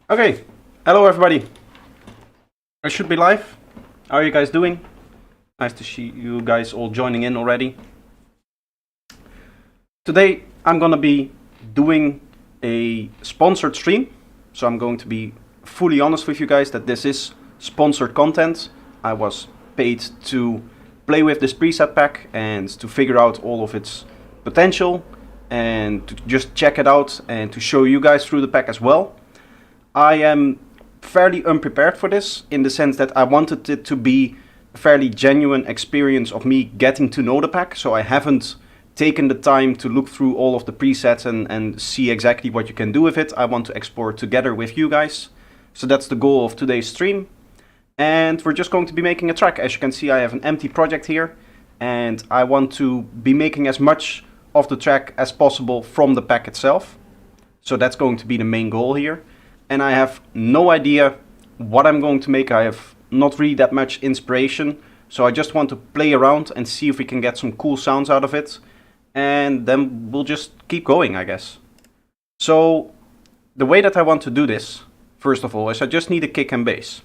Okay, hello everybody. I should be live. How are you guys doing? Nice to see you guys all joining in already. Today I'm gonna be doing a sponsored stream. So I'm going to be fully honest with you guys that this is sponsored content. I was paid to play with this preset pack and to figure out all of its potential and to just check it out and to show you guys through the pack as well. I am fairly unprepared for this in the sense that I wanted it to be a fairly genuine experience of me getting to know the pack, so I haven't taken the time to look through all of the presets and see exactly what you can do with it. I want to explore together with you guys. So that's the goal of today's stream. And we're just going to be making a track. As you can see, I have an empty project here and I want to be making as much of the track as possible from the pack itself. So that's going to be the main goal here. And I have no idea what I'm going to make. I have not really that much inspiration, so I just want to play around and see if we can get some cool sounds out of it, and then we'll just keep going, I guess. So the way that I want to do this, first of all, is I just need a kick and bass.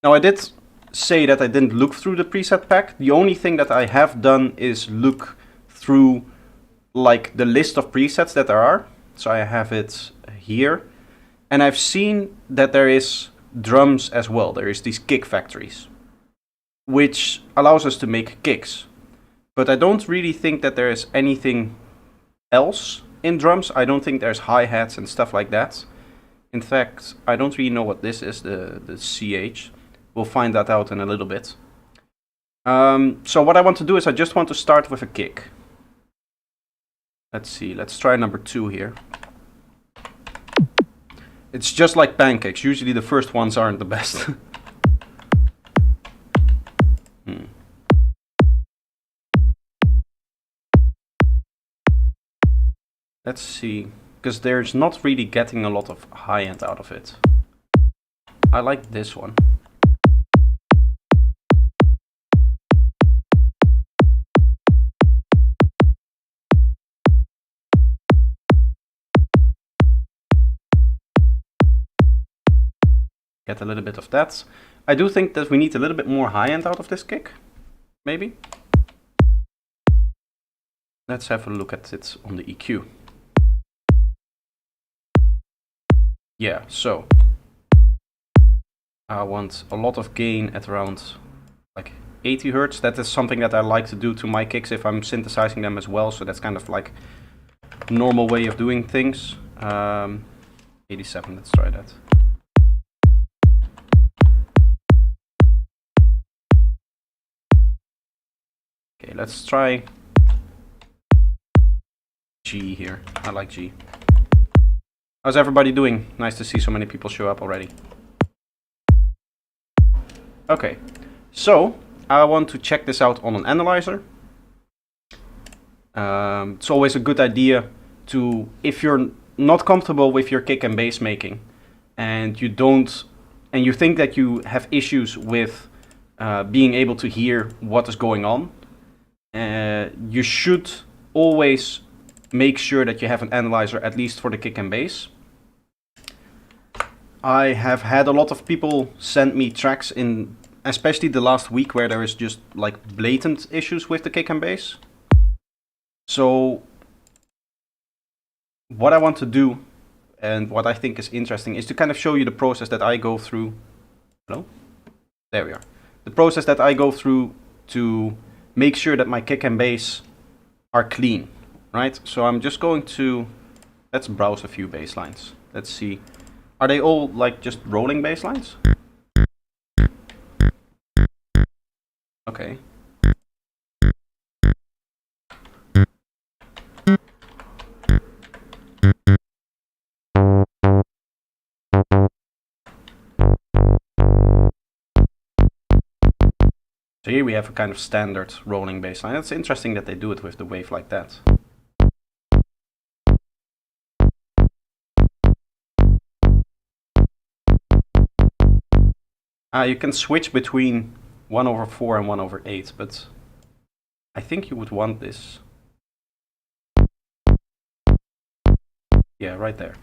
Now I did say that I didn't look through the preset pack. The only thing that I have done is look through like the list of presets that there are. So I have it here. And I've seen that there is drums as well. There is these kick factories, which allows us to make kicks. But I don't really think that there is anything else in drums. I don't think there's hi-hats and stuff like that. In fact, I don't really know what this is, the CH. We'll find that out in a little bit. So what I want to do is I just want to start with a kick. Let's see, let's try number 2 here. It's just like pancakes. Usually the first ones aren't the best. Let's see. Because there's not really getting a lot of high end out of it. I like this one. Get a little bit of that. I do think that we need a little bit more high end out of this kick. Maybe. Let's have a look at it on the EQ. Yeah, so I want a lot of gain at around like 80 Hertz. That is something that I like to do to my kicks if I'm synthesizing them as well. So that's kind of like a normal way of doing things. 87, let's try that. Okay, let's try G here. I like G. How's everybody doing? Nice to see so many people show up already. Okay, so I want to check this out on an analyzer. It's always a good idea to, if you're not comfortable with your kick and bass making, and you think that you have issues with being able to hear what is going on, you should always make sure that you have an analyzer, at least for the kick and bass. I have had a lot of people send me tracks in, especially the last week, where there is just like blatant issues with the kick and bass. So what I want to do, and what I think is interesting, is to kind of show you the process that I go through. Hello? There we are. The process that I go through to make sure that my kick and bass are clean, right? So I'm just going to, let's browse a few bass lines. Let's see. Are they all like just rolling bass lines? Okay. So here we have a kind of standard rolling bass line. It's interesting that they do it with the wave like that. You can switch between 1/4 and 1/8, but I think you would want this. Yeah, right there.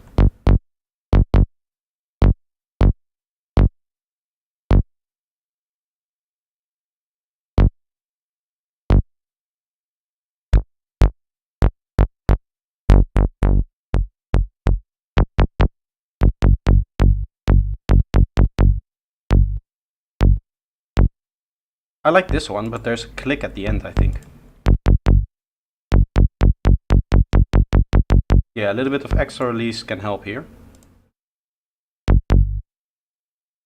I like this one, but there's a click at the end, I think. Yeah, a little bit of extra release can help here.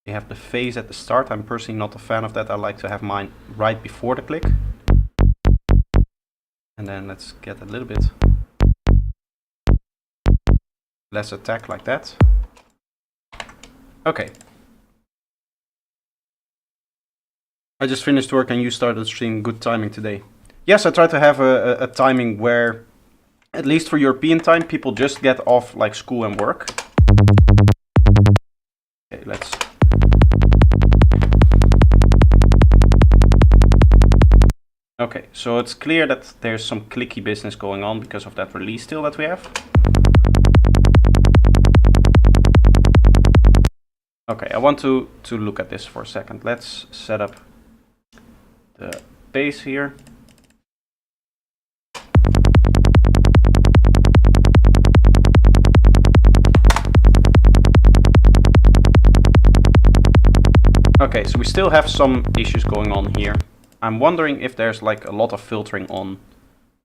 You have the phase at the start. I'm personally not a fan of that. I like to have mine right before the click. And then let's get a little bit less attack like that. Okay. I just finished work and you started stream. Good timing today. Yes, I try to have a timing where, at least for European time, people just get off like school and work. Okay, let's... Okay, so it's clear that there's some clicky business going on because of that release still that we have. Okay, I want to look at this for a second. Let's set up the bass here. Okay, so we still have some issues going on here. I'm wondering if there's like a lot of filtering on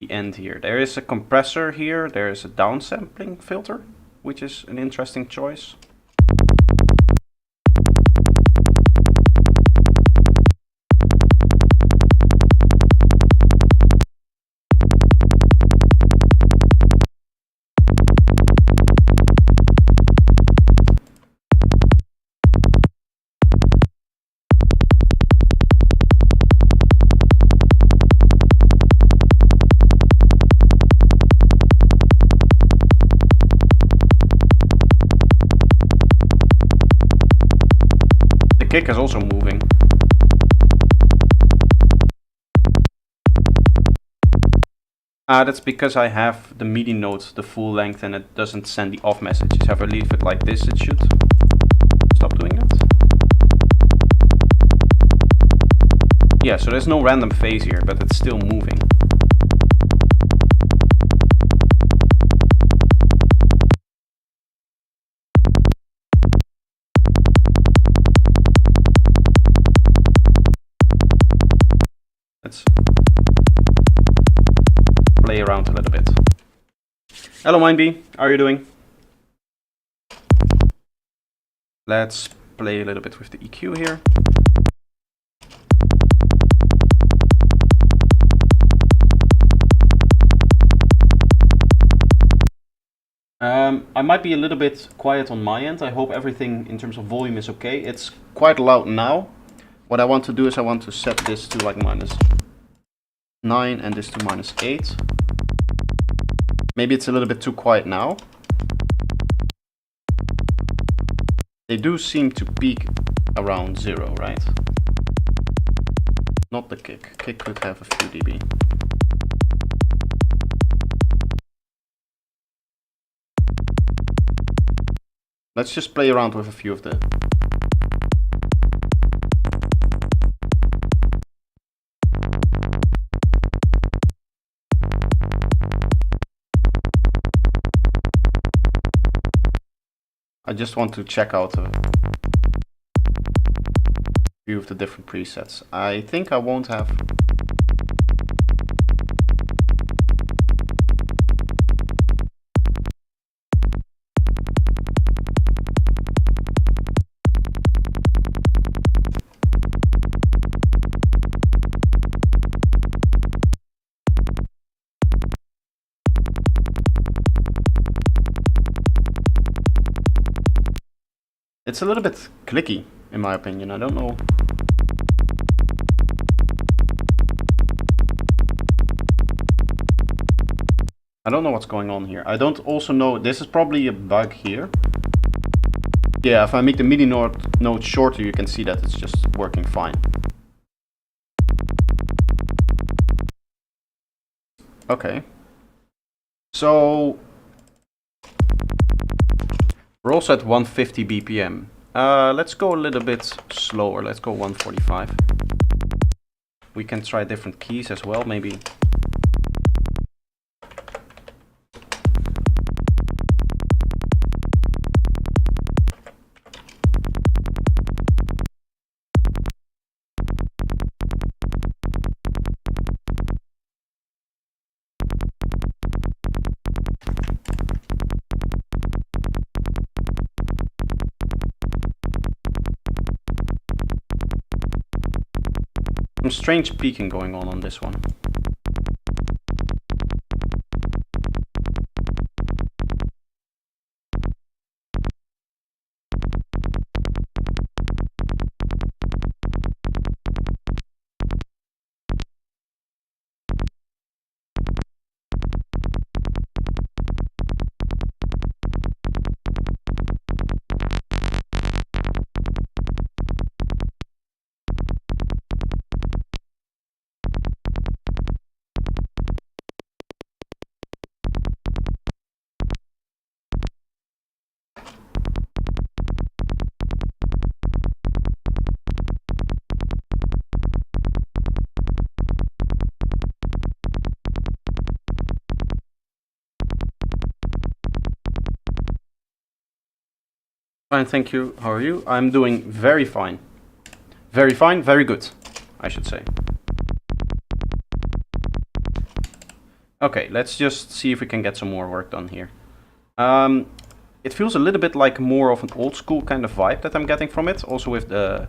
the end here. There is a compressor here, there is a downsampling filter, which is an interesting choice. The kick is also moving. That's because I have the MIDI note the full length and it doesn't send the off messages. If I leave it like this, it should stop doing that. Yeah, so there's no random phase here, but it's still moving. Let's play around a little bit. Hello Mindbee, how are you doing? Let's play a little bit with the EQ here. I might be a little bit quiet on my end. I hope everything in terms of volume is okay. It's quite loud now. What I want to do is I want to set this to like -9 and this to -8. Maybe it's a little bit too quiet now. They do seem to peak around 0, right? Not the kick. Kick could have a few dB. Let's just play around with a few of the... I just want to check out a few of the different presets. I think I won't have... It's a little bit clicky, in my opinion. I don't know. I don't know what's going on here. I don't also know. This is probably a bug here. Yeah, if I make the MIDI note shorter, you can see that it's just working fine. Okay. So we're also at 150 BPM. Let's go a little bit slower. Let's go 145. We can try different keys as well, maybe. strange peaking going on this one. Fine, thank you. How are you? I'm doing very fine. Very fine, very good, I should say. Okay, let's just see if we can get some more work done here. It feels a little bit like more of an old school kind of vibe that I'm getting from it, also with the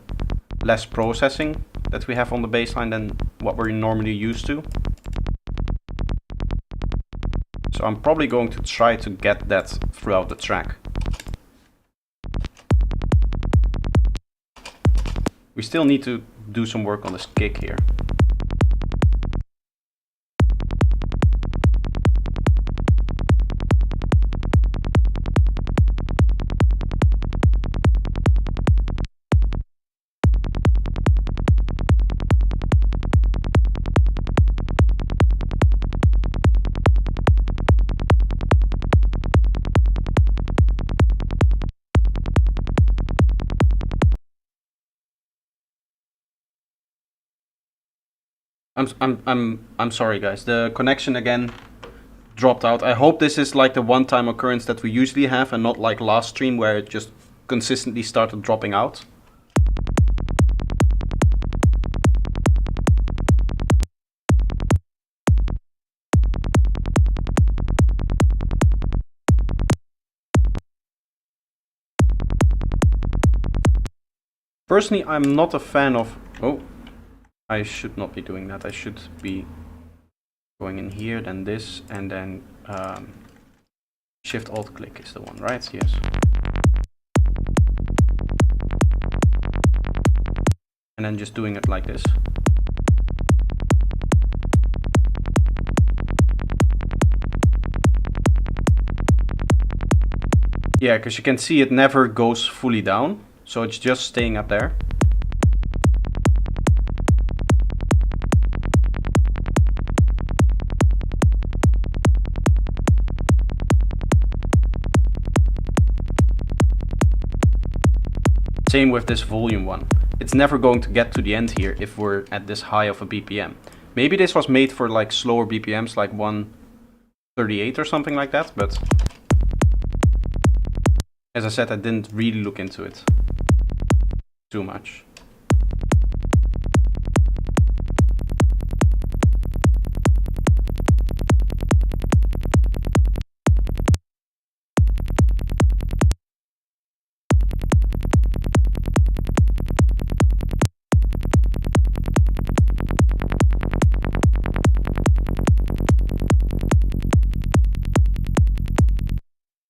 less processing that we have on the bassline than what we're normally used to. So I'm probably going to try to get that throughout the track. We still need to do some work on this kick here. I'm sorry guys, the connection again dropped out. I hope this is like the one-time occurrence that we usually have and not like last stream where it just consistently started dropping out. Personally, I'm not a fan of... Oh, I should not be doing that. I should be going in here, then this, and then Shift-Alt-Click is the one, right? Yes. And then just doing it like this. Yeah, because you can see it never goes fully down, so it's just staying up there. Same with this volume one. It's never going to get to the end here if we're at this high of a BPM. Maybe this was made for like slower BPMs, like 138 or something like that, but as I said, I didn't really look into it too much.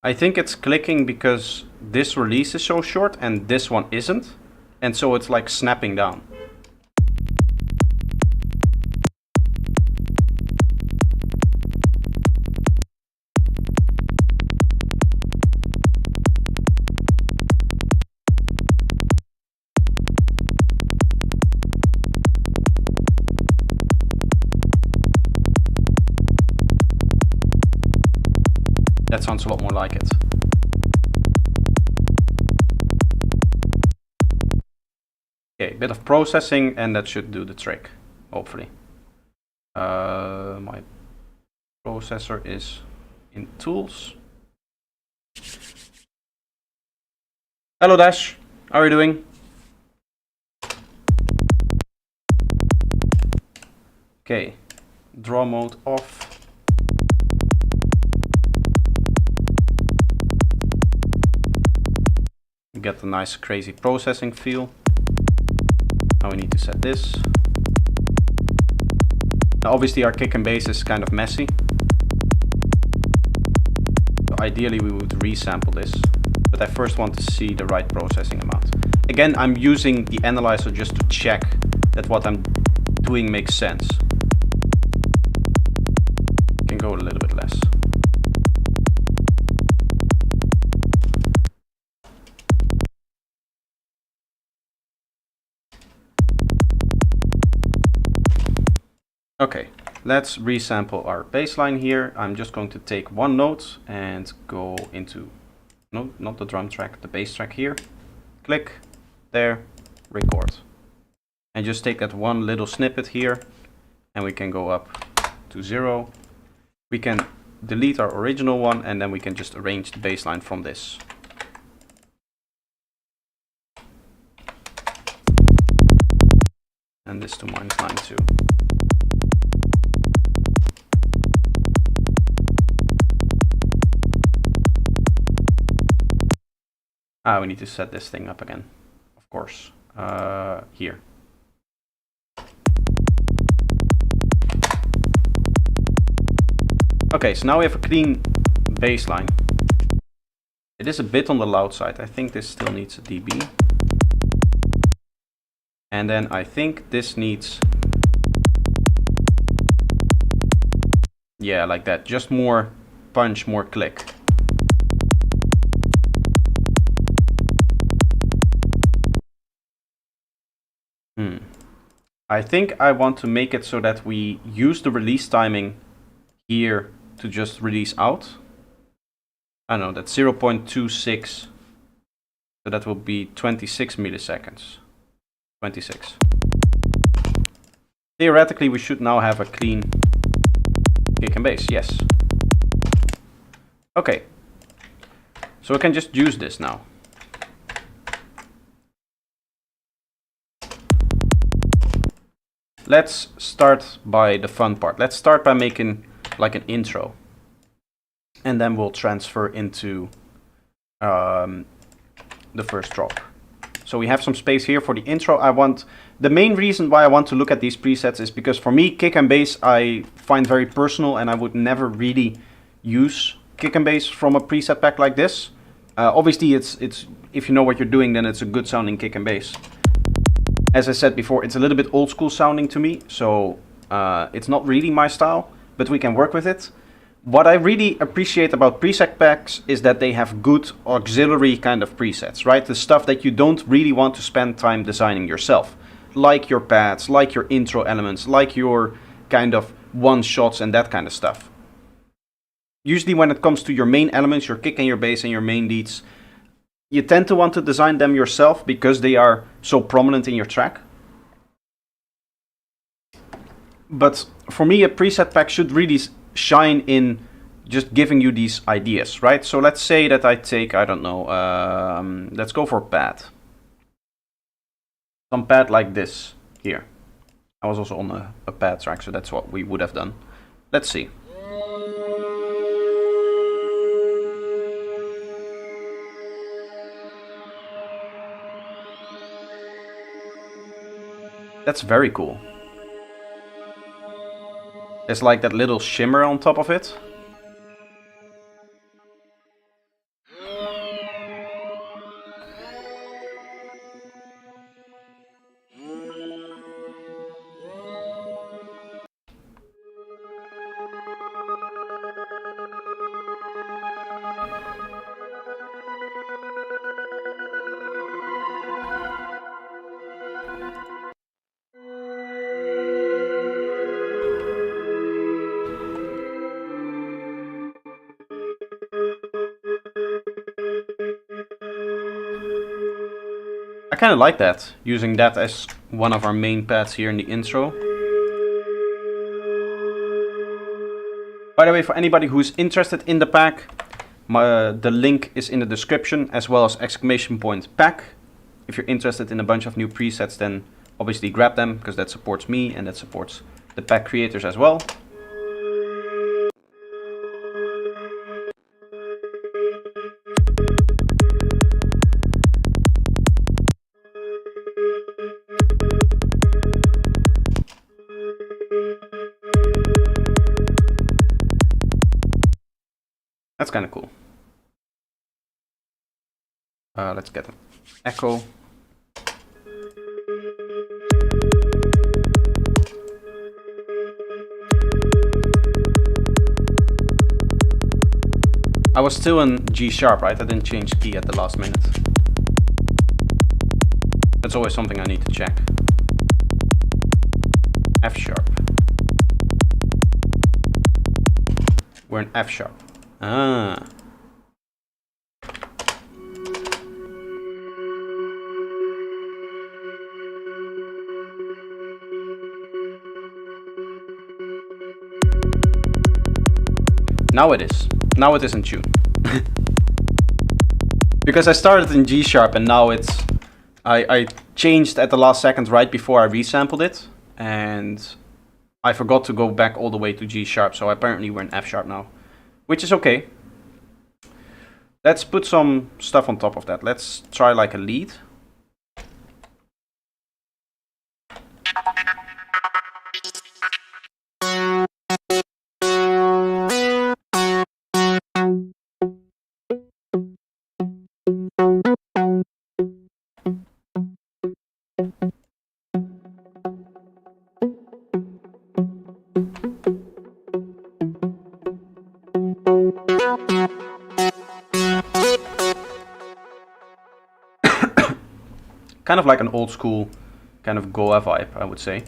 I think it's clicking because this release is so short and this one isn't, and so it's like snapping down. That sounds a lot more like it. Okay, bit of processing and that should do the trick, hopefully. My processor is in tools. Hello Dash, how are you doing? Okay, draw mode off. Get the nice crazy processing feel. Now we need to set this. Now obviously our kick and bass is kind of messy. So ideally we would resample this, but I first want to see the right processing amount. Again, I'm using the analyzer just to check that what I'm doing makes sense. Can go a little bit less. Okay, let's resample our bassline here. I'm just going to take one note and go into, no, not the drum track, the bass track here. Click, there, record. And just take that one little snippet here, and we can go up to 0. We can delete our original one, and then we can just arrange the bassline from this. And this to -9 too. Ah, we need to set this thing up again, of course. Here. Okay, so now we have a clean bassline. It is a bit on the loud side. I think this still needs a dB. And then I think this needs, yeah, like that. Just more punch, more click. I think I want to make it so that we use the release timing here to just release out. I don't know, that's 0.26. So that will be 26 milliseconds. 26. Theoretically, we should now have a clean kick and bass, yes. Okay. So we can just use this now. Let's start by the fun part. Let's start by making like an intro. And then we'll transfer into the first drop. So we have some space here for the intro. The main reason why I want to look at these presets is because for me, kick and bass I find very personal, and I would never really use kick and bass from a preset pack like this. Obviously, it's if you know what you're doing, then it's a good sounding kick and bass. As I said before, it's a little bit old school sounding to me, so it's not really my style, but we can work with it. What I really appreciate about preset packs is that they have good auxiliary kind of presets, right? The stuff that you don't really want to spend time designing yourself, like your pads, like your intro elements, like your kind of one-shots and that kind of stuff. Usually when it comes to your main elements, your kick and your bass and your main leads, you tend to want to design them yourself because they are so prominent in your track. But for me, a preset pack should really shine in just giving you these ideas, right? So let's say that I take, I don't know, let's go for pad. Some pad like this here. I was also on a pad track, so that's what we would have done. Let's see. That's very cool. There's like that little shimmer on top of it. I kind of like that, using that as one of our main pads here in the intro. By the way, for anybody who's interested in the pack, the link is in the description, as well as !pack. If you're interested in a bunch of new presets, then obviously grab them, because that supports me and that supports the pack creators as well. That's kind of cool. Let's get an echo. I was still in G sharp, right? I didn't change key at the last minute. That's always something I need to check. F sharp. We're in F sharp. Ah. Now it is. Now it is in tune. Because I started in G sharp and now it's... I changed at the last second right before I resampled it. And I forgot to go back all the way to G sharp. So apparently we're in F sharp now. Which is okay. Let's put some stuff on top of that. Let's try like a lead. Kind of like an old school kind of Goa vibe, I would say.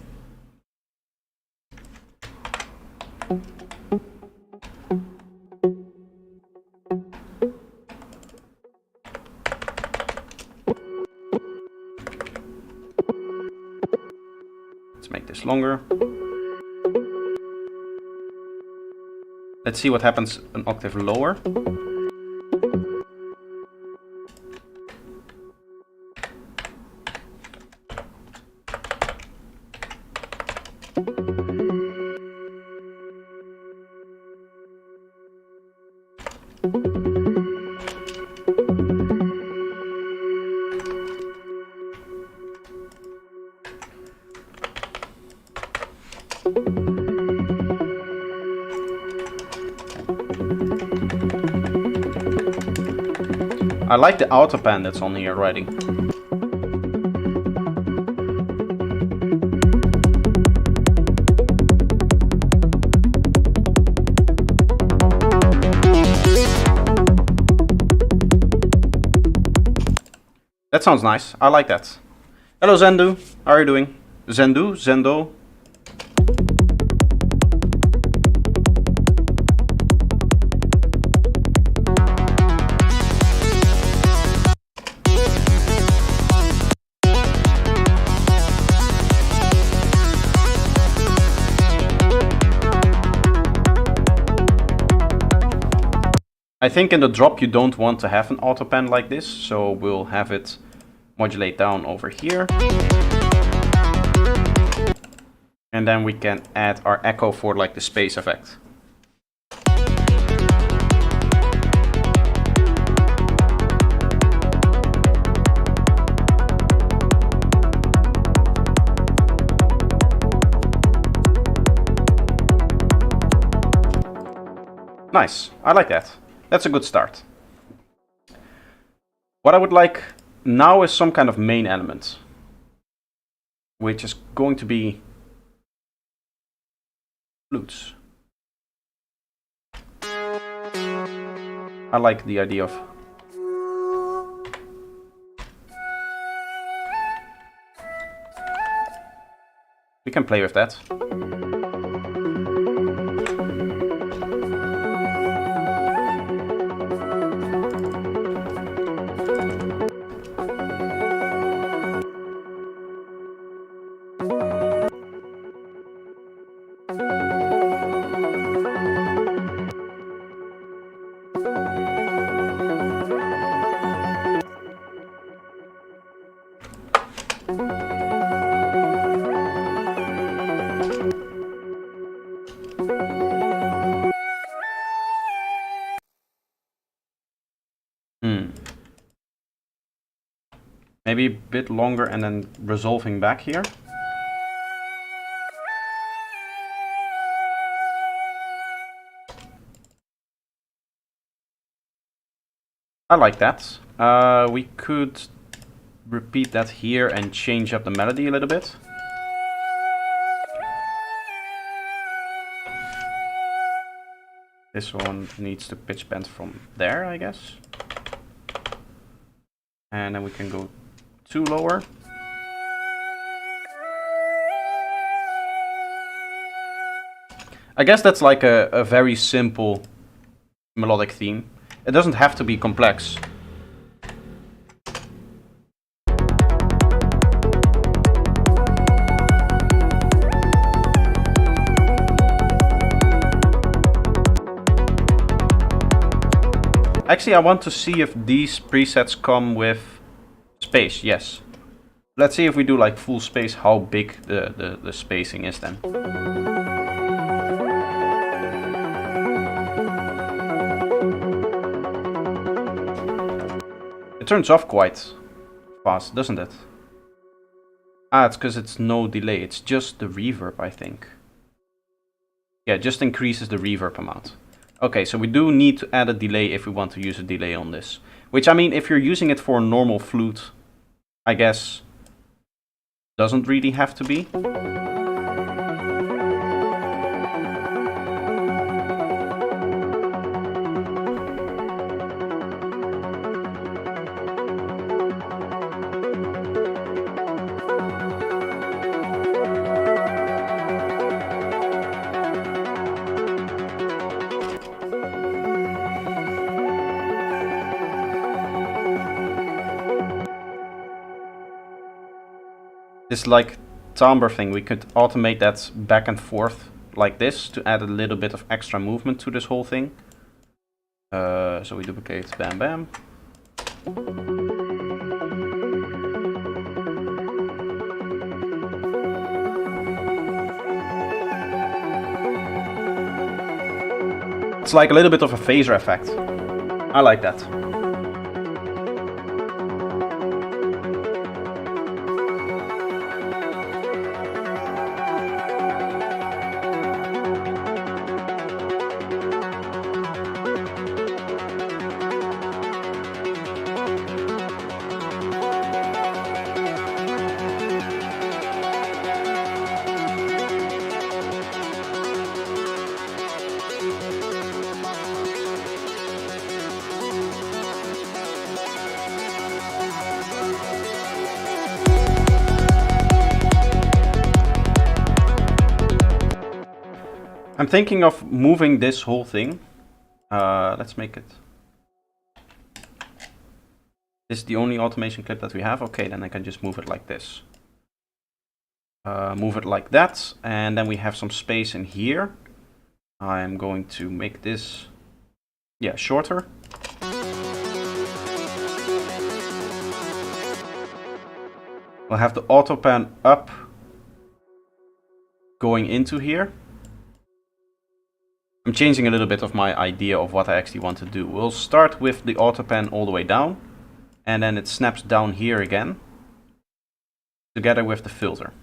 Let's make this longer. Let's see what happens an octave lower. I like the auto pan that's on here already. That sounds nice. I like that. Hello Zendu, how are you doing? Zendu? Zendo? I think in the drop you don't want to have an auto pan like this, so we'll have it modulate down over here. And then we can add our echo for like the space effect. Nice, I like that. That's a good start. What I would like now is some kind of main element, which is going to be flutes. I like the idea of we can play with that. Maybe a bit longer and then resolving back here. I like that. We could repeat that here and change up the melody a little bit. This one needs to pitch bend from there, I guess. And then we can go 2 lower. I guess that's like a very simple melodic theme. It doesn't have to be complex. Actually, I want to see if these presets come with space. Yes. Let's see if we do like full space, how big the spacing is then. It turns off quite fast, doesn't it? Ah, it's because it's no delay. It's just the reverb, I think. Yeah, it just increases the reverb amount. Okay, so we do need to add a delay if we want to use a delay on this. Which, I mean, if you're using it for a normal flute, I guess doesn't really have to be. This like timbre thing, we could automate that back and forth like this to add a little bit of extra movement to this whole thing. So we duplicate bam bam. It's like a little bit of a phaser effect. I like that. I'm thinking of moving this whole thing. Let's make it. This is the only automation clip that we have. Okay, then I can just move it like this. Move it like that, and then we have some space in here. I'm going to make this, yeah, shorter. We'll have the auto pan up going into here. I'm changing a little bit of my idea of what I actually want to do. We'll start with the auto pan all the way down, and then it snaps down here again, together with the filter.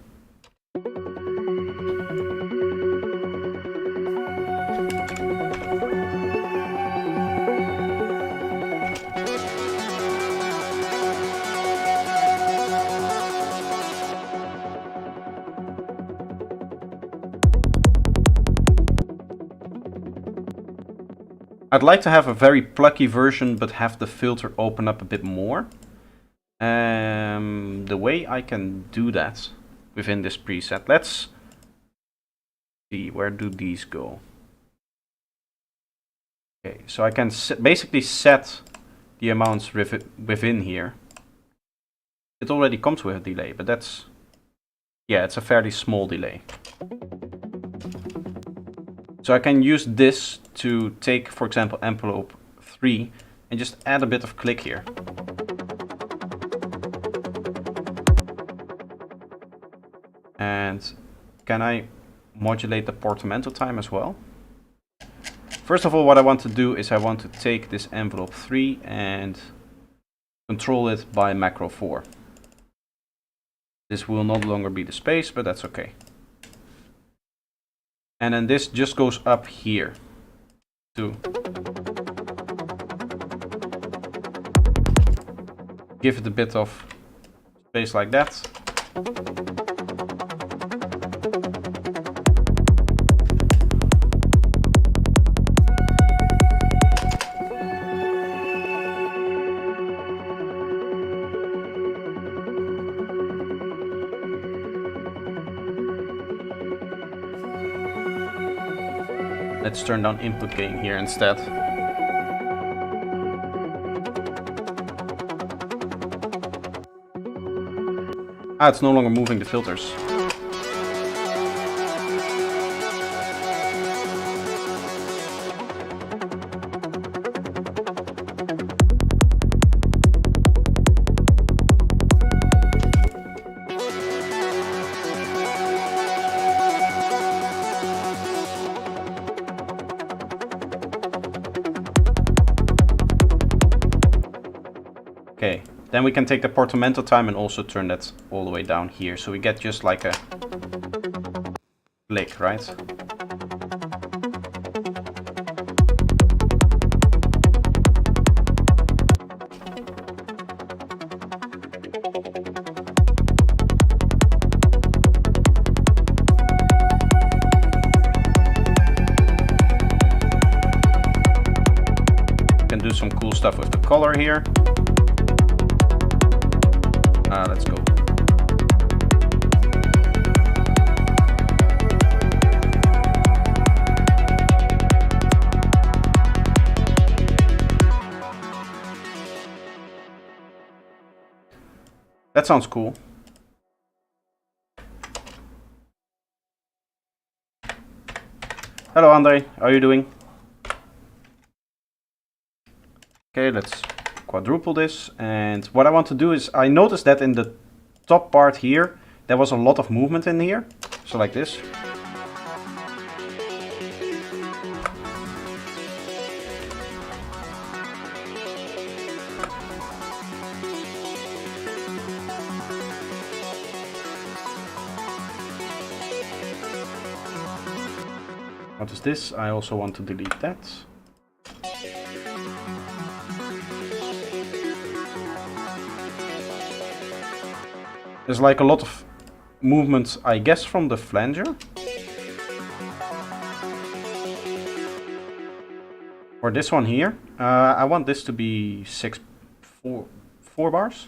I'd like to have a very plucky version, but have the filter open up a bit more. The way I can do that within this preset, let's see, where do these go? Okay, so I can basically set the amounts within here. It already comes with a delay, but that's, yeah, it's a fairly small delay. So I can use this to take, for example, envelope 3 and just add a bit of click here. And can I modulate the portamento time as well? First of all, what I want to do is I want to take this envelope 3 and control it by macro 4. This will no longer be the space, but that's okay. And then this just goes up here too. give it a bit of space like that. Let's turn down input gain here instead. Ah, it's no longer moving the filters. Okay, then we can take the portamento time and also turn that all the way down here, so we get just like a lick, right? Can do some cool stuff with the color here. Let's go. That sounds cool. Hello Andre, how are you doing? Okay, let's quadruple this, and what I want to do is, I noticed that in the top part here there was a lot of movement in here, so like this. What is this? I also want to delete that. There's like a lot of movement, I guess, from the flanger. Or this one here. I want this to be 4 bars.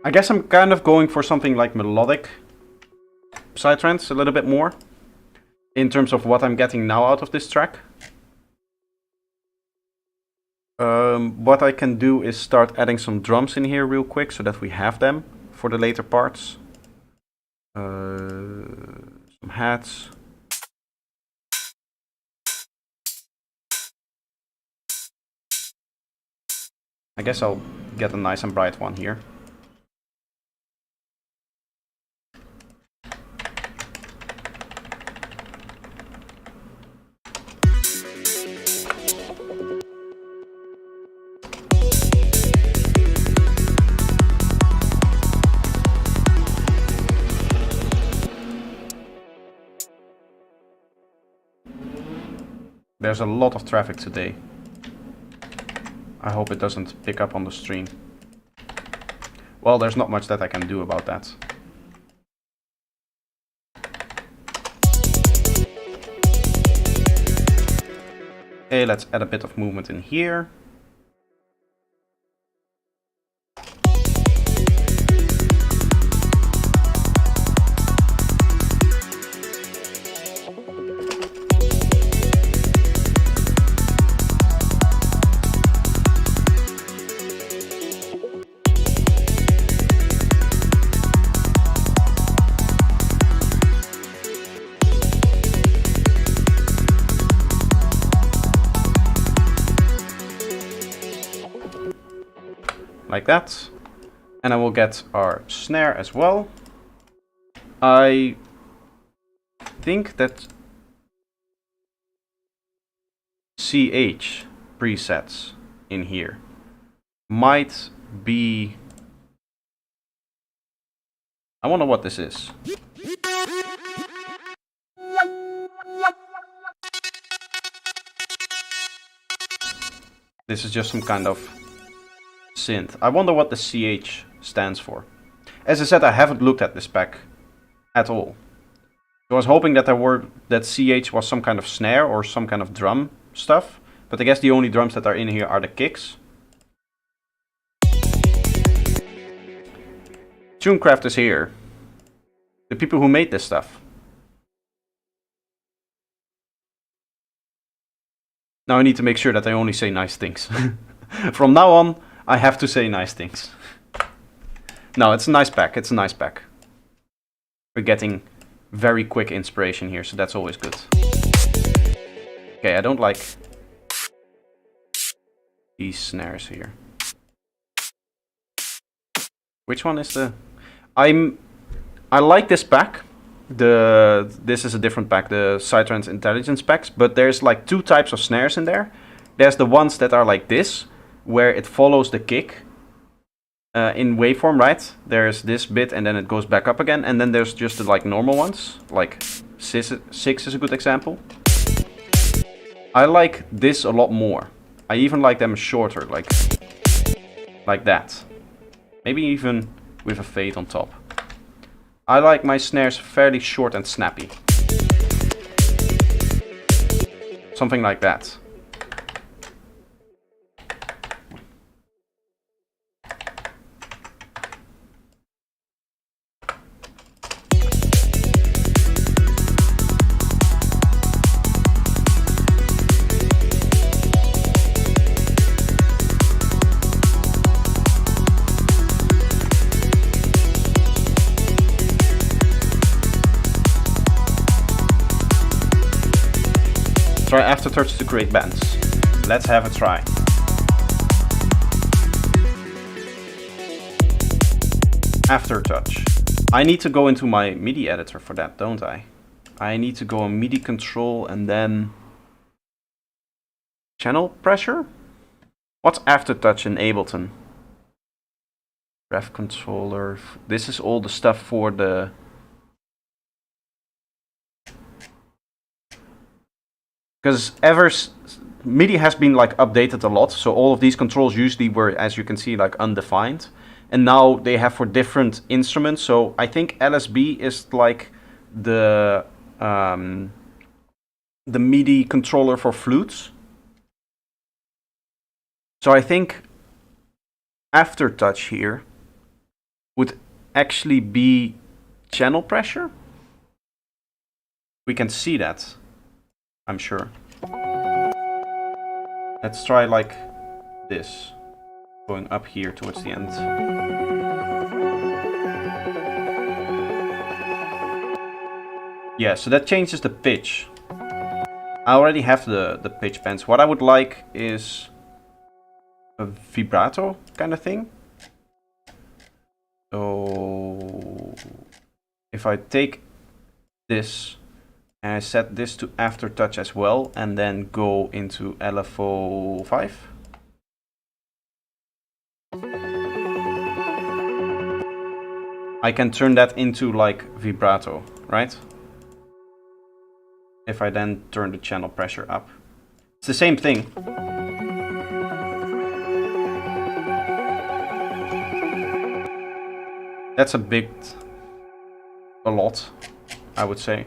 I guess I'm kind of going for something like melodic psytrance a little bit more in terms of what I'm getting now out of this track. What I can do is start adding some drums in here real quick so that we have them for the later parts. Some hats. I guess I'll get a nice and bright one here. There's a lot of traffic today. I hope it doesn't pick up on the stream. Well, there's not much that I can do about that. Okay, let's add a bit of movement in here. Like that. And I will get our snare as well. I think that CH presets in here might be... I wonder what this is. This is just some kind of synth. I wonder what the CH stands for. As I said, I haven't looked at this spec at all. I was hoping that that CH was some kind of snare or some kind of drum stuff, but I guess the only drums that are in here are the kicks. Tunecraft is here. The people who made this stuff. Now I need to make sure that I only say nice things. From now on, I have to say nice things. No, it's a nice pack. It's a nice pack. We're getting very quick inspiration here, so that's always good. Okay, I don't like these snares here. Which one is the... I like this pack. This is a different pack, the Psytrance Intelligence packs, but there's like two types of snares in there. There's the ones that are like this, where it follows the kick in waveform, right? There's this bit and then it goes back up again, and then there's just the like normal ones, like 6 is a good example. I like this a lot more. I even like them shorter, like that. Maybe even with a fade on top. I like my snares fairly short and snappy. Something like that. Try Aftertouch to create bands. Let's have a try. Aftertouch. I need to go into my MIDI editor for that, don't I? I need to go on MIDI control and then... channel pressure? What's Aftertouch in Ableton? Ref controller. This is all the stuff for the... Because MIDI has been like updated a lot, so all of these controls usually were, as you can see, like undefined, and now they have for different instruments. So I think LSB is like the MIDI controller for flutes. So I think Aftertouch here would actually be channel pressure. We can see that, I'm sure. Let's try like this, going up here towards the end. Yeah, so that changes the pitch. I already have the pitch bends. What I would like is a vibrato kind of thing. So if I take this and I set this to Aftertouch as well, and then go into LFO 5. I can turn that into like vibrato, right? If I then turn the channel pressure up. It's the same thing. That's a lot, I would say.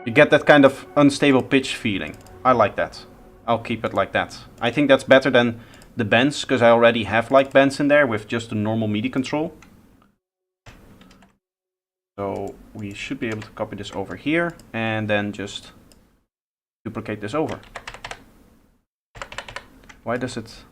You get that kind of unstable pitch feeling. I like that. I'll keep it like that. I think that's better than the bends, because I already have like bends in there with just a normal MIDI control. So we should be able to copy this over here and then just duplicate this over. Why does it...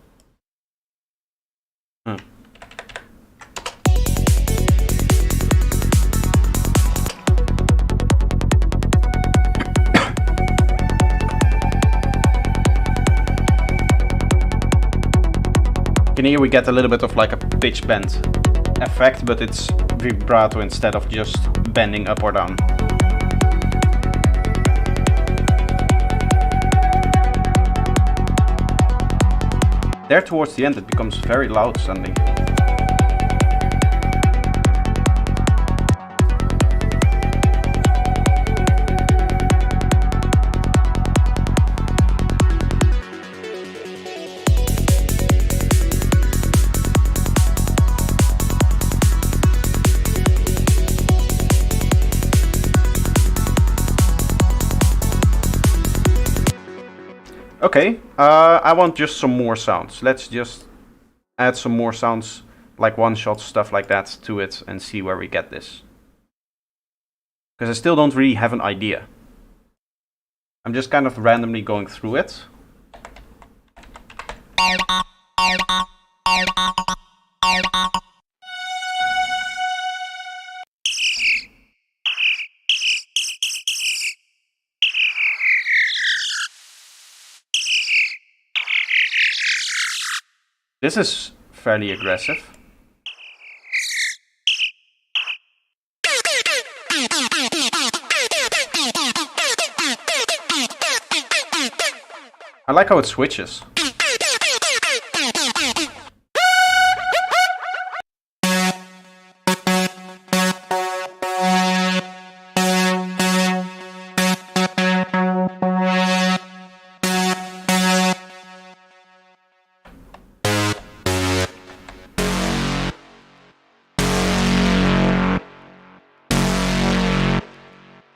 And here we get a little bit of like a pitch bend effect, but it's vibrato instead of just bending up or down. There towards the end it becomes very loud sounding. Okay, I want just some more sounds. Let's just add some more sounds, like one-shot, stuff like that to it, and see where we get this. Because I still don't really have an idea. I'm just kind of randomly going through it. This is fairly aggressive. I like how it switches.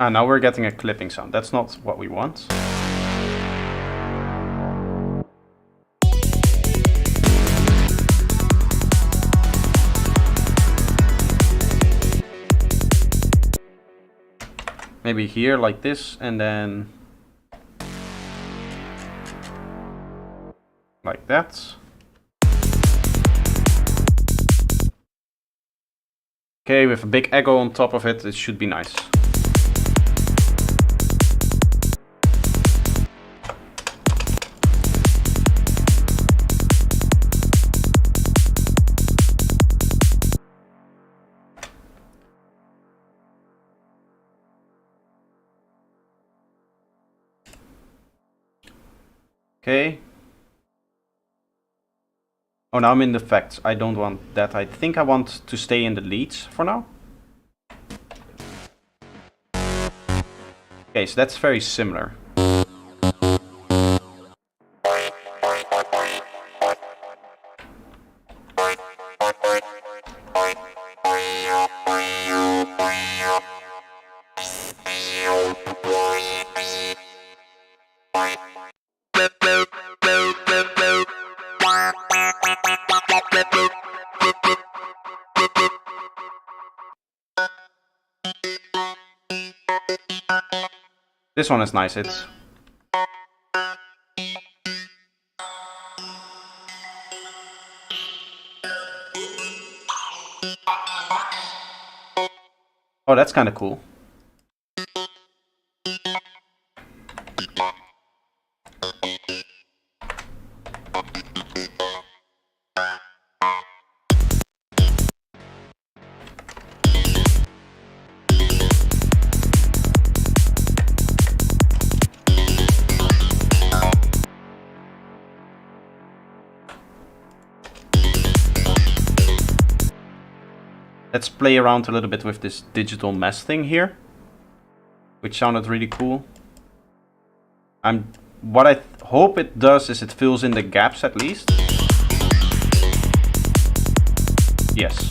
Ah, now we're getting a clipping sound. That's not what we want. Maybe here like this, and then like that. Okay, with a big echo on top of it, it should be nice. Okay. Oh, now I'm in the effects. I don't want that. I think I want to stay in the leads for now. Okay, so that's very similar. This one is nice. It's oh, that's kind of cool. Let's play around a little bit with this digital mesh thing here, which sounded really cool. What I hope it does is it fills in the gaps at least. Yes.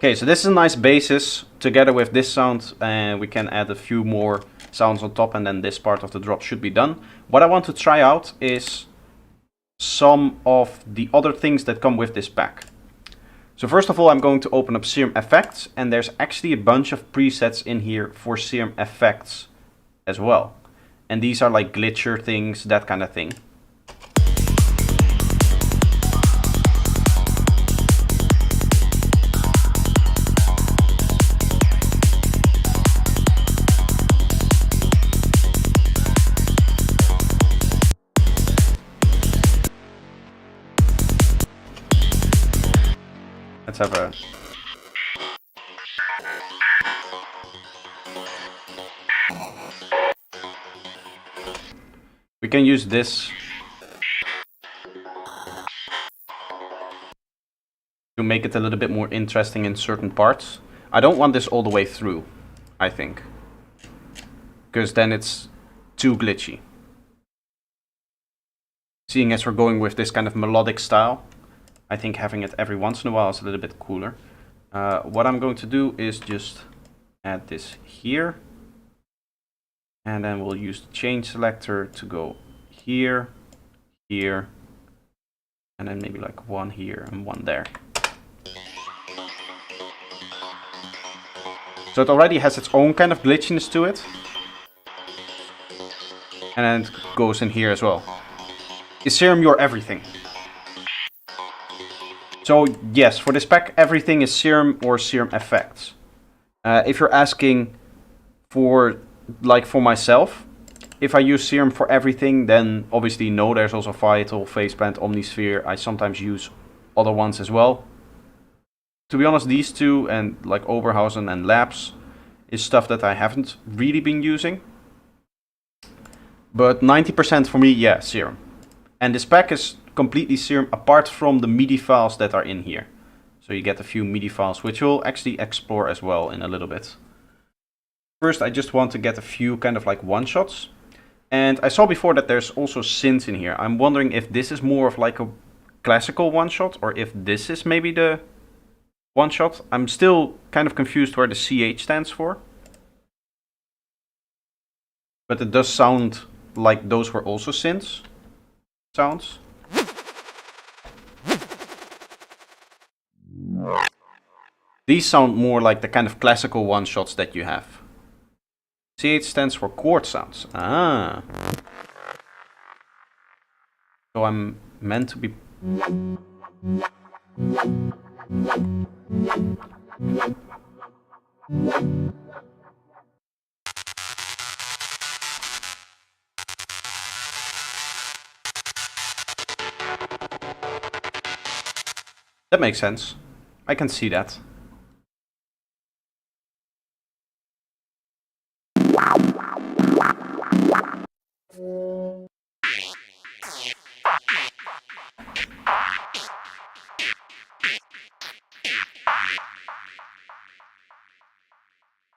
Okay, so this is a nice basis together with this sound, and we can add a few more sounds on top, and then this part of the drop should be done. What I want to try out is some of the other things that come with this pack. So first of all, I'm going to open up Serum Effects, and there's actually a bunch of presets in here for Serum Effects as well. And these are like glitcher things, that kind of thing. Let's have a... We can use this to make it a little bit more interesting in certain parts. I don't want this all the way through, I think, because then it's too glitchy. Seeing as we're going with this kind of melodic style, I think having it every once in a while is a little bit cooler. What I'm going to do is just add this here. And then we'll use the change selector to go here, here, and then maybe like one here and one there. So it already has its own kind of glitchiness to it. And then it goes in here as well. Is Serum your everything? So yes, for this pack, everything is Serum or Serum Effects. If you're asking for, like for myself, if I use Serum for everything, then obviously no, there's also Vital, Faceplant, Omnisphere. I sometimes use other ones as well. To be honest, these two and like Oberhausen and Labs is stuff that I haven't really been using. But 90% for me, yeah, Serum. And this pack is completely Serum apart from the MIDI files that are in here. So you get a few MIDI files, which we'll actually explore as well in a little bit. First, I just want to get a few kind of like one-shots. And I saw before that there's also synths in here. I'm wondering if this is more of like a classical one-shot, or if this is maybe the one-shot. I'm still kind of confused where the CH stands for. But it does sound like those were also synths sounds. These sound more like the kind of classical one-shots that you have. CH stands for chord sounds. Ah. So I'm meant to be... That makes sense. I can see that.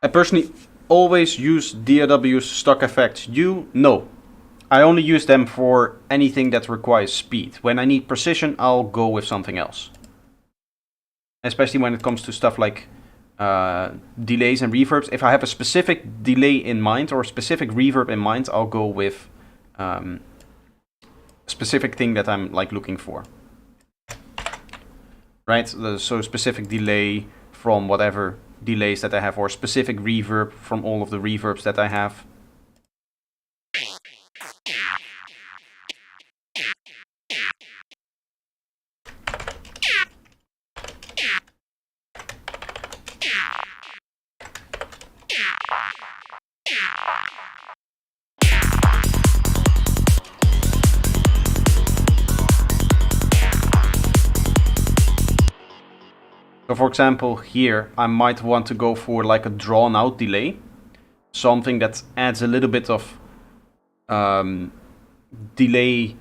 I personally always use DAW's stock effects. You? No. I only use them for anything that requires speed. When I need precision, I'll go with something else. Especially when it comes to stuff like delays and reverbs. If I have a specific delay in mind or a specific reverb in mind, I'll go with a specific thing that I'm like looking for. Right? So specific delay from whatever delays that I have, or specific reverb from all of the reverbs that I have. So for example, here I might want to go for like a drawn out delay. Something that adds a little bit of delay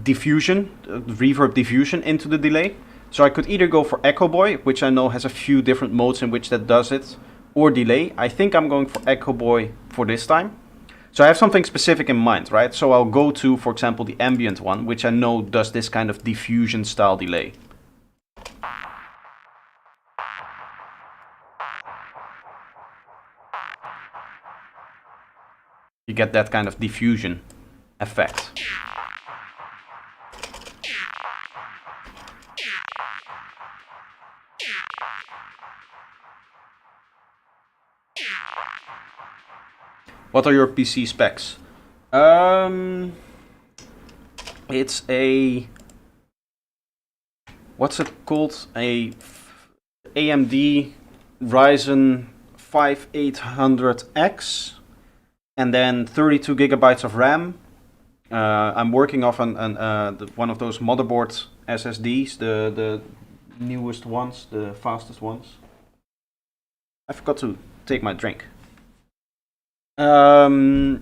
diffusion, reverb diffusion into the delay. So I could either go for Echo Boy, which I know has a few different modes in which that does it, or delay. I think I'm going for Echo Boy for this time. So I have something specific in mind, right? So I'll go to, for example, the ambient one, which I know does this kind of diffusion style delay. You get that kind of diffusion effect. What are your PC specs? It's a... What's it called? A AMD Ryzen 5800X. And then 32 gigabytes of RAM. I'm working off one of those motherboard SSDs, the newest ones, the fastest ones. I forgot to take my drink. Other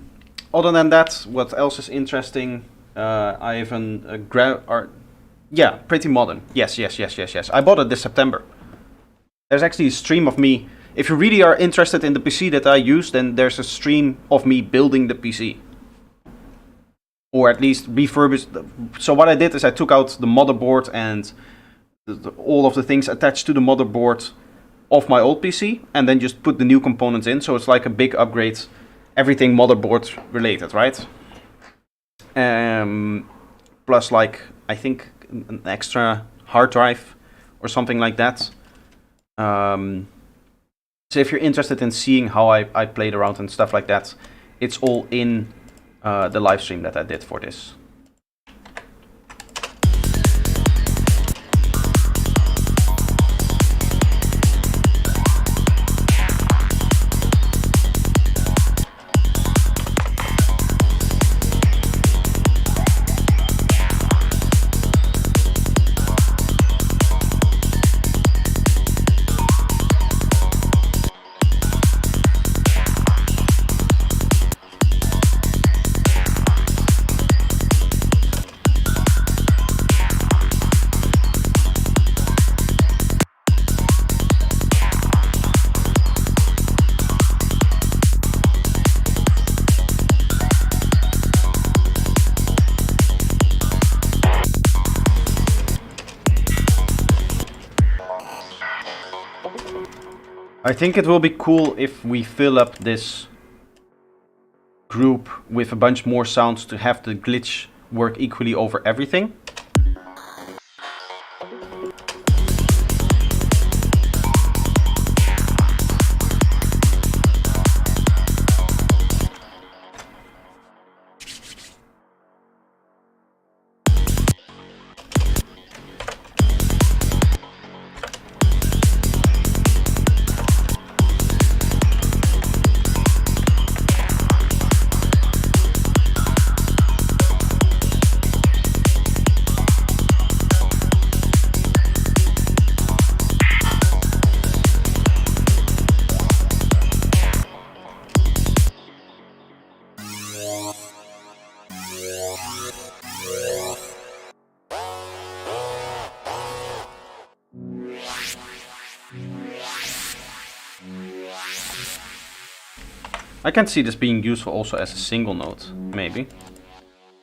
than that, what else is interesting? I have yeah, pretty modern. Yes. I bought it this September. There's actually a stream of me. If you really are interested in the PC that I use, then there's a stream of me building the PC. Or at least refurbished. So what I did is I took out the motherboard and all of the things attached to the motherboard of my old PC, and then just put the new components in. So it's like a big upgrade, everything motherboard related, right? Plus, like, I think an extra hard drive or something like that. So if you're interested in seeing how I played around and stuff like that, it's all in the live stream that I did for this. I think it will be cool if we fill up this group with a bunch more sounds to have the glitch work equally over everything. I can see this being useful also as a single note, maybe.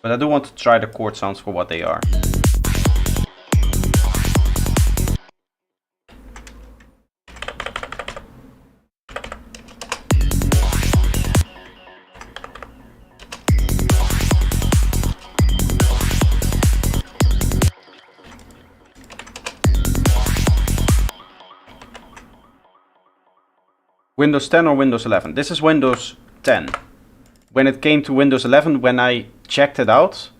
But I do want to try the chord sounds for what they are. Windows 10 or Windows 11? This is Windows 10. When it came to Windows 11, when I checked it out...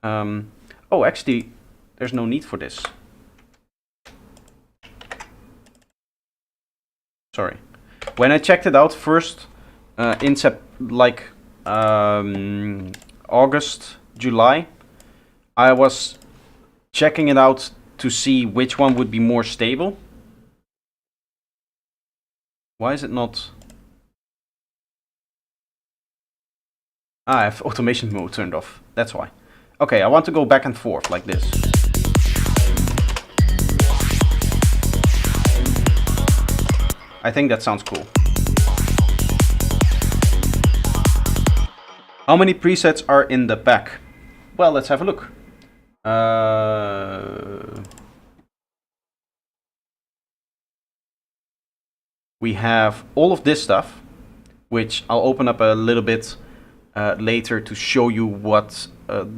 oh, actually, there's no need for this. Sorry. When I checked it out first, in August, July, I was checking it out to see which one would be more stable. Why is it not... I have automation mode turned off. That's why. Okay, I want to go back and forth like this. I think that sounds cool. How many presets are in the pack? Well, let's have a look. We have all of this stuff, which I'll open up a little bit later to show you what,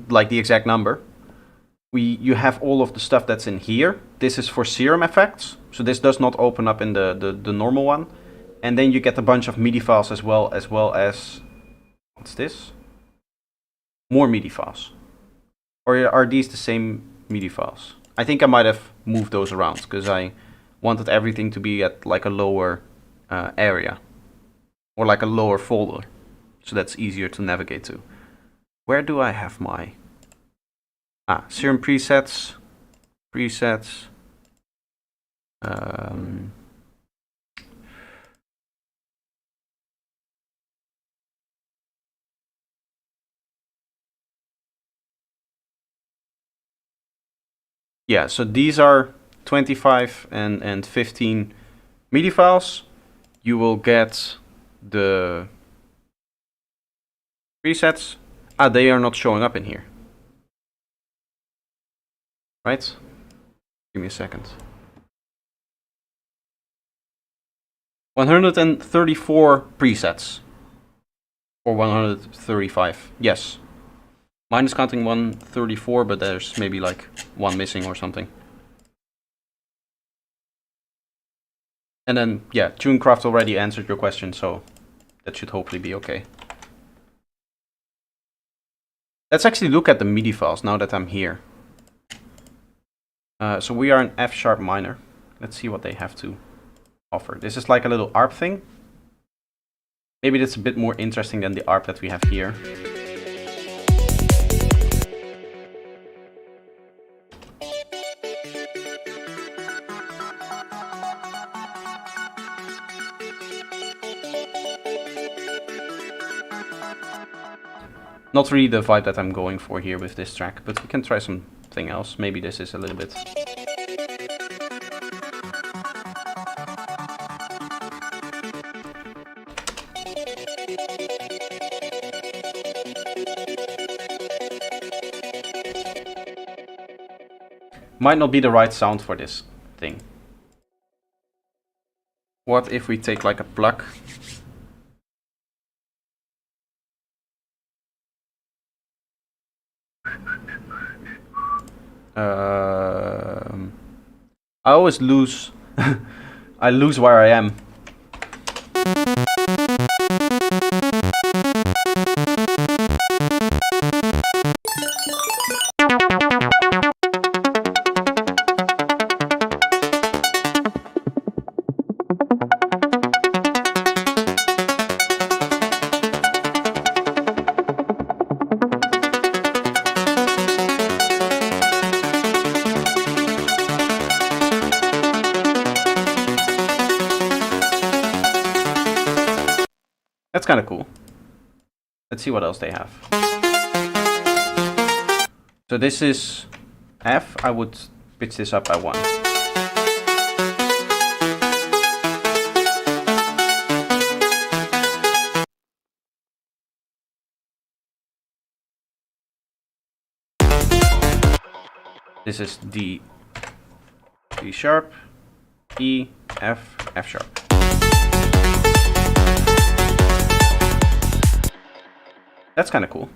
like the exact number. You have all of the stuff that's in here. This is for Serum effects, so this does not open up in the normal one. And then you get a bunch of MIDI files as well as what's this? More MIDI files. Or are these the same MIDI files? I think I might have moved those around because I wanted everything to be at like a lower area or like a lower folder, so that's easier to navigate to. Where do I have my Serum presets? Yeah, so these are 25 and 15 MIDI files. You will get the presets. They are not showing up in here. Right? Give me a second. 134 presets. Or 135. Yes. Mine is counting 134, but there's maybe like one missing or something. And then, yeah, Tunecraft already answered your question, so that should hopefully be okay. Let's actually look at the MIDI files now that I'm here. So we are in F sharp minor. Let's see what they have to offer. This is like a little ARP thing. Maybe that's a bit more interesting than the ARP that we have here. Not really the vibe that I'm going for here with this track, but we can try something else. Maybe this is a little bit... Might not be the right sound for this thing. What if we take like a pluck? I always lose. I lose where I am. That's kind of cool. Let's see what else they have. So this is F. I would pitch this up by 1. This is D sharp, E, F, F sharp. That's kind of cool.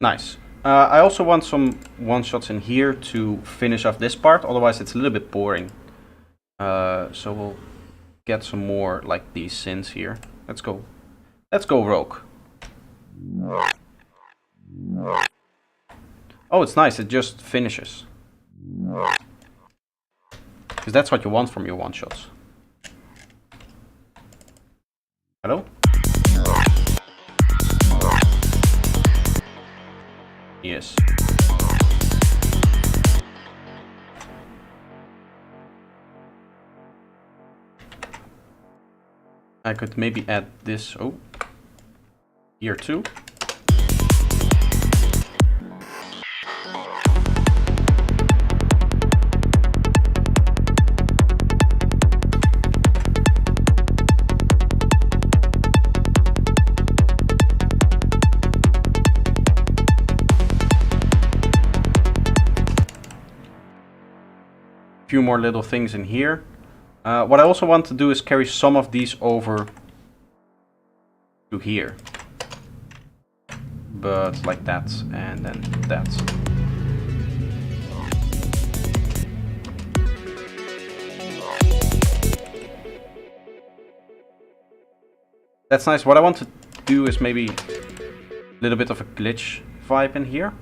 Nice. I also want some one-shots in here to finish off this part, otherwise it's a little bit boring. So we'll get some more like these synths here. Let's go. Let's go rogue. Oh, it's nice, it just finishes. Because that's what you want from your one-shots. Hello? Yes. I could maybe add this, oh, here too. Few more little things in here. What I also want to do is carry some of these over to here. But like that, and then that. That's nice. What I want to do is maybe a little bit of a glitch vibe in here.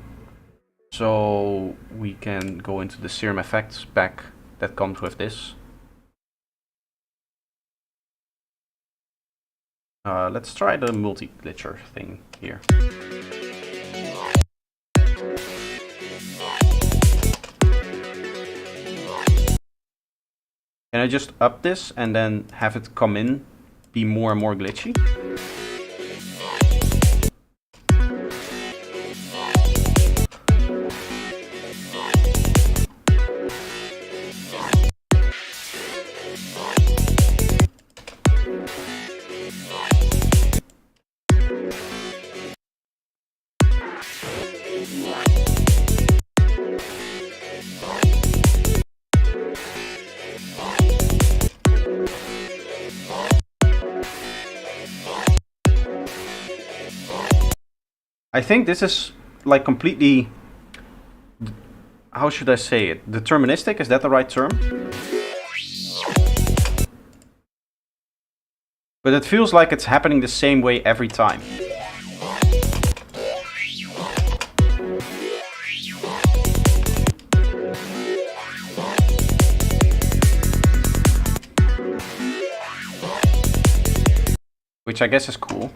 So we can go into the Serum effects pack that comes with this. Let's try the multi-glitcher thing here. Can I just up this and then have it come in, be more and more glitchy? I think this is like completely, how should I say it, deterministic, is that the right term? But it feels like it's happening the same way every time. Which I guess is cool.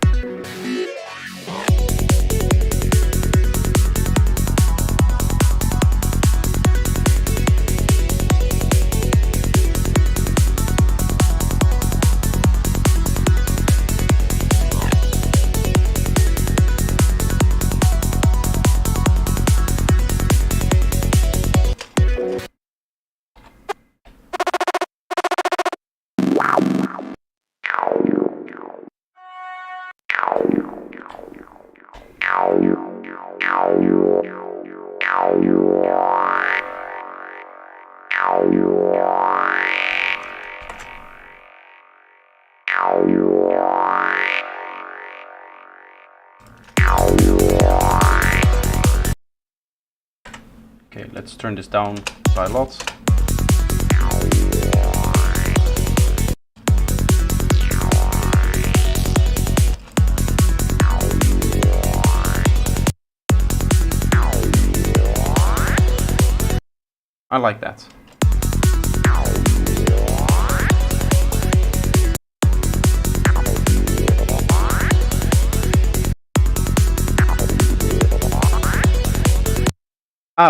Okay, let's turn this down by a lot. I like that.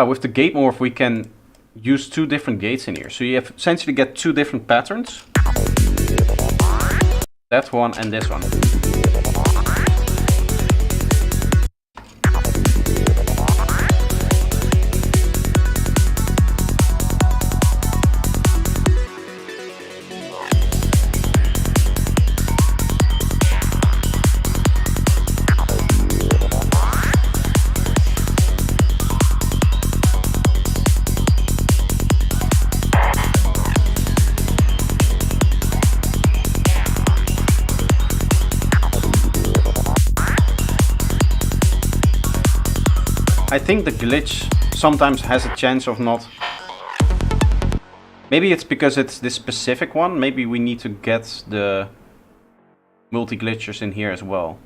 With the gate morph we can use two different gates in here. So you have essentially get two different patterns. That one and this one. I think the glitch sometimes has a chance of not... Maybe it's because it's this specific one. Maybe we need to get the multi-glitchers in here as well.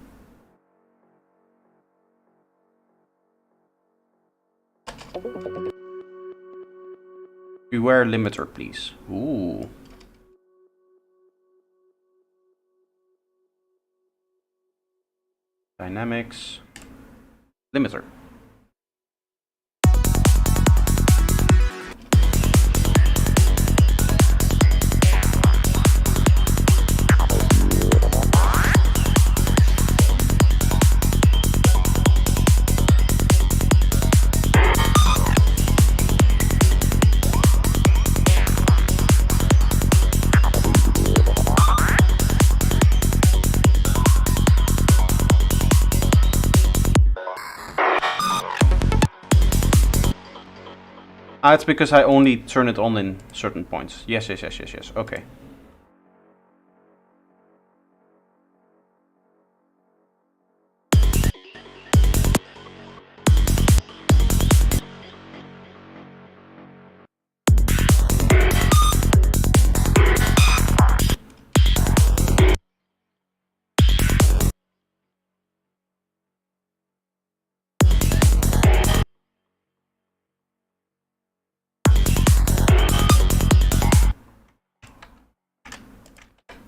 Beware limiter, please. Ooh. Dynamics. Limiter. Ah, it's because I only turn it on in certain points. Yes. Okay.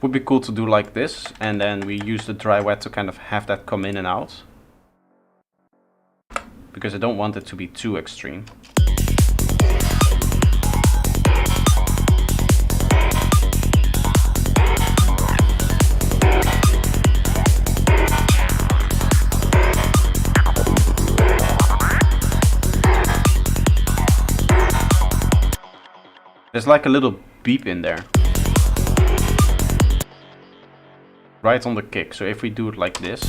Would be cool to do like this, and then we use the dry wet to kind of have that come in and out. Because I don't want it to be too extreme. There's like a little beep in there. Right on the kick. So if we do it like this.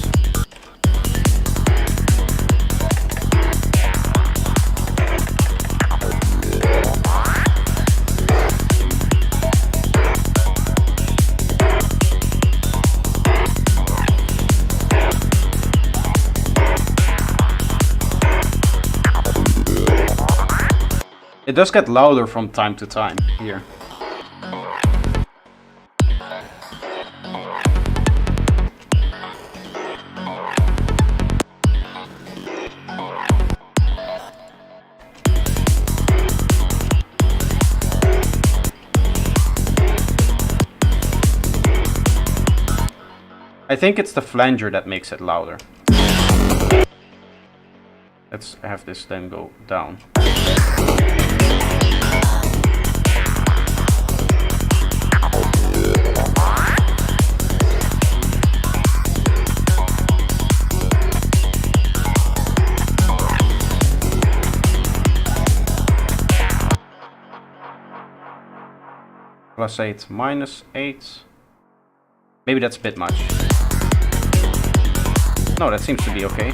It does get louder from time to time here. I think it's the flanger that makes it louder. Let's have this then go down. +8, -8. Maybe that's a bit much. No, that seems to be okay.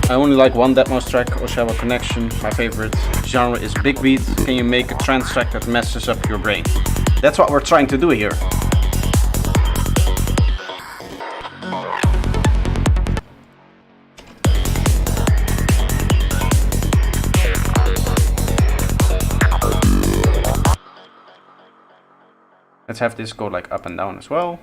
I only like one Deadmau5 track, Oshawa Connection. My favorite genre is big beat. Can you make a trance track that messes up your brain? That's what we're trying to do here. Let's have this go like up and down as well.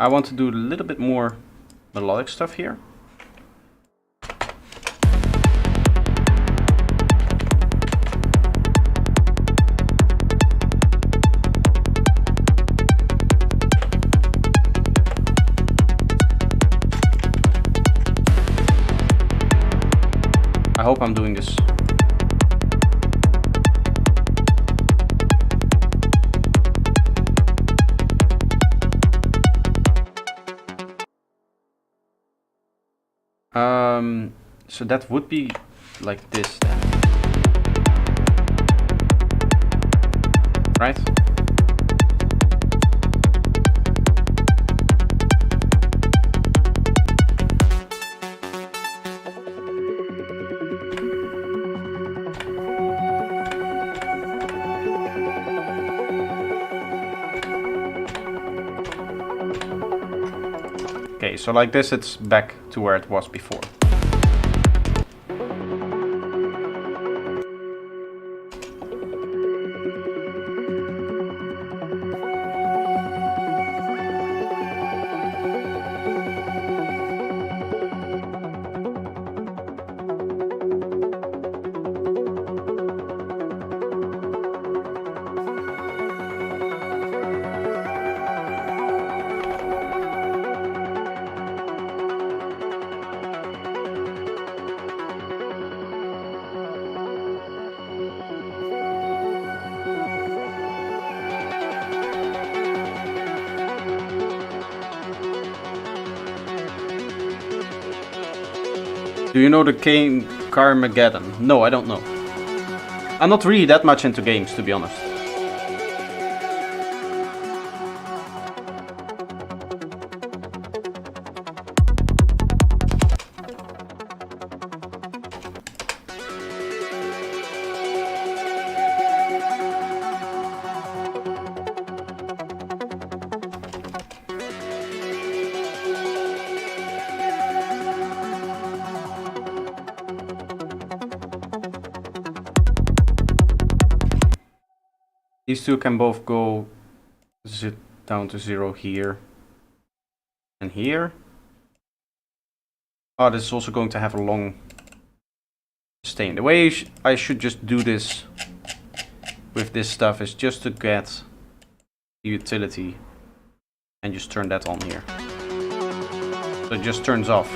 I want to do a little bit more melodic stuff here. I hope hope I'm doing this. So that would be like this then. Right? Okay, so like this, it's back to where it was before. Do you know the game Carmageddon? No, I don't know. I'm not really that much into games, to be honest. These two can both go down to 0 here and here. Oh, this is also going to have a long sustain. The way I should just do this with this stuff is just to get the utility and just turn that on here. So it just turns off.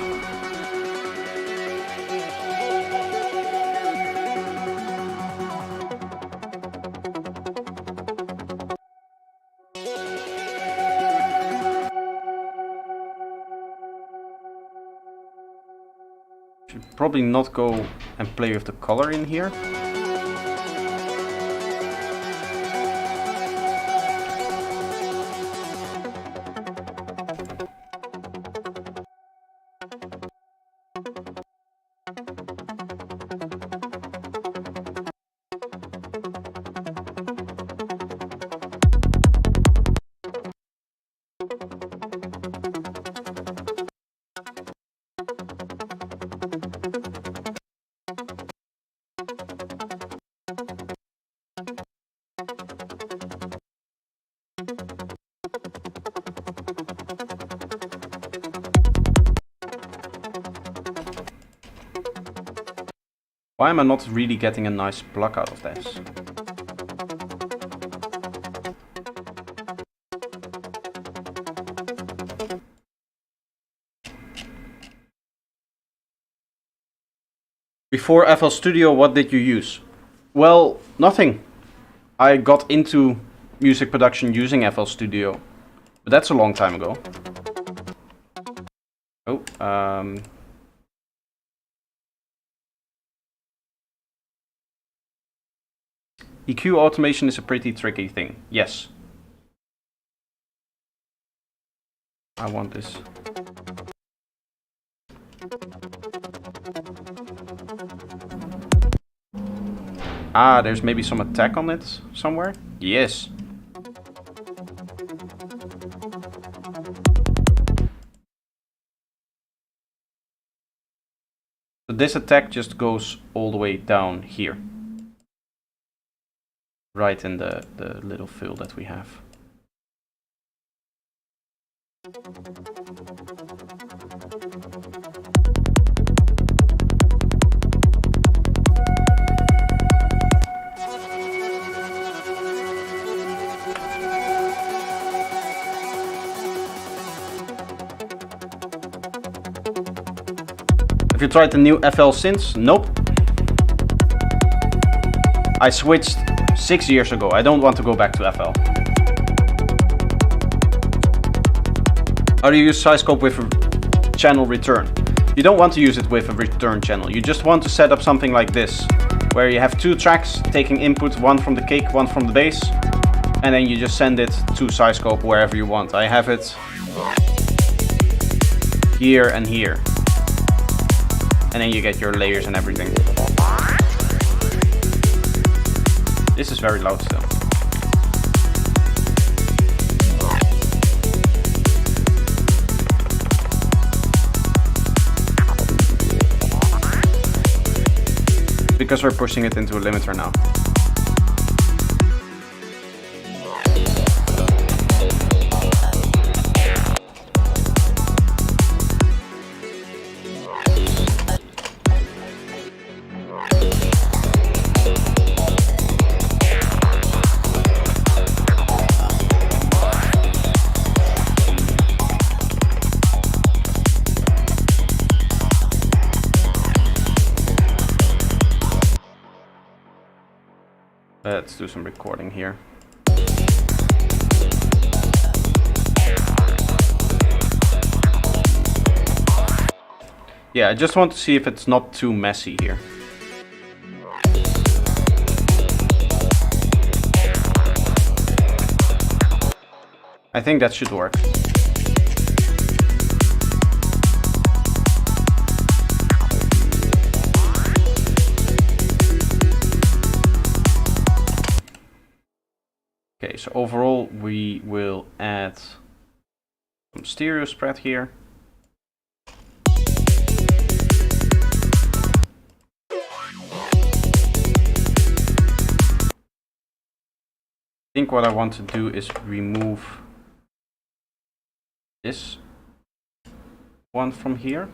Should probably not go and play with the color in here. Why am I not really getting a nice pluck out of this? Before FL Studio, what did you use? Well, nothing. I got into music production using FL Studio, but that's a long time ago. Oh, EQ automation is a pretty tricky thing. Yes. I want this. Ah, there's maybe some attack on it somewhere? Yes. So this attack just goes all the way down here. Right in the little fill that we have. Have you tried the new FL Synths? Nope. I switched 6 years ago. I don't want to go back to FL. How do you use SizeScope with a channel return? You don't want to use it with a return channel. You just want to set up something like this, where you have 2 tracks taking input, one from the kick, one from the bass, and then you just send it to SizeScope wherever you want. I have it here and here. And then you get your layers and everything. This is very loud still. Because we're pushing it into a limiter now. Let's do some recording here. Yeah, I just want to see if it's not too messy here. I think that should work. Okay, so overall we will add some stereo spread here. I think what I want to do is remove this one from here.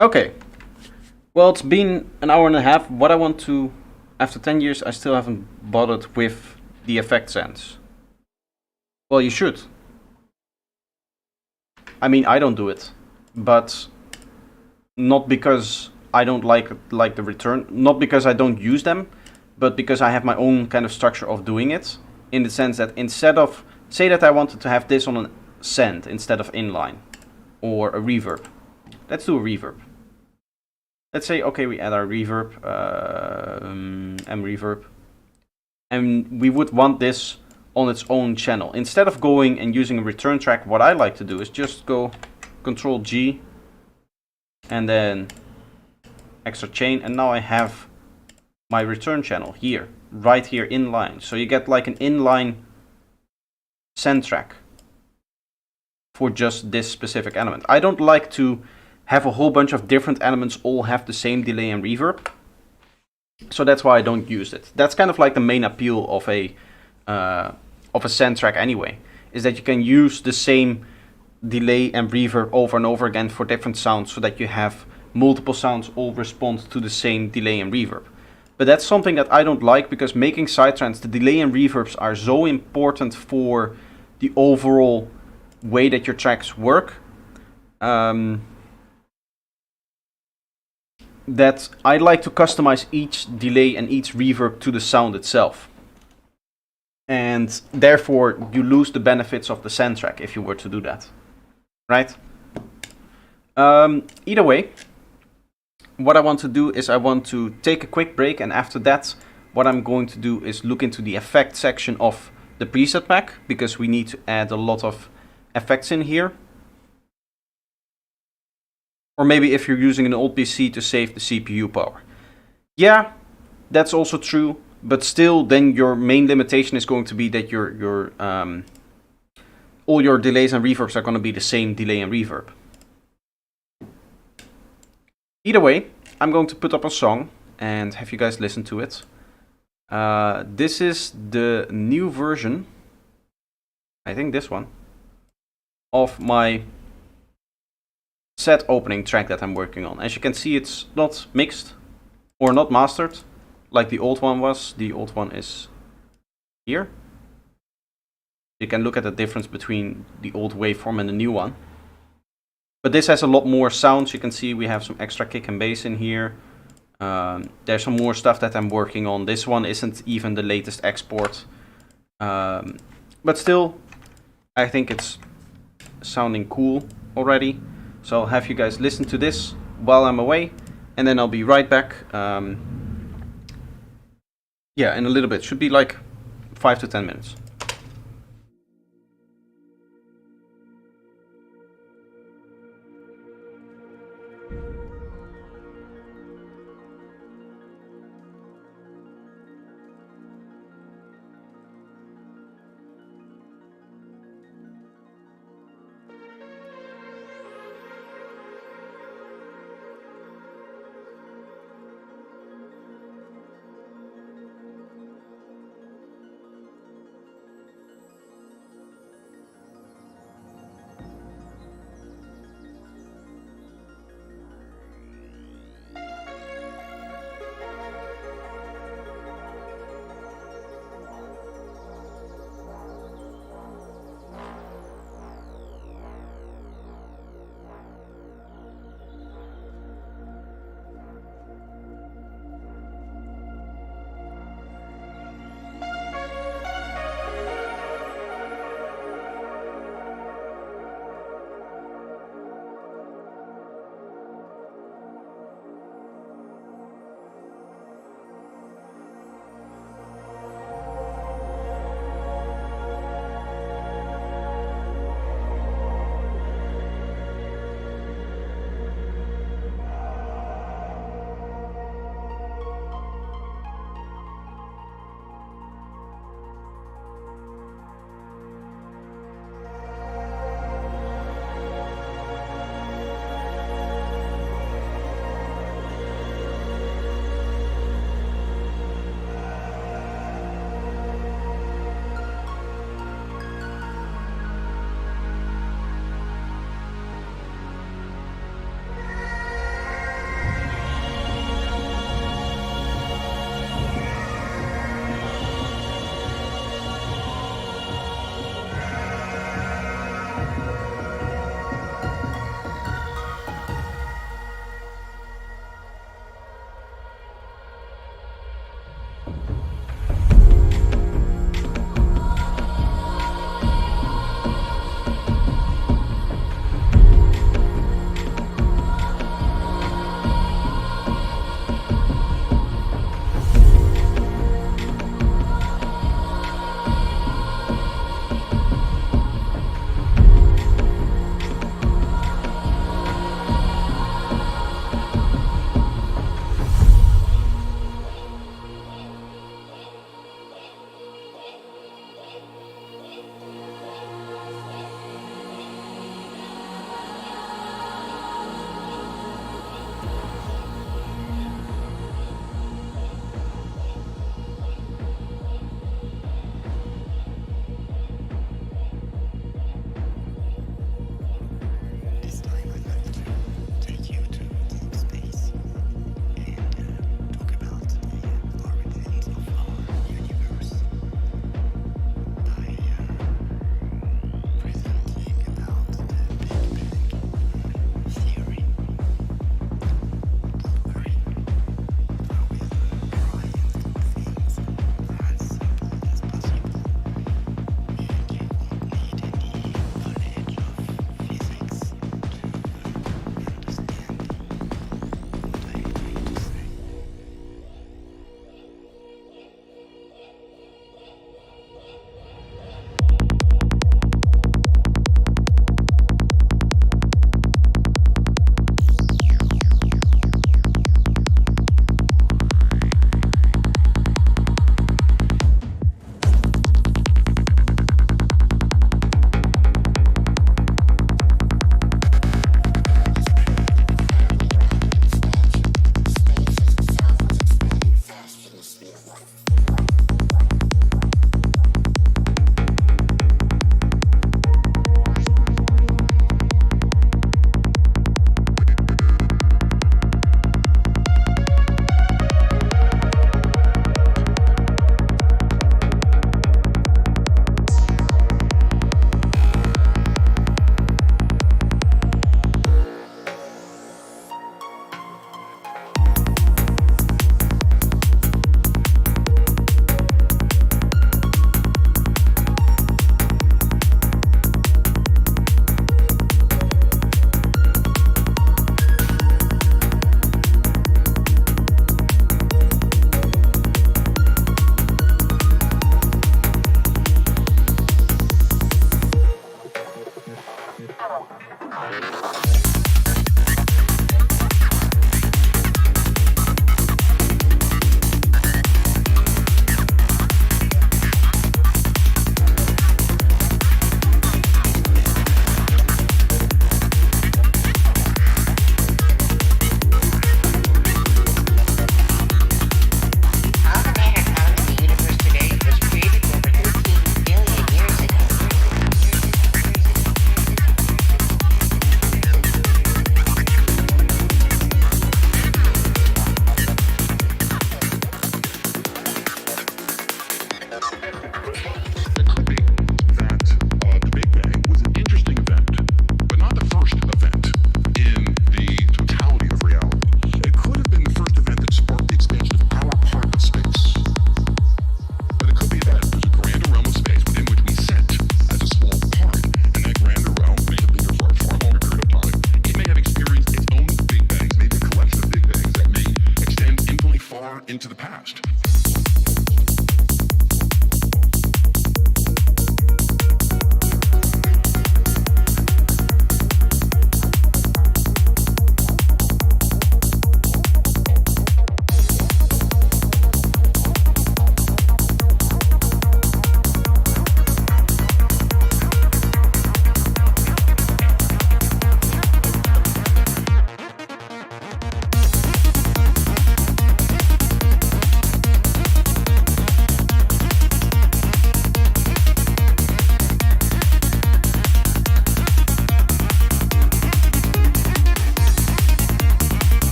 Okay, well, it's been an hour and a half. What I want to, after 10 years, I still haven't bothered with the effect sense. Well, you should. I mean, I don't do it, but not because I don't like the return, not because I don't use them, but because I have my own kind of structure of doing it, in the sense that instead of, say that I wanted to have this on a send instead of inline, or a reverb. Let's do a reverb. Let's say, okay, we add our reverb, M reverb, and we would want this on its own channel. Instead of going and using a return track, what I like to do is just go Control G, and then extra chain, and now I have my return channel here, right here inline. So you get like an inline send track for just this specific element. I don't like to have a whole bunch of different elements all have the same delay and reverb, so that's why I don't use it. That's kind of like the main appeal of a send track anyway, is that you can use the same delay and reverb over and over again for different sounds, so that you have multiple sounds all respond to the same delay and reverb. But that's something that I don't like, because making psytrance, the delay and reverbs are so important for the overall way that your tracks work, that I like to customize each delay and each reverb to the sound itself. And therefore you lose the benefits of the send track if you were to do that, right? Either way, what I want to do is I want to take a quick break, and after that what I'm going to do is look into the effect section of the preset pack, because we need to add a lot of effects in here. Or maybe if you're using an old PC to save the CPU power. Yeah, that's also true, but still then your main limitation is going to be that all your delays and reverbs are going to be the same delay and reverb. Either way, I'm going to put up a song and have you guys listen to it. This is the new version, I think this one, of my set opening track that I'm working on. As you can see, it's not mixed or not mastered like the old one was. The old one is here. You can look at the difference between the old waveform and the new one. But this has a lot more sounds. You can see we have some extra kick and bass in here. There's some more stuff that I'm working on. This one isn't even the latest export. But still, I think it's sounding cool already. So I'll have you guys listen to this while I'm away. And then I'll be right back. Yeah, in a little bit. Should be like 5 to 10 minutes.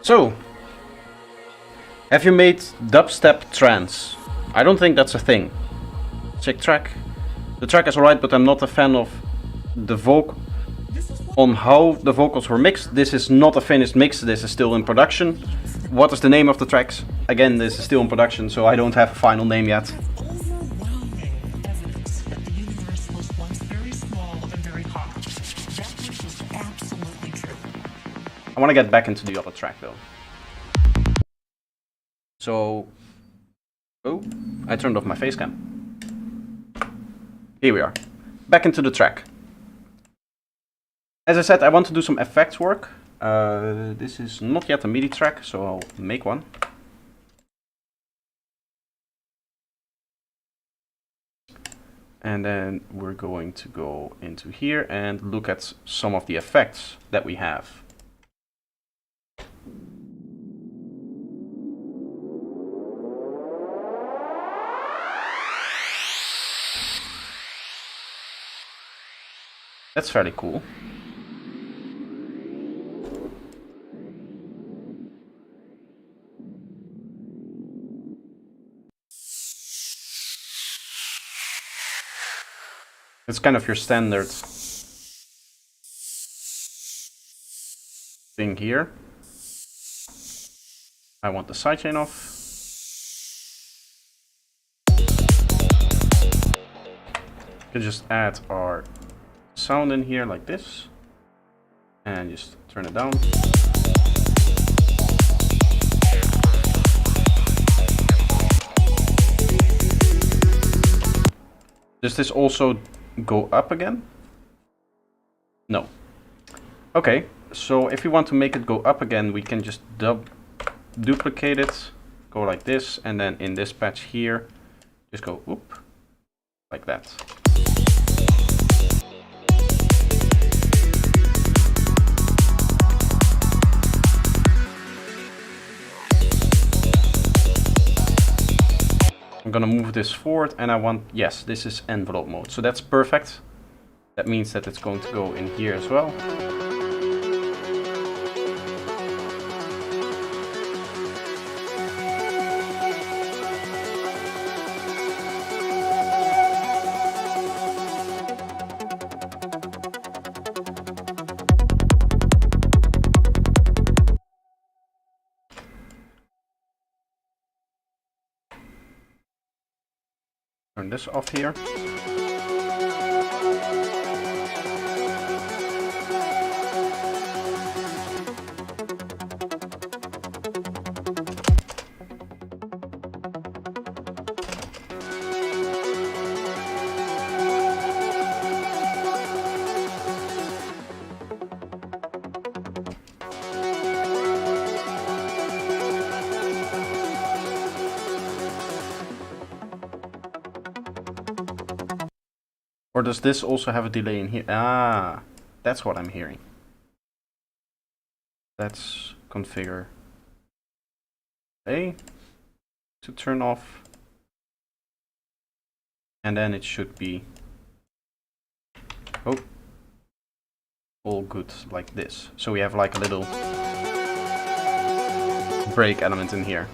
So, have you made dubstep trance? I don't think that's a thing. Check track. The track is alright, but I'm not a fan of the vocal. On how the vocals were mixed. This is not a finished mix, this is still in production. What is the name of the tracks? Again, this is still in production, so I don't have a final name yet. I want to get back into the other track though. So, oh, I turned off my face cam. Here we are, back into the track. As I said, I want to do some effects work. This is not yet a MIDI track, so I'll make one. And then we're going to go into here and look at some of the effects that we have. That's fairly cool. It's kind of your standard thing here. I want the sidechain off. We can just add our sound in here like this and just turn it down. Does this also go up again? No. Okay, so if we want to make it go up again, we can just duplicate it, go like this, and then in this patch here, just go whoop, like that. I'm gonna move this forward and I want, yes, this is envelope mode. So that's perfect. That means that it's going to go in here as well. Turn this off here. Or does this also have a delay in here? Ah, that's what I'm hearing. Let's configure A to turn off. And then it should be all good like this. So we have like a little break element in here.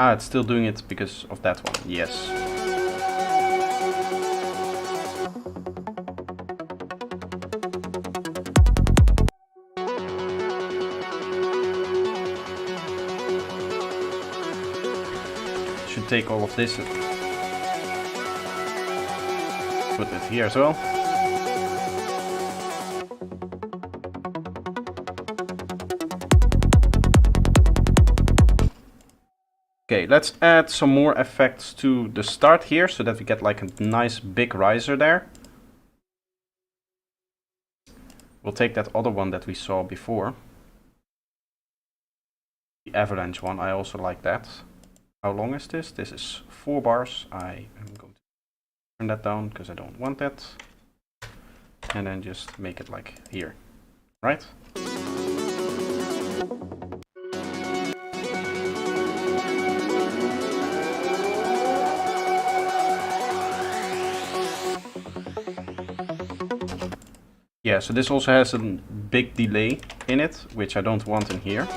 Ah, it's still doing it because of that one. Yes. Should take all of this and put it here as well. Okay, let's add some more effects to the start here so that we get like a nice big riser there. We'll take that other one that we saw before. The avalanche one, I also like that. How long is this? This is 4 bars. I am going to turn that down because I don't want that. And then just make it like here, right? Yeah, so this also has a big delay in it, which I don't want in here.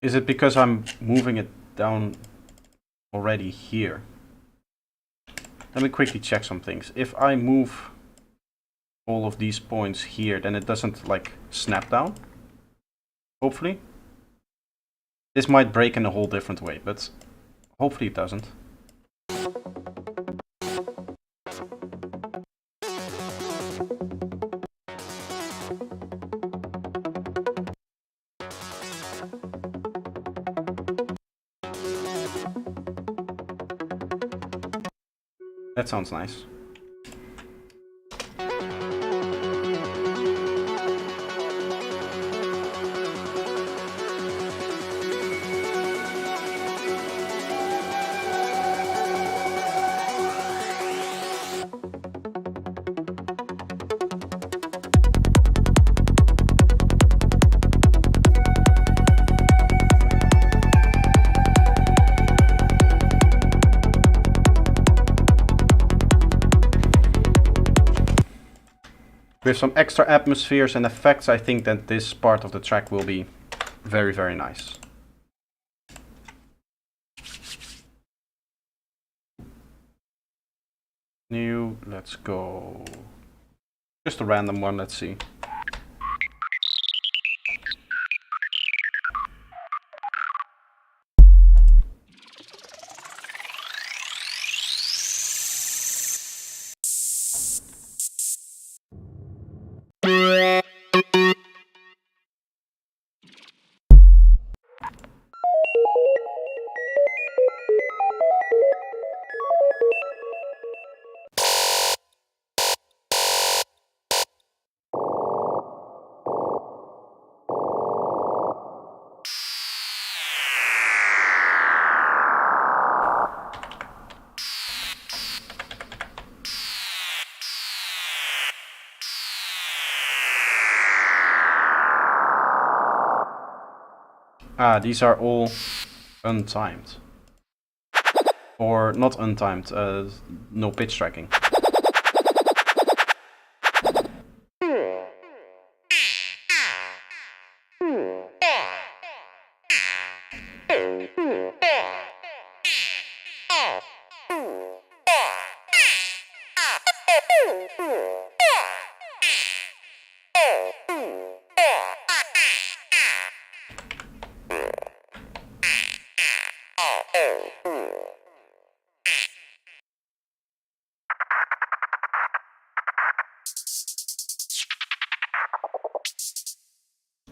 Is it because I'm moving it down already here? Let me quickly check some things. If I move all of these points here, then it doesn't like snap down. Hopefully. This might break in a whole different way, but hopefully it doesn't. That sounds nice. With some extra atmospheres and effects, I think that this part of the track will be very, very nice. New, let's go. Just a random one, let's see. Ah, these are all untimed. Or not untimed, no pitch tracking.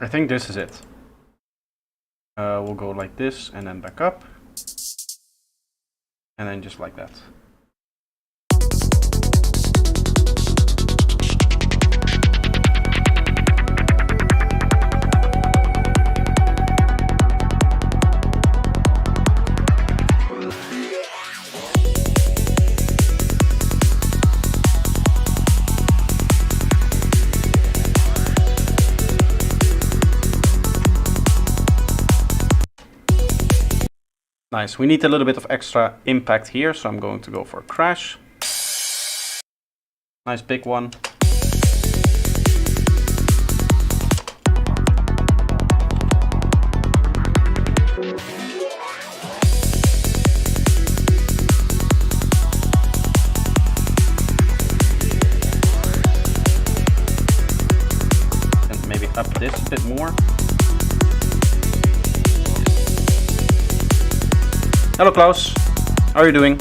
I think this is it. We'll go like this and then back up. And then just like that. Nice, we need a little bit of extra impact here, so I'm going to go for a crash. Nice big one. And maybe up this a bit more. Hello Klaus, how are you doing?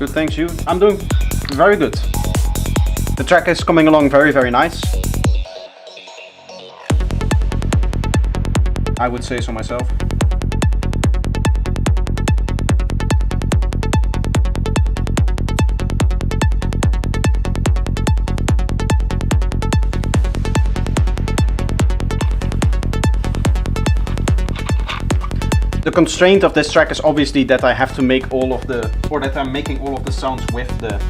Good, thanks you. I'm doing very good. The track is coming along very, very nice. I would say so myself. The constraint of this track is obviously that I have to make all of the, or that I'm making all of the sounds with the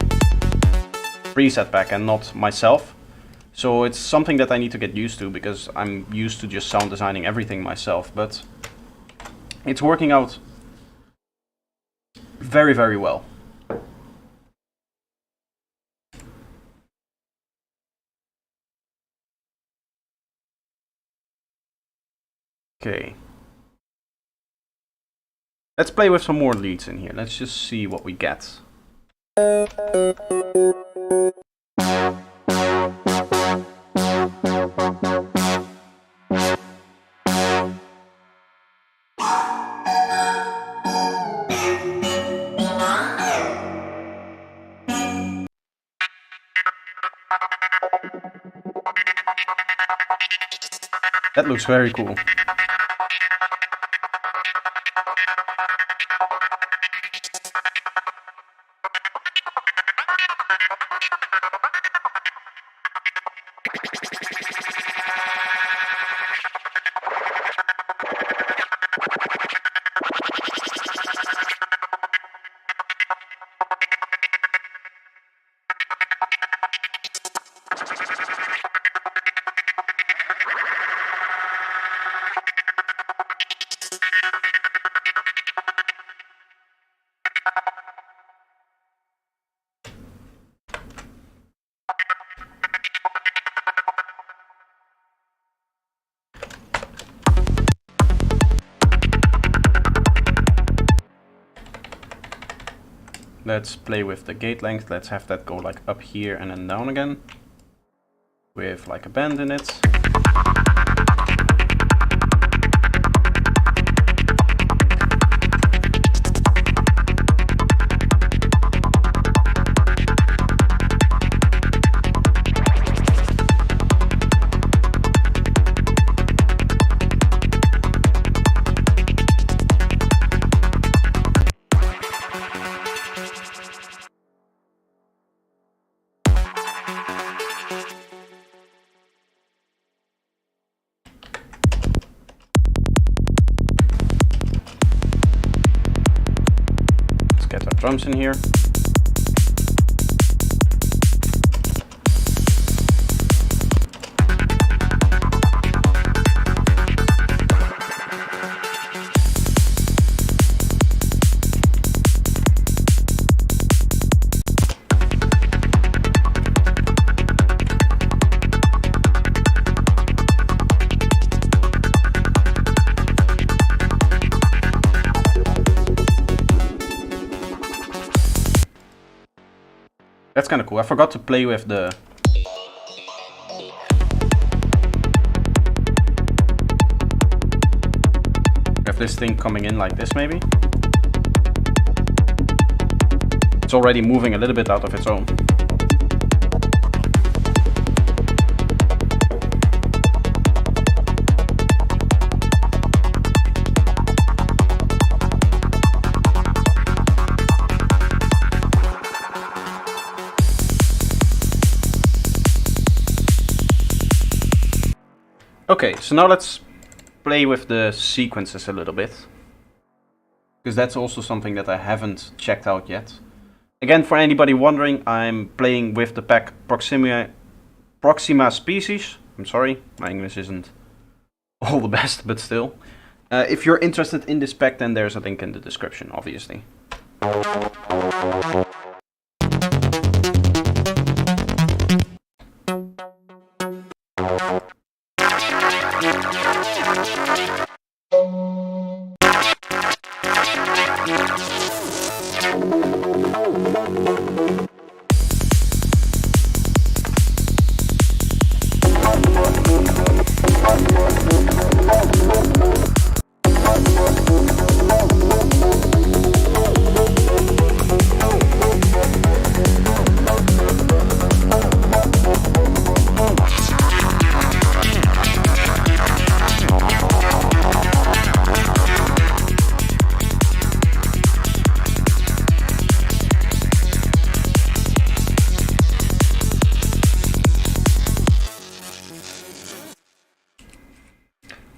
preset pack and not myself. So it's something that I need to get used to because I'm used to just sound designing everything myself, but it's working out very, very well. Okay. Let's play with some more leads in here. Let's just see what we get. That looks very cool. Let's play with the gate length. Let's have that go like up here and then down again with like a bend in it. Get our drums in here. That's kind of cool. I forgot to play with the... Have this thing coming in like this maybe. It's already moving a little bit out of its own. Okay, so now let's play with the sequences a little bit, because that's also something that I haven't checked out yet. Again, for anybody wondering, I'm playing with the pack Proxima Species. I'm sorry, my English isn't all the best, but still. If you're interested in this pack, then there's a link in the description, obviously.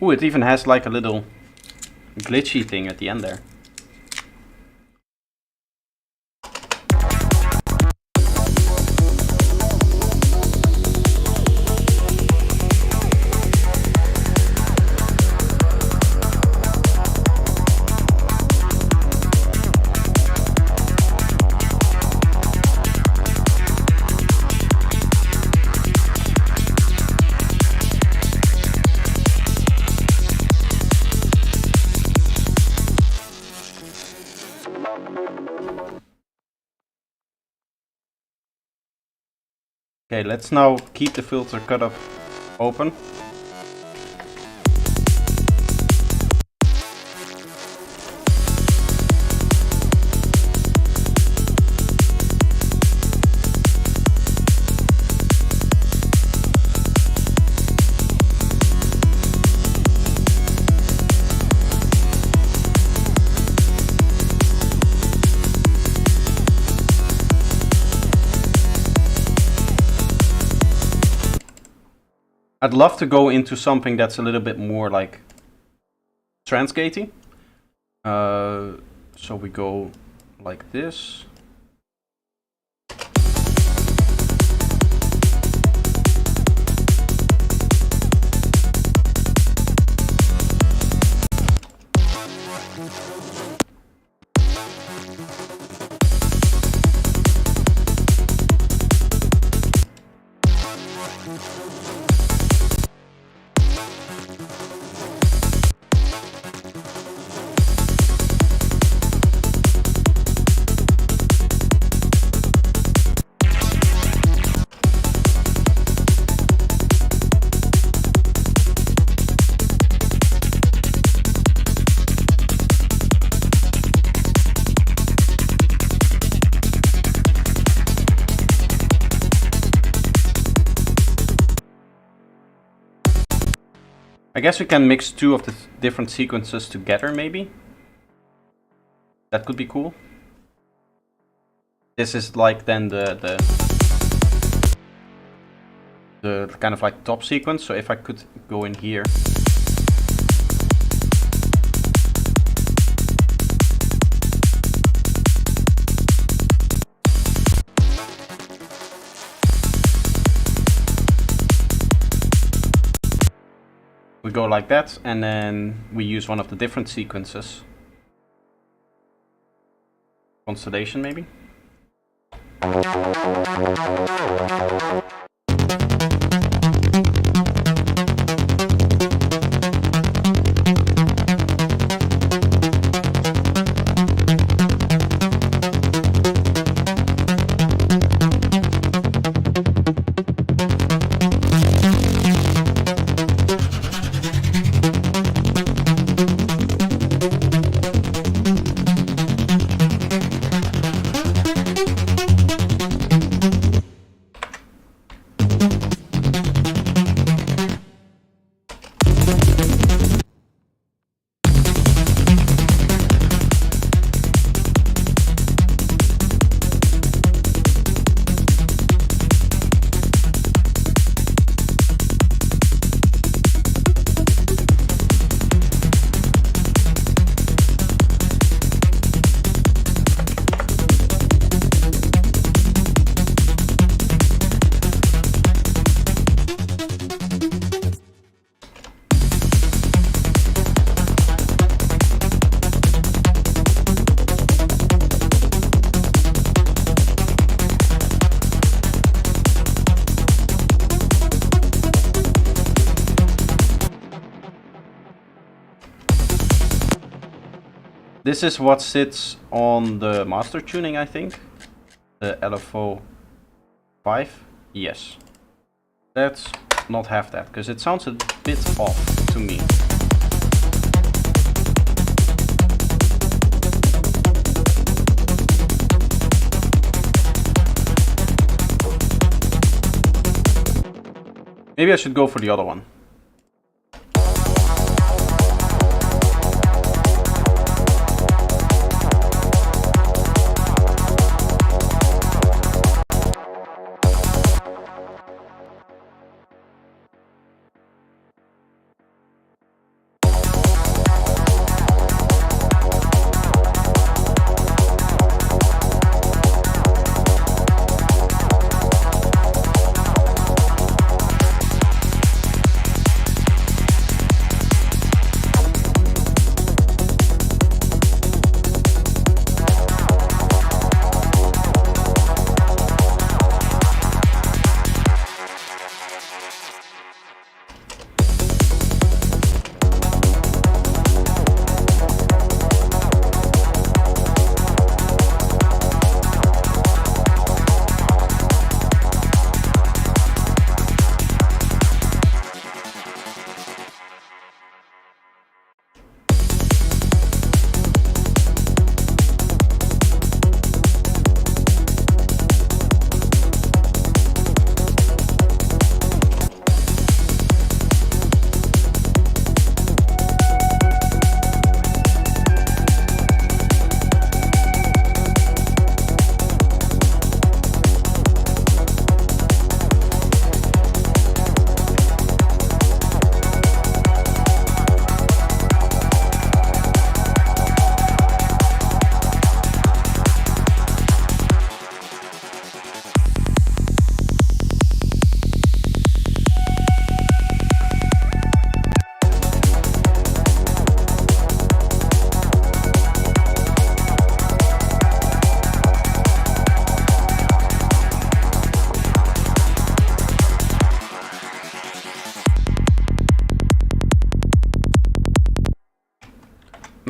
Ooh, it even has like a little glitchy thing at the end there. Okay, let's now keep the filter cutoff open. I'd love to go into something that's a little bit more like transgatey. So we go like this. I guess we can mix two of the different sequences together, maybe. That could be cool. This is like then the kind of like top sequence. So if I could go in here. We go like that, and then we use one of the different sequences. Constellation, maybe? This is what sits on the master tuning, I think. The LFO 5. Yes. Let's not have that, because it sounds a bit off to me. Maybe I should go for the other one.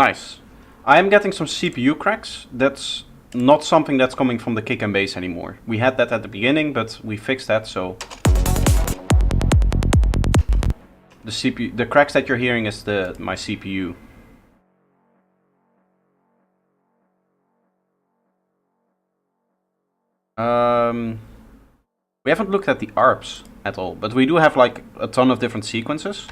Nice. I am getting some CPU cracks. That's not something that's coming from the kick and bass anymore. We had that at the beginning, but we fixed that, so... The cracks that you're hearing is my CPU. We haven't looked at the arps at all, but we do have like a ton of different sequences.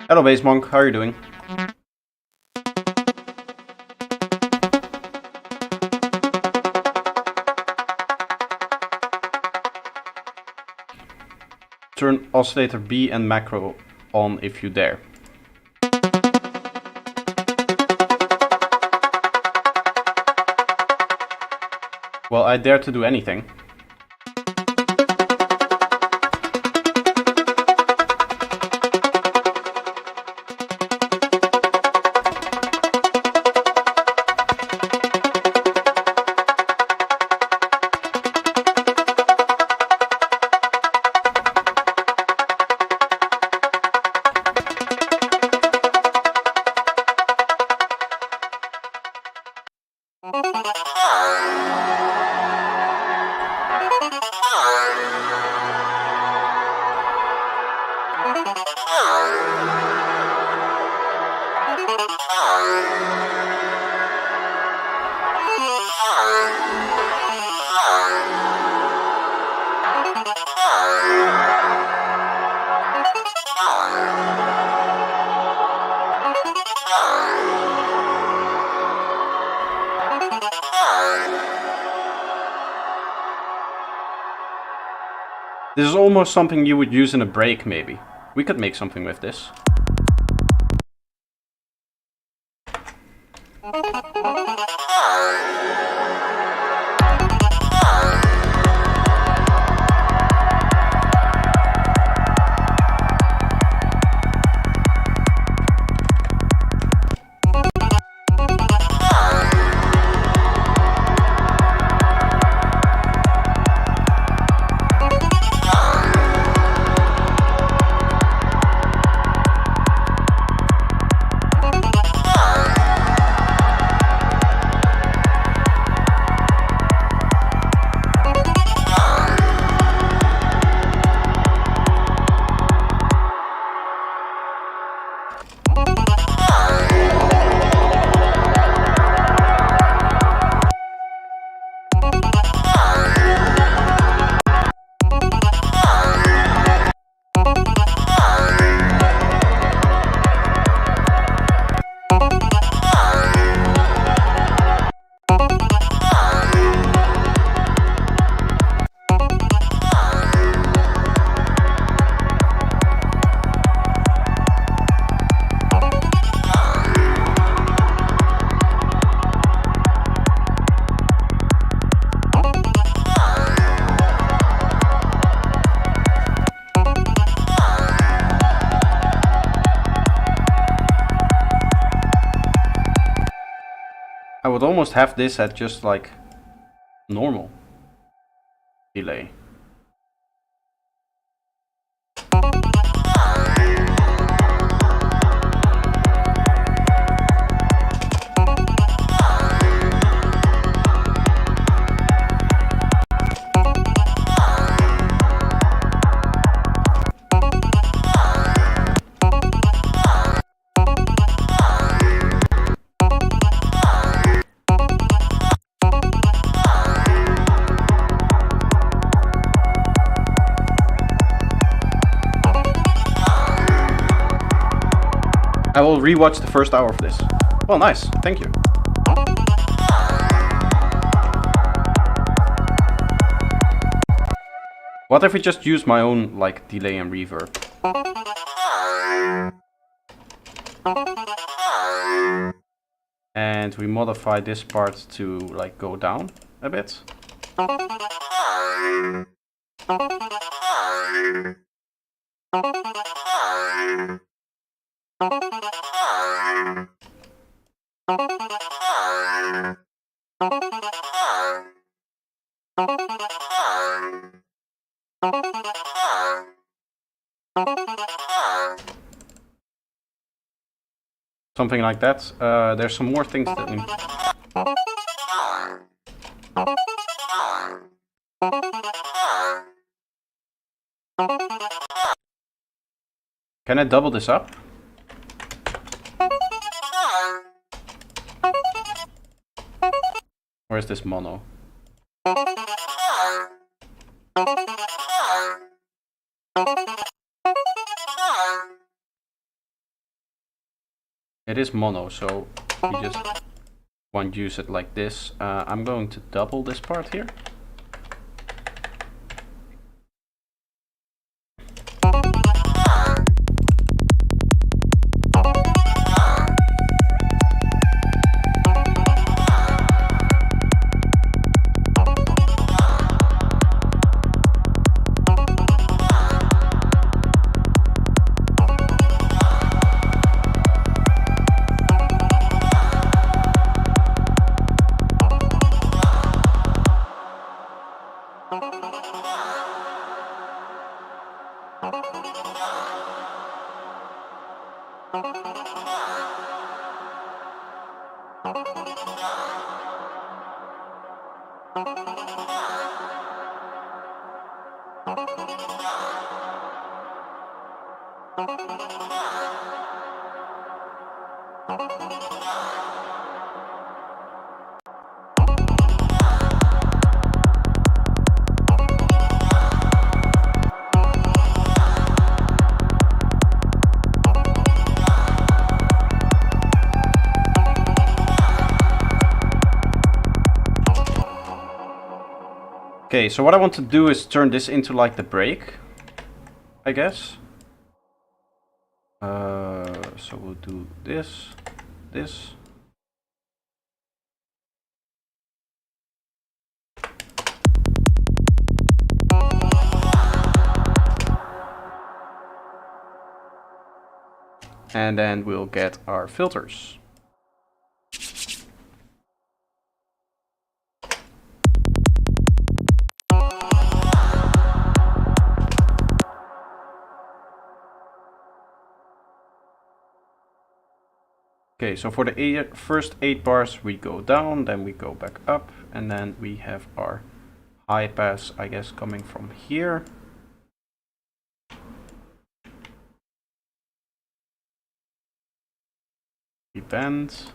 Hello Bass Monk, how are you doing? Turn oscillator B and macro on if you dare. Well, I dare to do anything. This is almost something you would use in a break, maybe. We could make something with this. I would almost have this at just like normal delay. I will rewatch the first hour of this. Well, nice. Thank you. What if we just use my own, like, delay and reverb? And we modify this part to, like, go down a bit. Something like that. There's some more things that need. Can I double this up? Or is this mono? It is mono, so we just won't use it like this. I'm going to double this part here. Okay, so what I want to do is turn this into like the break, I guess. So we'll do this, this. And then we'll get our filters. Okay, so for the first 8 bars we go down, then we go back up, and then we have our high pass, I guess, coming from here. We bend.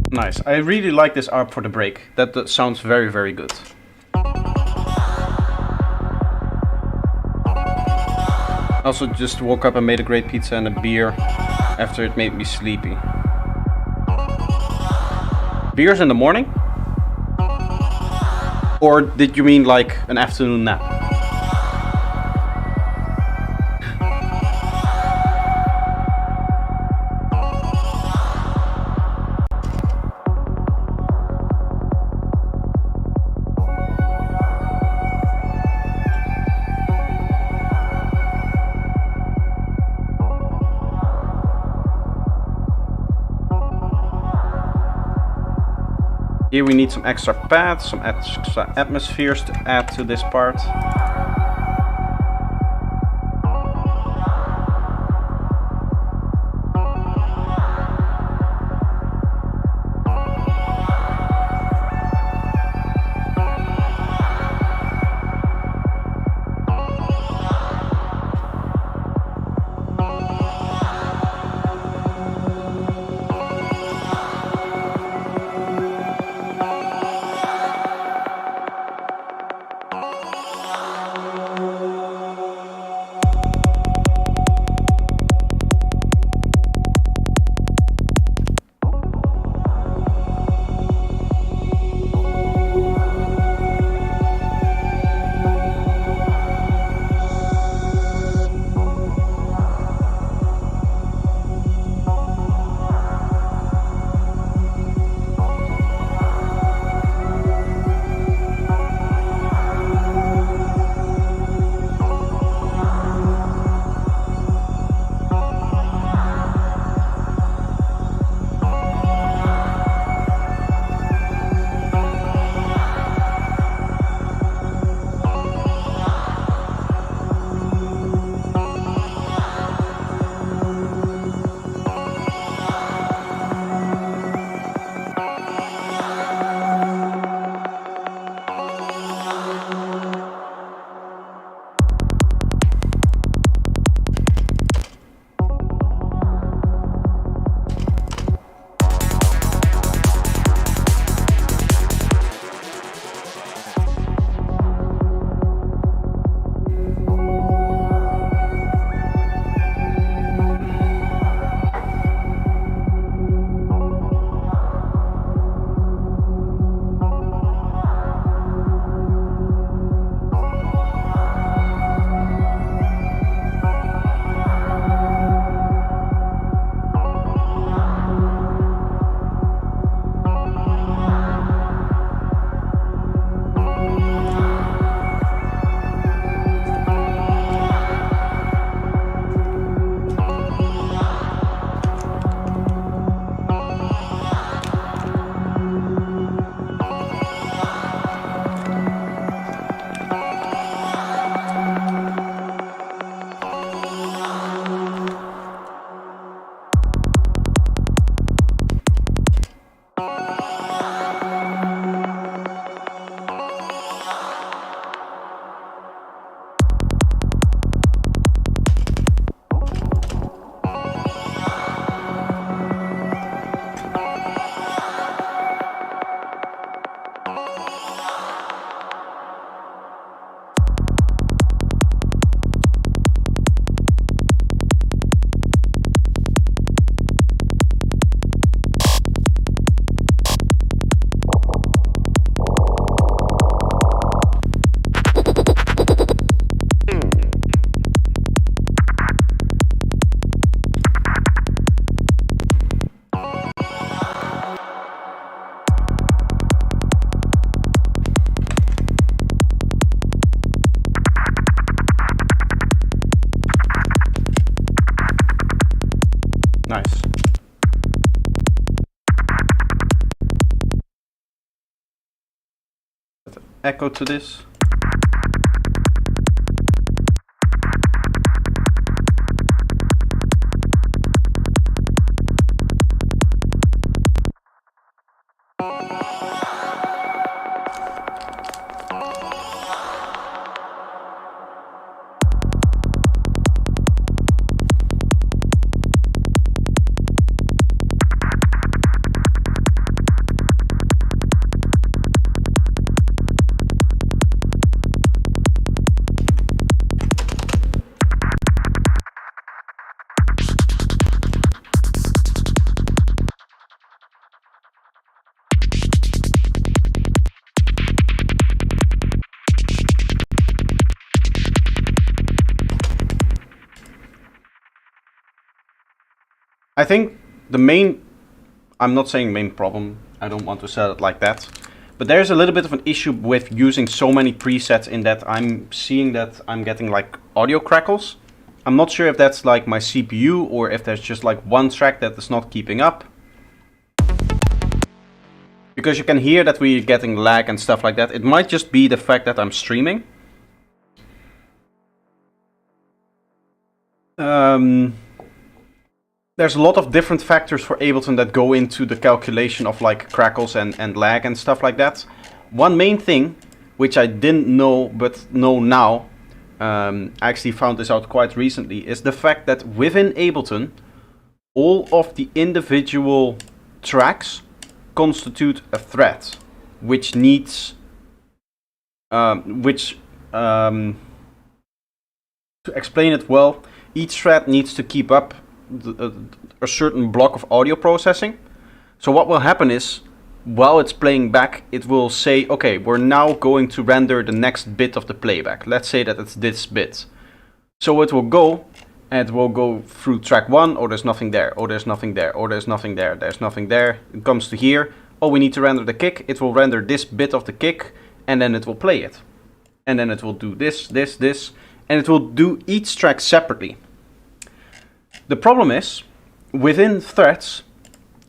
Nice. I really like this ARP for the break. That sounds very, very good. Also just woke up and made a great pizza and a beer after it made me sleepy. Beers in the morning? Or did you mean like an afternoon nap? Here we need some extra pads, some extra atmospheres to add to this part. Nice. Echo to this. I think the main, I'm not saying main problem, I don't want to say it like that, but there's a little bit of an issue with using so many presets in that I'm seeing that I'm getting like audio crackles. I'm not sure if that's like my CPU or if there's just like one track that is not keeping up. because you can hear that we're getting lag and stuff like that. It might just be the fact that I'm streaming. There's a lot of different factors for Ableton that go into the calculation of like crackles and lag and stuff like that. One main thing, which I didn't know but know now, I actually found this out quite recently, is the fact that within Ableton, all of the individual tracks constitute a thread, which needs, to explain it well, each thread needs to keep up a certain block of audio processing. So what will happen is, while it's playing back, it will say, okay, we're now going to render the next bit of the playback. Let's say that it's this bit. So it will go, and it will go through track 1, oh there's nothing there, oh there's nothing there, oh there's nothing there, there's nothing there. It comes to here, oh we need to render the kick, it will render this bit of the kick, and then it will play it. And then it will do this, this, this, and it will do each track separately. The problem is, within threads,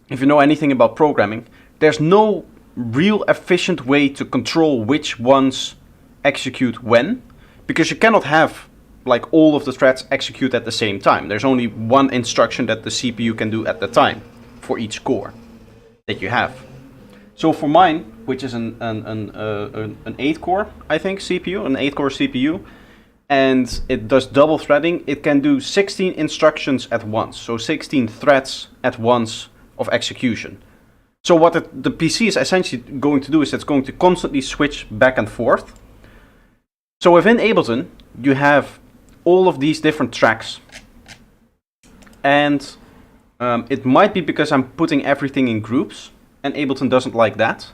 if you know anything about programming, there's no real efficient way to control which ones execute when, because you cannot have like all of the threads execute at the same time. There's only one instruction that the CPU can do at the time for each core that you have. So for mine, which is an 8-core, I think, CPU, an 8-core CPU, and it does double threading, it can do 16 instructions at once, so 16 threads at once of execution. So what the PC is essentially going to do is it's going to constantly switch back and forth. So within Ableton, you have all of these different tracks, and it might be because I'm putting everything in groups, and Ableton doesn't like that.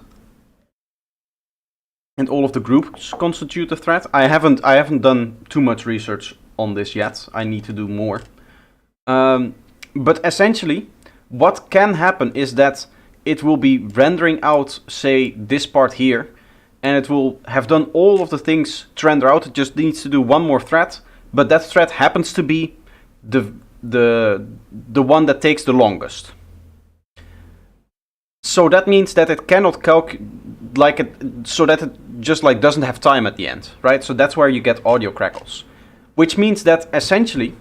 And all of the groups constitute a thread. I haven't done too much research on this yet. I need to do more. But essentially, what can happen is that it will be rendering out, say, this part here, and it will have done all of the things to render out. It just needs to do one more thread, but that thread happens to be the one that takes the longest. So that means that it cannot so that it just like doesn't have time at the end, right? So that's where you get audio crackles, which means that essentially,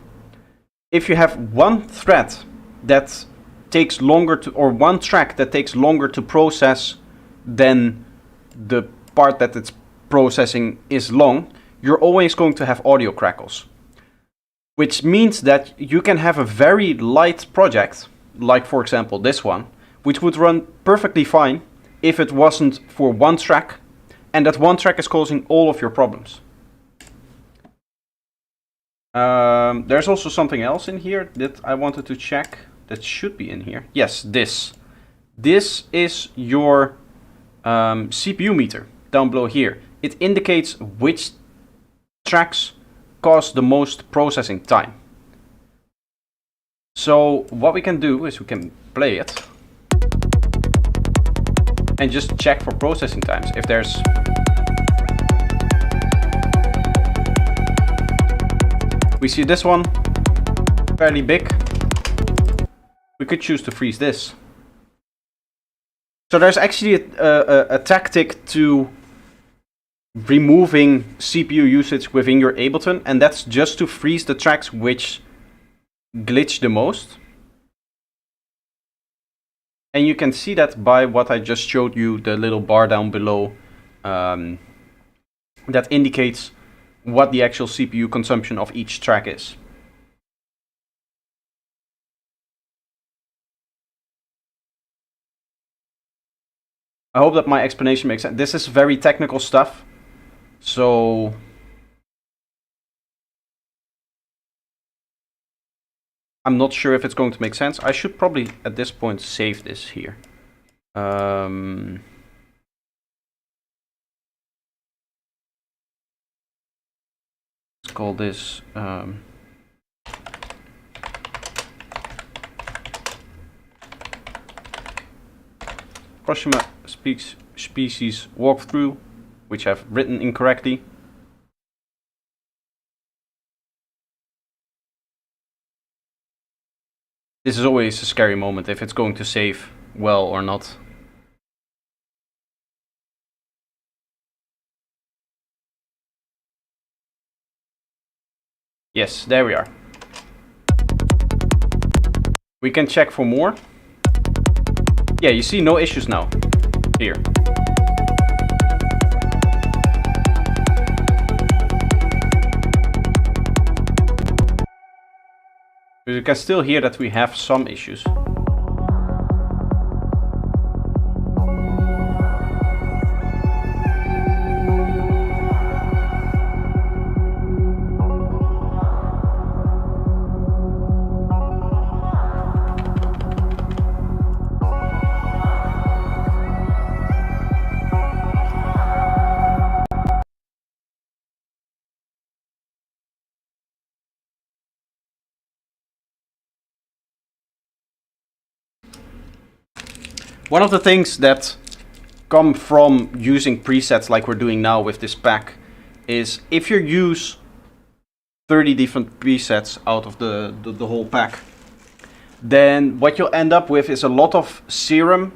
if you have one thread that takes longer to, or one track that takes longer to process than the part that it's processing is long, you're always going to have audio crackles, which means that you can have a very light project, like for example this one, which would run perfectly fine if it wasn't for one track, and that one track is causing all of your problems. There's also something else in here that I wanted to check that should be in here. Yes, this. This is your CPU meter down below here. It indicates which tracks cause the most processing time. So what we can do is we can play it and just check for processing times. If there's we see this one fairly big, we could choose to freeze this. So there's actually a tactic to removing CPU usage within your Ableton, and that's just to freeze the tracks which glitch the most. And you can see that by what I just showed you, the little bar down below, that indicates what the actual CPU consumption of each track is. I hope that my explanation makes sense. This is very technical stuff, so I'm not sure if it's going to make sense. I should probably at this point save this here. Let's call this Proxima species walkthrough, which I've written incorrectly. This is always a scary moment if it's going to save well or not. Yes, there we are. We can check for more. Yeah, you see no issues now. Here. But you can still hear that we have some issues. One of the things that come from using presets like we're doing now with this pack is if you use 30 different presets out of the whole pack, then what you'll end up with is a lot of Serum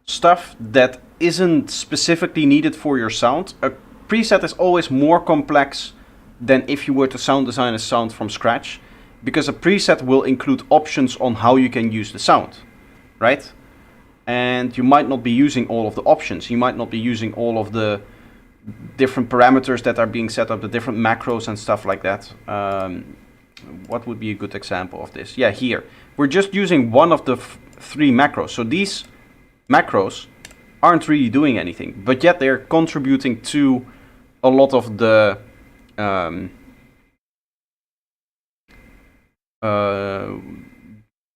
stuff that isn't specifically needed for your sound. A preset is always more complex than if you were to sound design a sound from scratch, because a preset will include options on how you can use the sound, right? And you might not be using all of the options. You might not be using all of the different parameters that are being set up, the different macros and stuff like that. What would be a good example of this? Yeah, here. We're just using one of the 3 macros. So these macros aren't really doing anything, but yet they're contributing to a lot of the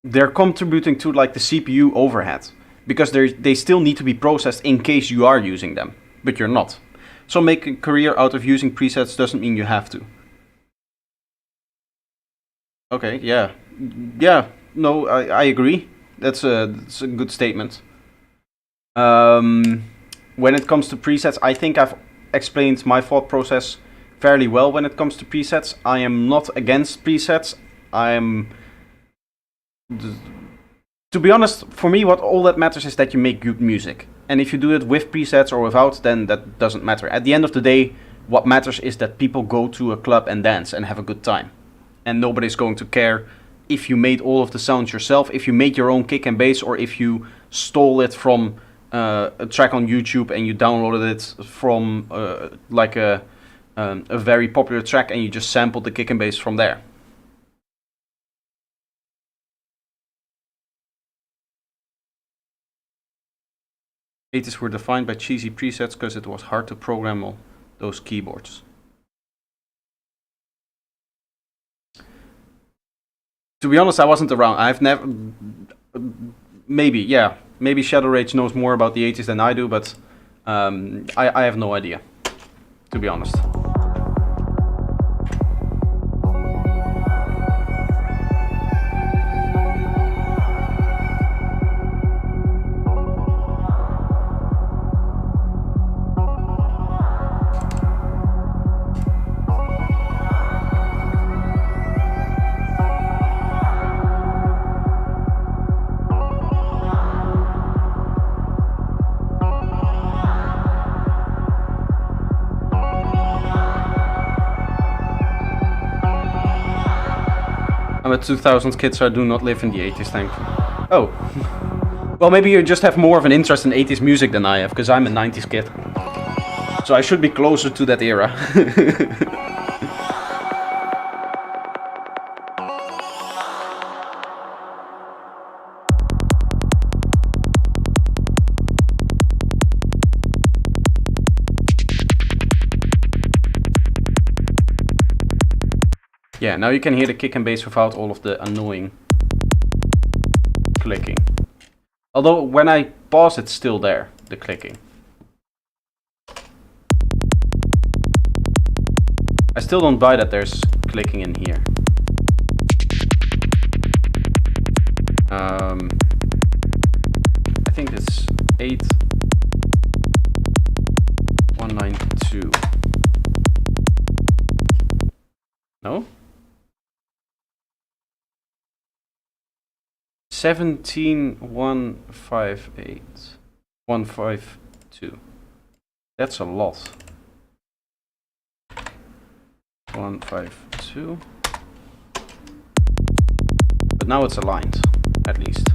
they're contributing to like the CPU overhead, because they still need to be processed in case you are using them, but you're not. So making a career out of using presets doesn't mean you have to. Okay, yeah. Yeah, no, I agree. That's a good statement. When it comes to presets, I think I've explained my thought process fairly well when it comes to presets. I am not against presets. To be honest, for me, all that matters is that you make good music. And if you do it with presets or without, then that doesn't matter. At the end of the day, what matters is that people go to a club and dance and have a good time. And nobody's going to care if you made all of the sounds yourself, if you made your own kick and bass, or if you stole it from a track on YouTube and you downloaded it from like a very popular track and you just sampled the kick and bass from there. '80s were defined by cheesy presets because it was hard to program all those keyboards. To be honest, I wasn't around. I've never... Maybe Shadow Rage knows more about the '80s than I do, but I have no idea, to be honest. I'm a 2000s kid, so I do not live in the '80s, thankfully. Oh. Well, maybe you just have more of an interest in '80s music than I have, because I'm a '90s kid. So I should be closer to that era. Yeah, now you can hear the kick and bass without all of the annoying clicking. Although when I pause, it's still there, the clicking. I still don't buy that there's clicking in here. I think it's 8192. No? 17158. 152. That's a lot. 152. But now it's aligned, at least.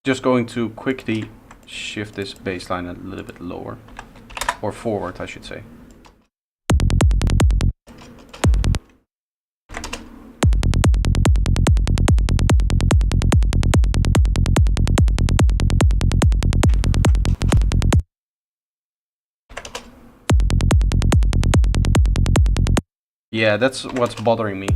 Just going to quickly shift this bassline a little bit lower, or forward I should say. Yeah, that's what's bothering me.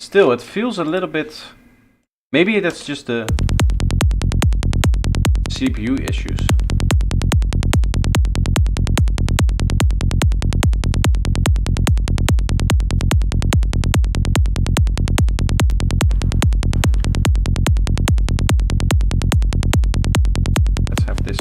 Still, it feels a little bit... Maybe that's just the CPU issues. Let's have this.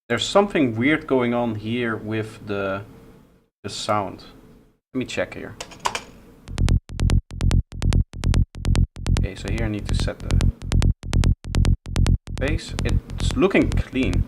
There's something weird going on here with the sound. Let me check here. Okay, so here I need to set the bass. It's looking clean.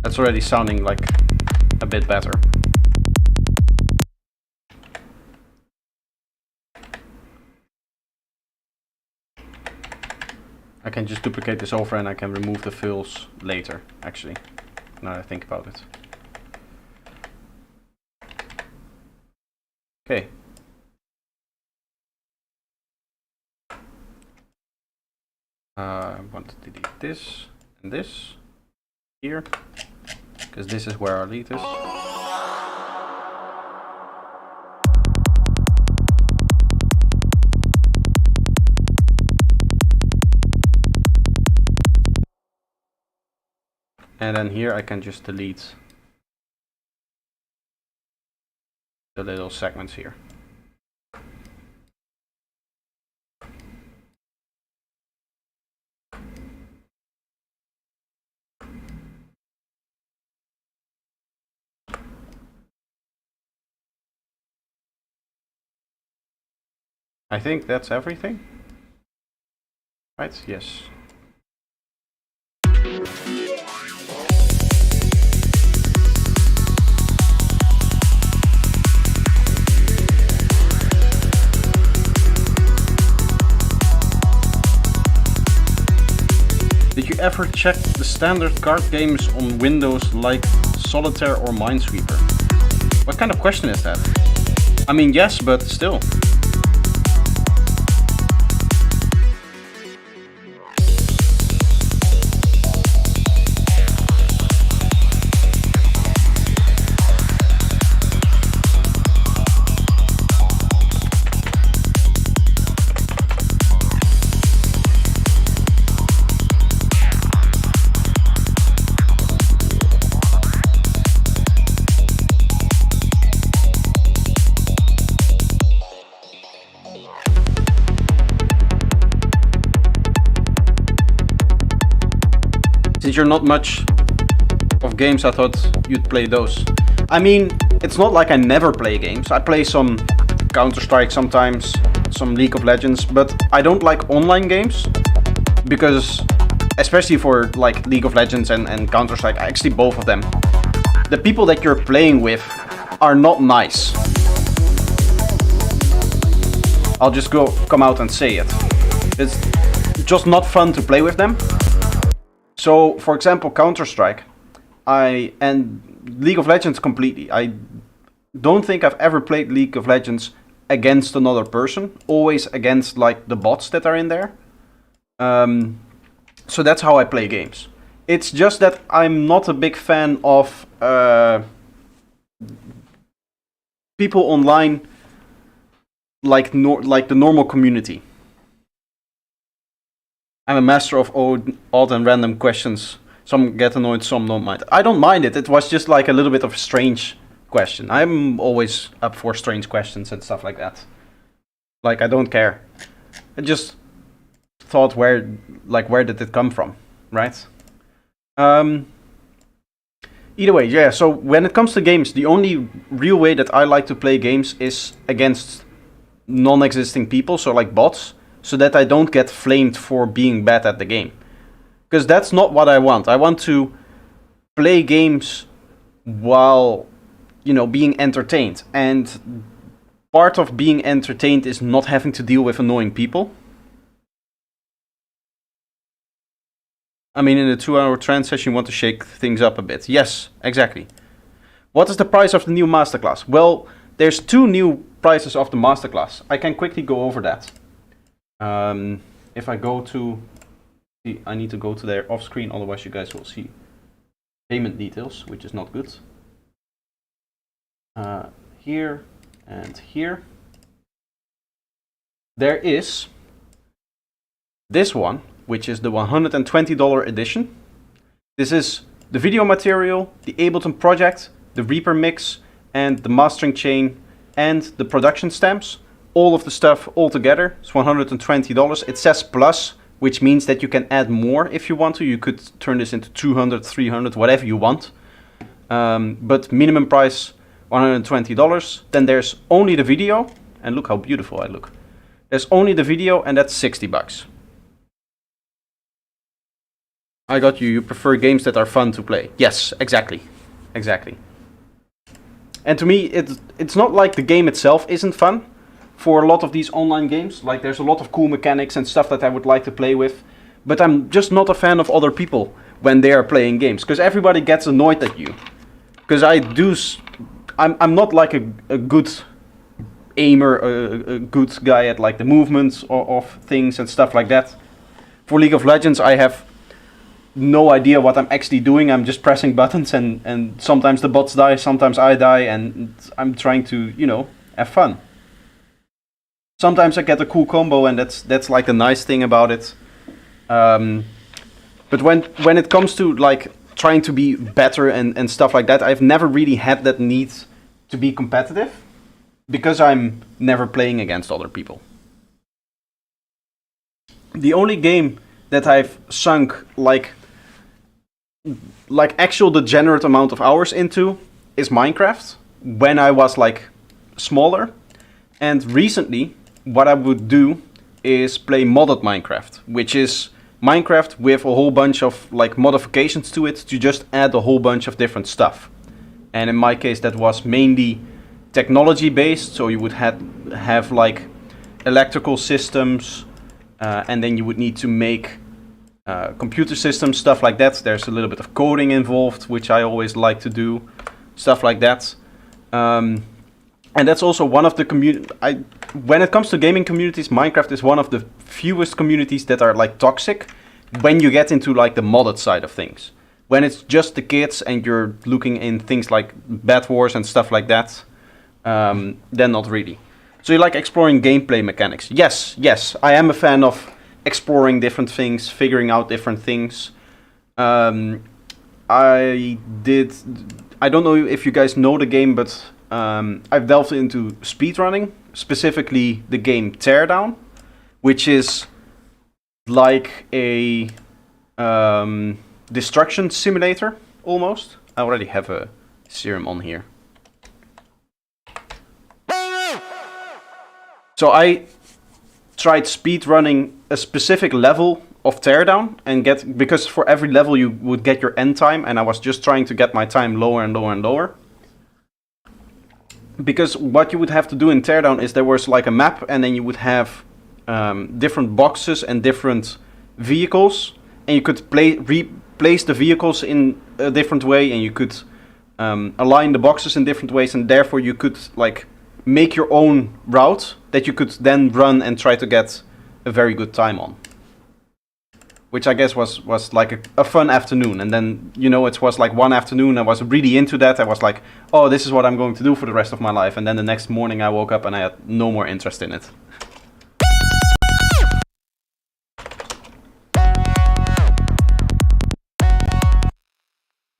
That's already sounding like a bit better. I can just duplicate this over and I can remove the fills later, actually, now that I think about it. Okay. I want to delete this and this here, because this is where our lead is. And then here I can just delete the little segments here. I think that's everything. Right? Yes. Did you ever check the standard card games on Windows like Solitaire or Minesweeper? What kind of question is that? I mean, yes, but still. Since you're not much of games, I thought you'd play those. I mean, it's not like I never play games. I play some Counter-Strike sometimes, some League of Legends, but I don't like online games because, especially for like League of Legends and Counter-Strike, actually both of them, the people that you're playing with are not nice. I'll just come out and say it. It's just not fun to play with them. So, for example, Counter-Strike, and League of Legends completely. I don't think I've ever played League of Legends against another person. Always against like the bots that are in there. So that's how I play games. It's just that I'm not a big fan of people online like the normal community. I'm a master of odd and random questions. Some get annoyed, some don't mind. I don't mind it. It was just like a little bit of a strange question. I'm always up for strange questions and stuff like that. Like, I don't care. I just thought where did it come from, right? Either way, yeah, so when it comes to games, the only real way that I like to play games is against non-existing people, so like bots. So that I don't get flamed for being bad at the game. Because that's not what I want. I want to play games while, you know, being entertained. And part of being entertained is not having to deal with annoying people. I mean, in a 2-hour trance session, you want to shake things up a bit. Yes, exactly. What is the price of the new masterclass? Well, there's 2 new prices of the masterclass. I can quickly go over that. If I go to, I need to go to their off screen, otherwise you guys will see payment details, which is not good. Here and here. There is this one, which is the $120 edition. This is the video material, the Ableton project, the Reaper mix, and the mastering chain, and the production stamps. All of the stuff all together is $120. It says plus, which means that you can add more if you want to. You could turn this into 200, 300, whatever you want. But minimum price, $120. Then there's only the video, and look how beautiful I look. There's only the video, and that's $60. I got you. You prefer games that are fun to play. Yes, exactly. Exactly. And to me, it's not like the game itself isn't fun. For a lot of these online games, like there's a lot of cool mechanics and stuff that I would like to play with, but I'm just not a fan of other people when they are playing games, because everybody gets annoyed at you. Because I'm not like a good aimer, a good guy at like the movements of things and stuff like that. For League of Legends, I have no idea what I'm actually doing. I'm just pressing buttons, and sometimes the bots die, sometimes I die, and I'm trying to, you know, have fun. Sometimes I get a cool combo, and that's like the nice thing about it. But when it comes to like trying to be better and stuff like that. I've never really had that need to be competitive because I'm never playing against other people. The only game that I've sunk like actual degenerate amount of hours into is Minecraft when I was like smaller. And recently what I would do is play modded Minecraft, which is Minecraft with a whole bunch of like modifications to it to just add a whole bunch of different stuff. And in my case that was mainly technology based, so you would have like electrical systems, and then you would need to make computer systems, stuff like that. There's a little bit of coding involved, which I always like to do, stuff like that. And that's also one of the when it comes to gaming communities, Minecraft is one of the fewest communities that are like toxic when you get into like the modded side of things. When it's just the kids and you're looking in things like Bed Wars and stuff like that, then not really. So you like exploring gameplay mechanics. Yes, I am a fan of exploring different things, figuring out different things. I don't know if you guys know the game, but I've delved into speedrunning, specifically the game Teardown, which is like a destruction simulator, almost. I already have a Serum on here. So I tried speedrunning a specific level of Teardown and because for every level you would get your end time, and I was just trying to get my time lower and lower and lower. Because what you would have to do in Teardown is there was like a map, and then you would have different boxes and different vehicles, and you could replace the vehicles in a different way, and you could align the boxes in different ways, and therefore you could like make your own route that you could then run and try to get a very good time on. Which I guess was like a fun afternoon. And then, you know, it was like one afternoon I was really into that. I was like, oh, this is what I'm going to do for the rest of my life. And then the next morning I woke up and I had no more interest in it.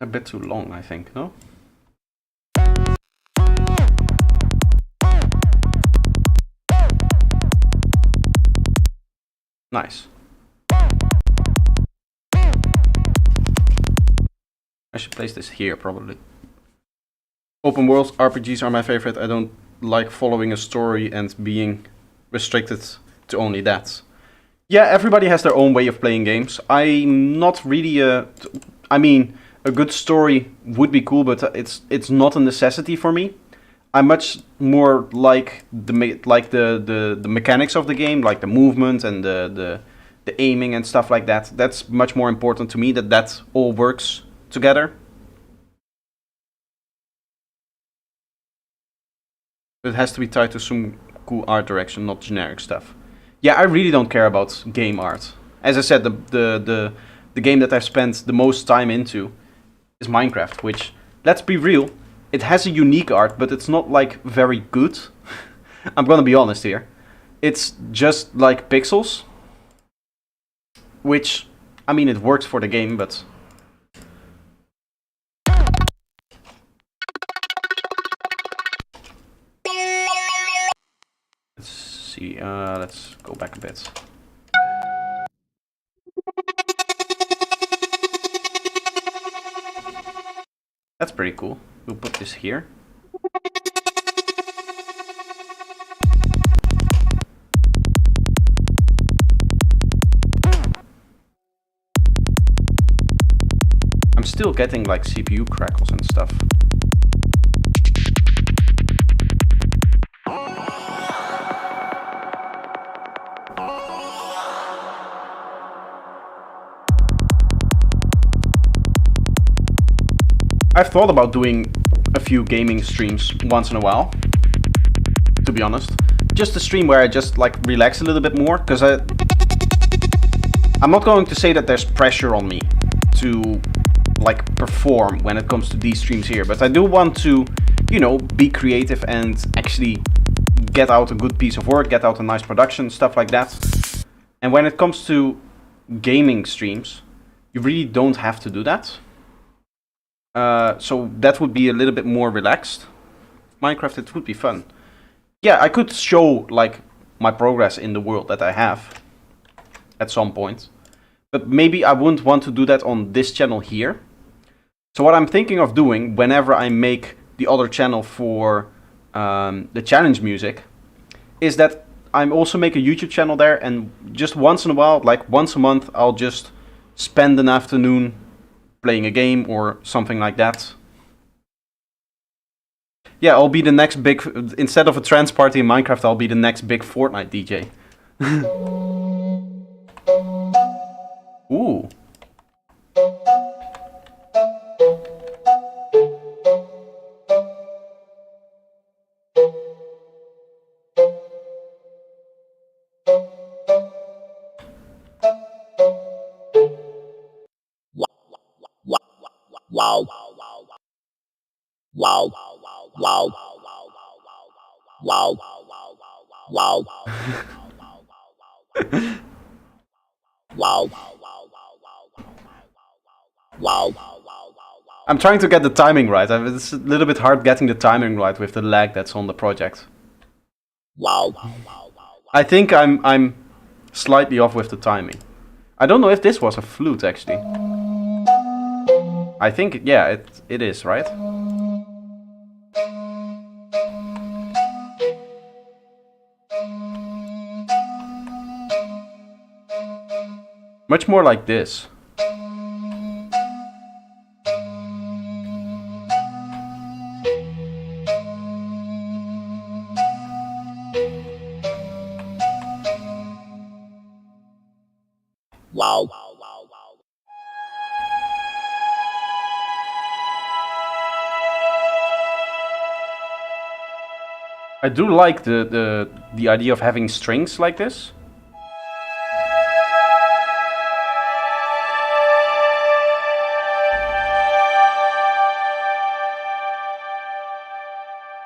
A bit too long, I think, no? Nice. I should place this here, probably. Open world RPGs are my favorite. I don't like following a story and being restricted to only that. Yeah, everybody has their own way of playing games. I'm not really I mean, a good story would be cool, but it's not a necessity for me. I'm much more like the mechanics of the game, like the movement and the aiming and stuff like that. That's much more important to me, that all works together. It has to be tied to some cool art direction, not generic stuff. Yeah, I really don't care about game art. As I said, the game that I've spent the most time into is Minecraft, which, let's be real, it has a unique art, but it's not like very good. I'm gonna be honest here. It's just like pixels, which, I mean, it works for the game, but let's see, let's go back a bit. That's pretty cool. We'll put this here. I'm still getting like CPU crackles and stuff. I've thought about doing a few gaming streams once in a while, to be honest. Just a stream where I just like relax a little bit more, because I'm not going to say that there's pressure on me to like perform when it comes to these streams here, but I do want to, you know, be creative and actually get out a good piece of work, get out a nice production, stuff like that. And when it comes to gaming streams, you really don't have to do that. So that would be a little bit more relaxed. Minecraft, it would be fun. Yeah, I could show like my progress in the world that I have at some point. But maybe I wouldn't want to do that on this channel here. So what I'm thinking of doing whenever I make the other channel for the challenge music is that I'm also make a YouTube channel there, and just once in a while, like once a month, I'll just spend an afternoon playing a game or something like that. Yeah, I'll be the next big, instead of a trance party in Minecraft, I'll be the next big Fortnite DJ. Ooh. Wow. Wow. Wow. Wow. Wow. Wow. Wow. I'm trying to get the timing right. It's a little bit hard getting the timing right with the lag that's on the project. Wow. I think I'm slightly off with the timing. I don't know if this was a flute actually. I think, yeah, it is, right? Much more like this. Wow. I do like the idea of having strings like this.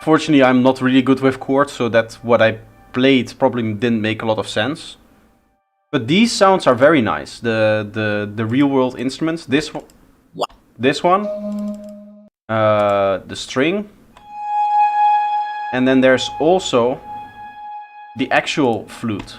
Fortunately, I'm not really good with chords, so that what I played probably didn't make a lot of sense. But these sounds are very nice. The real world instruments. This one, the string, and then there's also the actual flute.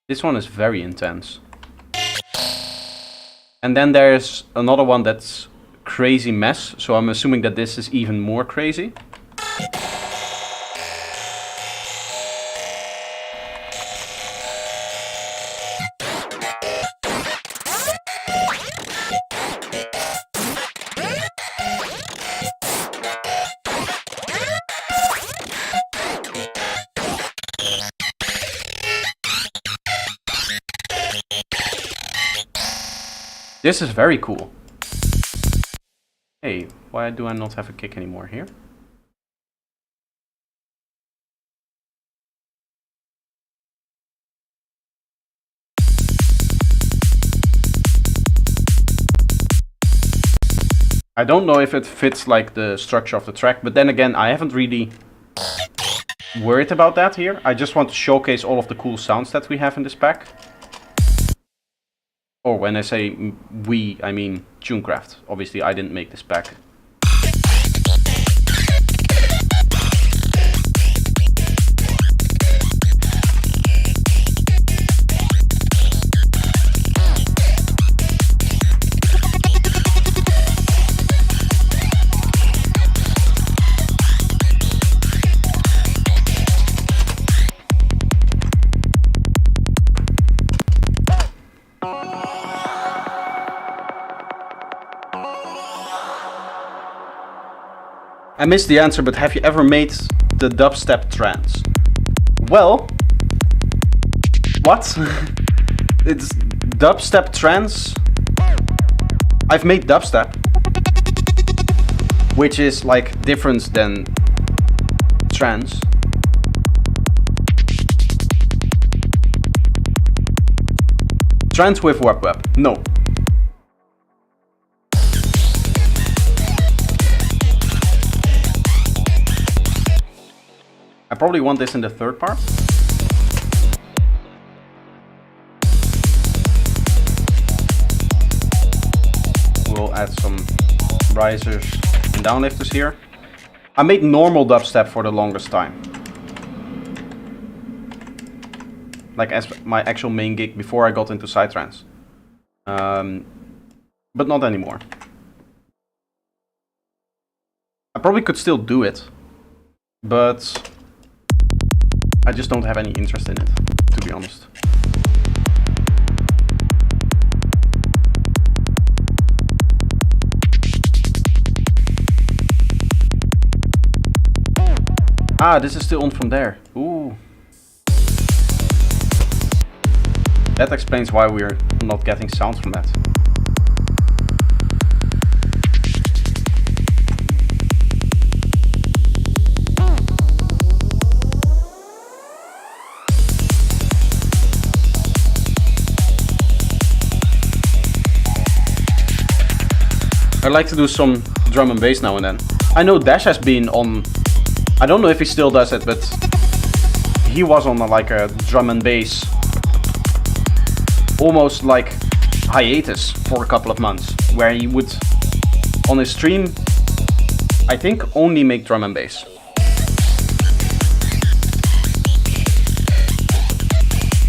This one is very intense. And then there's another one that's crazy mess, so I'm assuming that this is even more crazy. This is very cool. Hey, why do I not have a kick anymore here? I don't know if it fits like the structure of the track, but then again, I haven't really worried about that here. I just want to showcase all of the cool sounds that we have in this pack. Or when I say we, I mean Tunecraft. Obviously, I didn't make this pack. I missed the answer, but have you ever made the dubstep trance? Well, what? It's dubstep trance. I've made dubstep, which is like different than trance. Trance with web web. No. I probably want this in the third part. We'll add some risers and downlifters here. I made normal dubstep for the longest time. Like as my actual main gig before I got into psytrance. But not anymore. I probably could still do it, but I just don't have any interest in it, to be honest. Ah, this is still on from there. Ooh. That explains why we're not getting sound from that. I like to do some drum and bass now and then. I know Dash has been on, I don't know if he still does it, but he was on like a drum and bass, almost like hiatus for a couple of months, where he would, on his stream, I think only make drum and bass.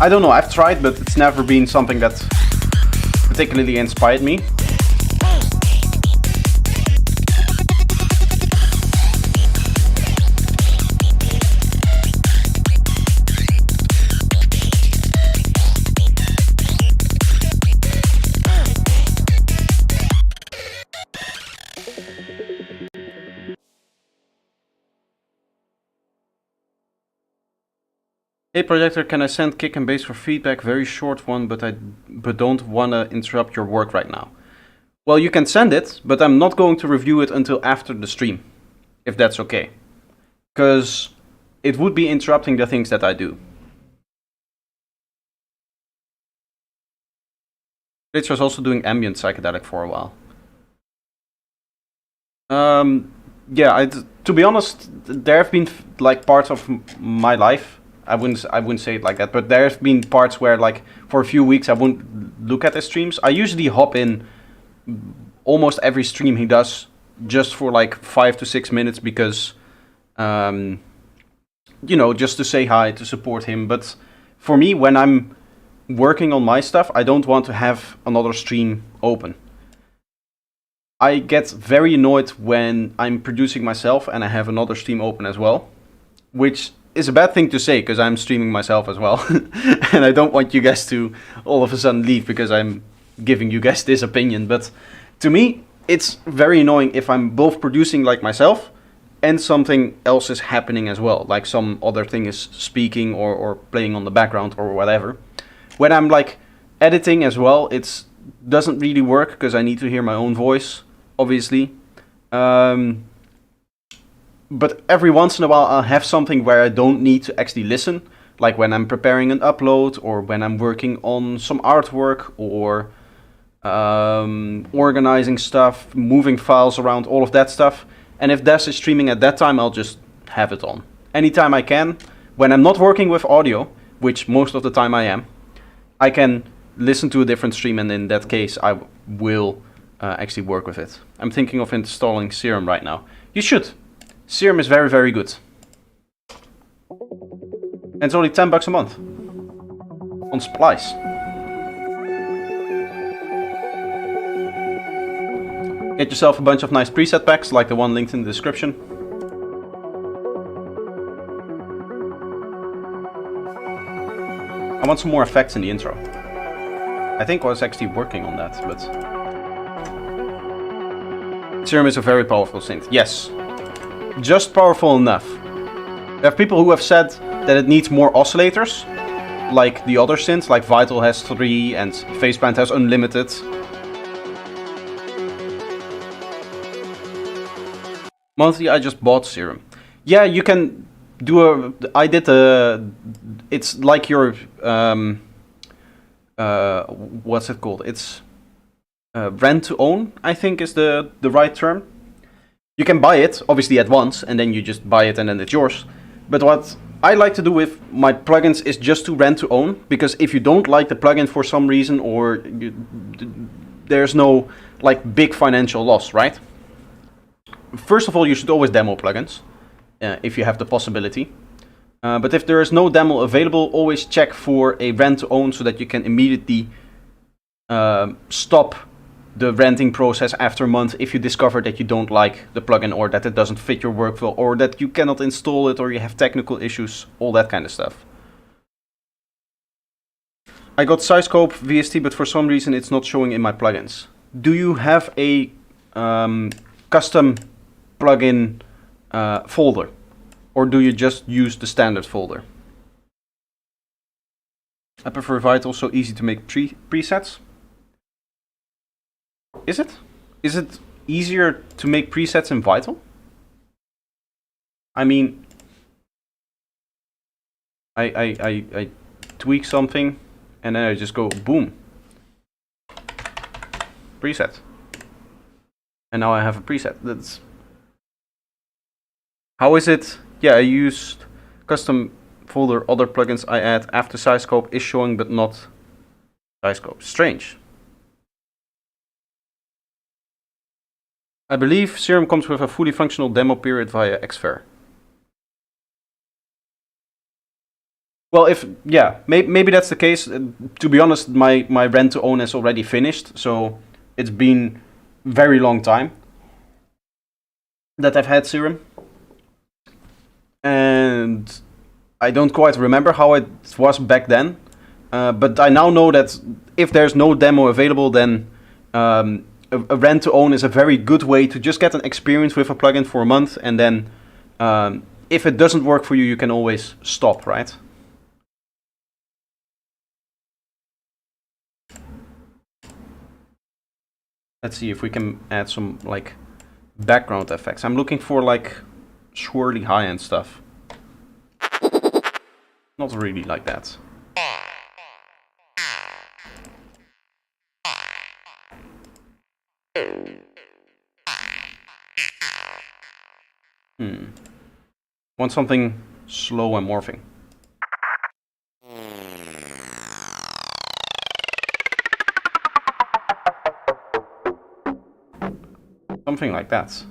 I don't know, I've tried, but it's never been something that particularly inspired me. Hey projector, can I send kick and bass for feedback? Very short one, but don't want to interrupt your work right now. Well, you can send it, but I'm not going to review it until after the stream, if that's okay. Because it would be interrupting the things that I do. Rich was also doing ambient psychedelic for a while. Yeah, to be honest, there have been like parts of my life, I wouldn't say it like that, but there have been parts where like for a few weeks I wouldn't look at his streams. I usually hop in almost every stream he does just for like 5 to 6 minutes because, you know, just to say hi, to support him. But for me, when I'm working on my stuff, I don't want to have another stream open. I get very annoyed when I'm producing myself and I have another stream open as well, which is a bad thing to say because I'm streaming myself as well. And I don't want you guys to all of a sudden leave because I'm giving you guys this opinion. But to me, it's very annoying if I'm both producing like myself and something else is happening as well. Like some other thing is speaking or playing on the background or whatever. When I'm like editing as well, it doesn't really work because I need to hear my own voice, obviously. But every once in a while I'll have something where I don't need to actually listen, like when I'm preparing an upload or when I'm working on some artwork or organizing stuff, moving files around, all of that stuff. And if Des is streaming at that time, I'll just have it on. Anytime I can. When I'm not working with audio, which most of the time I am, I can listen to a different stream, and in that case I will actually work with it. I'm thinking of installing Serum right now. You should. Serum is very, very good. And it's only $10 a month. On Splice. Get yourself a bunch of nice preset packs, like the one linked in the description. I want some more effects in the intro. I think I was actually working on that, but... Serum is a very powerful synth. Yes. Just powerful enough. There are people who have said that it needs more oscillators, like the other synths, like Vital has 3 and Faceplant has unlimited. Monthly, I just bought Serum. Yeah, you can do a... I did a... It's like your what's it called? It's rent to own, I think is the right term. You can buy it, obviously, at once, and then you just buy it and then it's yours. But what I like to do with my plugins is just to rent to own, because if you don't like the plugin for some reason, or there's no like big financial loss, right? First of all, you should always demo plugins if you have the possibility. But if there is no demo available, always check for a rent to own so that you can immediately stop the renting process after a month if you discover that you don't like the plugin, or that it doesn't fit your workflow, or that you cannot install it, or you have technical issues, all that kind of stuff. I got SizeScope VST, but for some reason it's not showing in my plugins. Do you have a custom plugin folder, or do you just use the standard folder? I prefer Vital, so easy to make presets. Is it? Is it easier to make presets in Vital? I mean, I tweak something and then I just go boom, preset, and now I have a preset. That's how is it? Yeah, I used custom folder. Other plugins I add after SizeScope is showing, but not SizeScope. Strange. I believe Serum comes with a fully functional demo period via Xfer. Well, if, yeah, maybe that's the case. To be honest, my rent to own is already finished, so it's been very long time that I've had Serum. And I don't quite remember how it was back then. But I now know that if there's no demo available, then a rent to own is a very good way to just get an experience with a plugin for a month, and then if it doesn't work for you, you can always stop, right? Let's see if we can add some like background effects. I'm looking for like swirly high-end stuff. Not really like that. Want something slow and morphing. Something like that.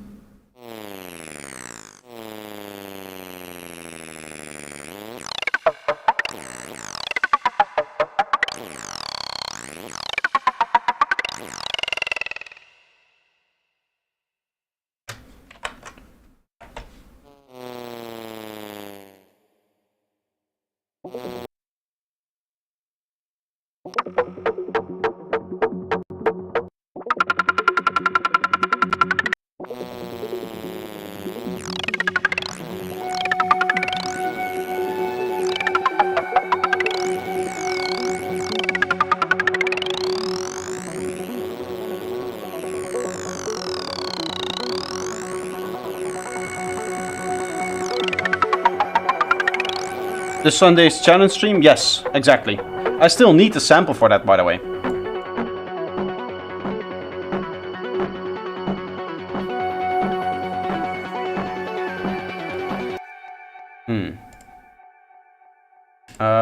The Sunday's challenge stream? Yes, exactly. I still need the sample for that, by the way.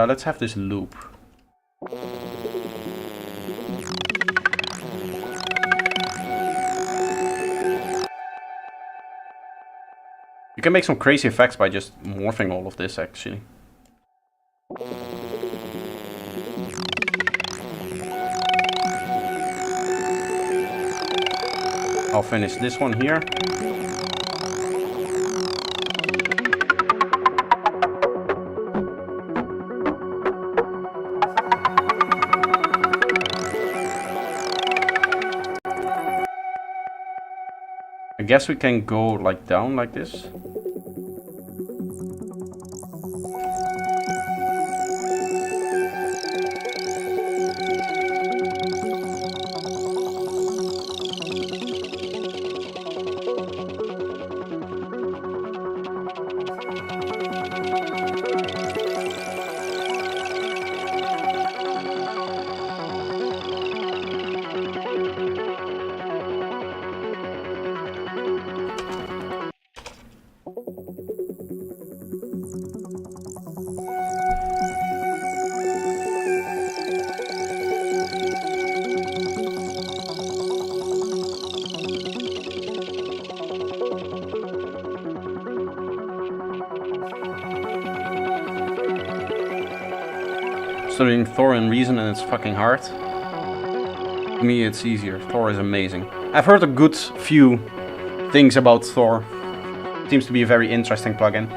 Let's have this loop. You can make some crazy effects by just morphing all of this, actually. I'll finish this one here. I guess we can go like down like this. studying Thor and Reason and it's fucking hard. To me it's easier. Thor is amazing. I've heard a good few things about Thor. Seems to be a very interesting plugin.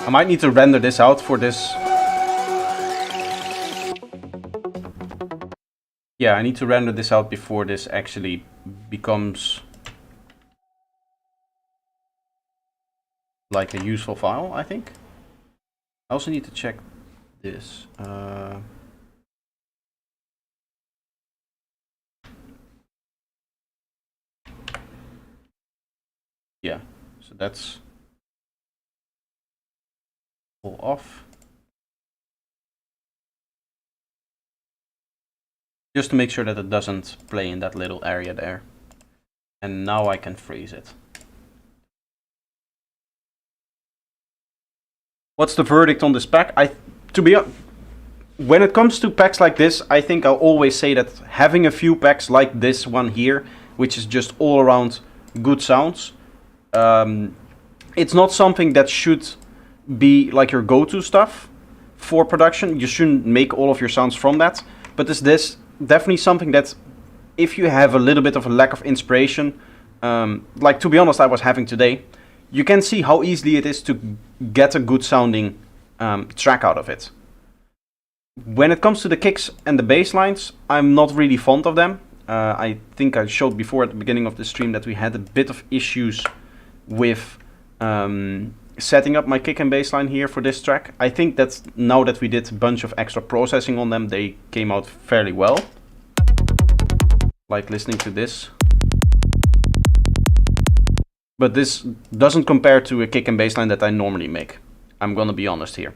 I might need to render this out for this. Yeah, I need to render this out before this actually becomes like a useful file, I think. I also need to check this. Yeah, so that's all off. Just to make sure that it doesn't play in that little area there. And now I can freeze it. What's the verdict on this pack? When it comes to packs like this, I think I'll always say that having a few packs like this one here, which is just all around good sounds, it's not something that should be like your go-to stuff for production. You shouldn't make all of your sounds from that. But is this definitely something that if you have a little bit of a lack of inspiration, like to be honest I was having today, you can see how easily it is to get a good sounding track out of it. When it comes to the kicks and the bass lines, I'm not really fond of them. I think I showed before at the beginning of the stream that we had a bit of issues with setting up my kick and bass line here for this track. I think that now that we did a bunch of extra processing on them, they came out fairly well. Like listening to this. But this doesn't compare to a kick and bass line that I normally make. I'm gonna be honest here.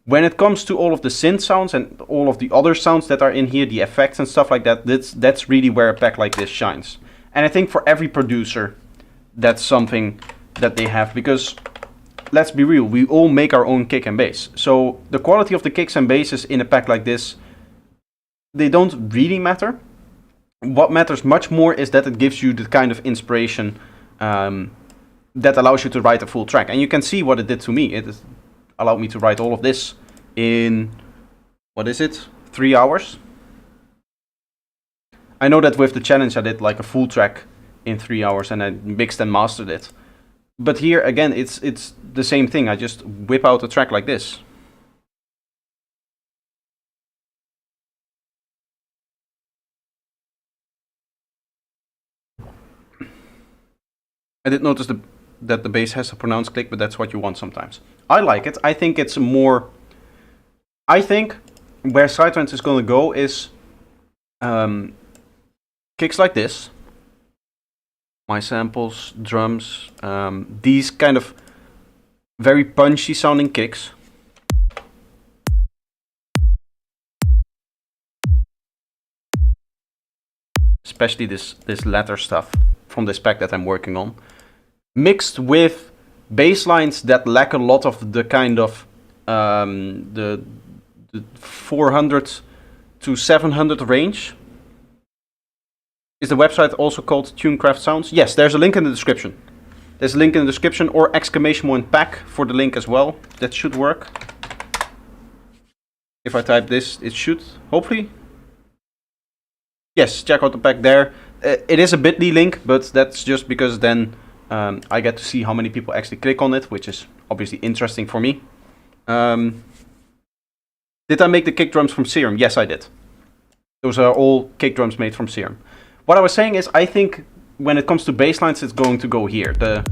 When it comes to all of the synth sounds and all of the other sounds that are in here, the effects and stuff like that, that's really where a pack like this shines. And I think for every producer, that's something that they have, because let's be real, we all make our own kick and bass. So the quality of the kicks and basses in a pack like this, they don't really matter. What matters much more is that it gives you the kind of inspiration that allows you to write a full track. And you can see what it did to me. It allowed me to write all of this in, what is it, 3 hours? I know that with the challenge I did like a full track in 3 hours and I mixed and mastered it. But here again, it's the same thing. I just whip out a track like this. I did notice that the bass has a pronounced click, but that's what you want sometimes. I like it. I think it's more... I think where Psytrance is going to go is kicks like this. My samples, drums, these kind of very punchy sounding kicks. Especially this latter stuff from this pack that I'm working on. Mixed with bass lines that lack a lot of the kind of the 400 to 700 range. Is the website also called Tunecraft Sounds? Yes, there's a link in the description. There's a link in the description, or !pack for the link as well. That should work. If I type this, it should, hopefully. Yes, check out the pack there. It is a bit.ly link, but that's just because then I get to see how many people actually click on it, which is obviously interesting for me. Did I make the kick drums from Serum? Yes, I did. Those are all kick drums made from Serum. What I was saying is, I think when it comes to bass lines, it's going to go here. The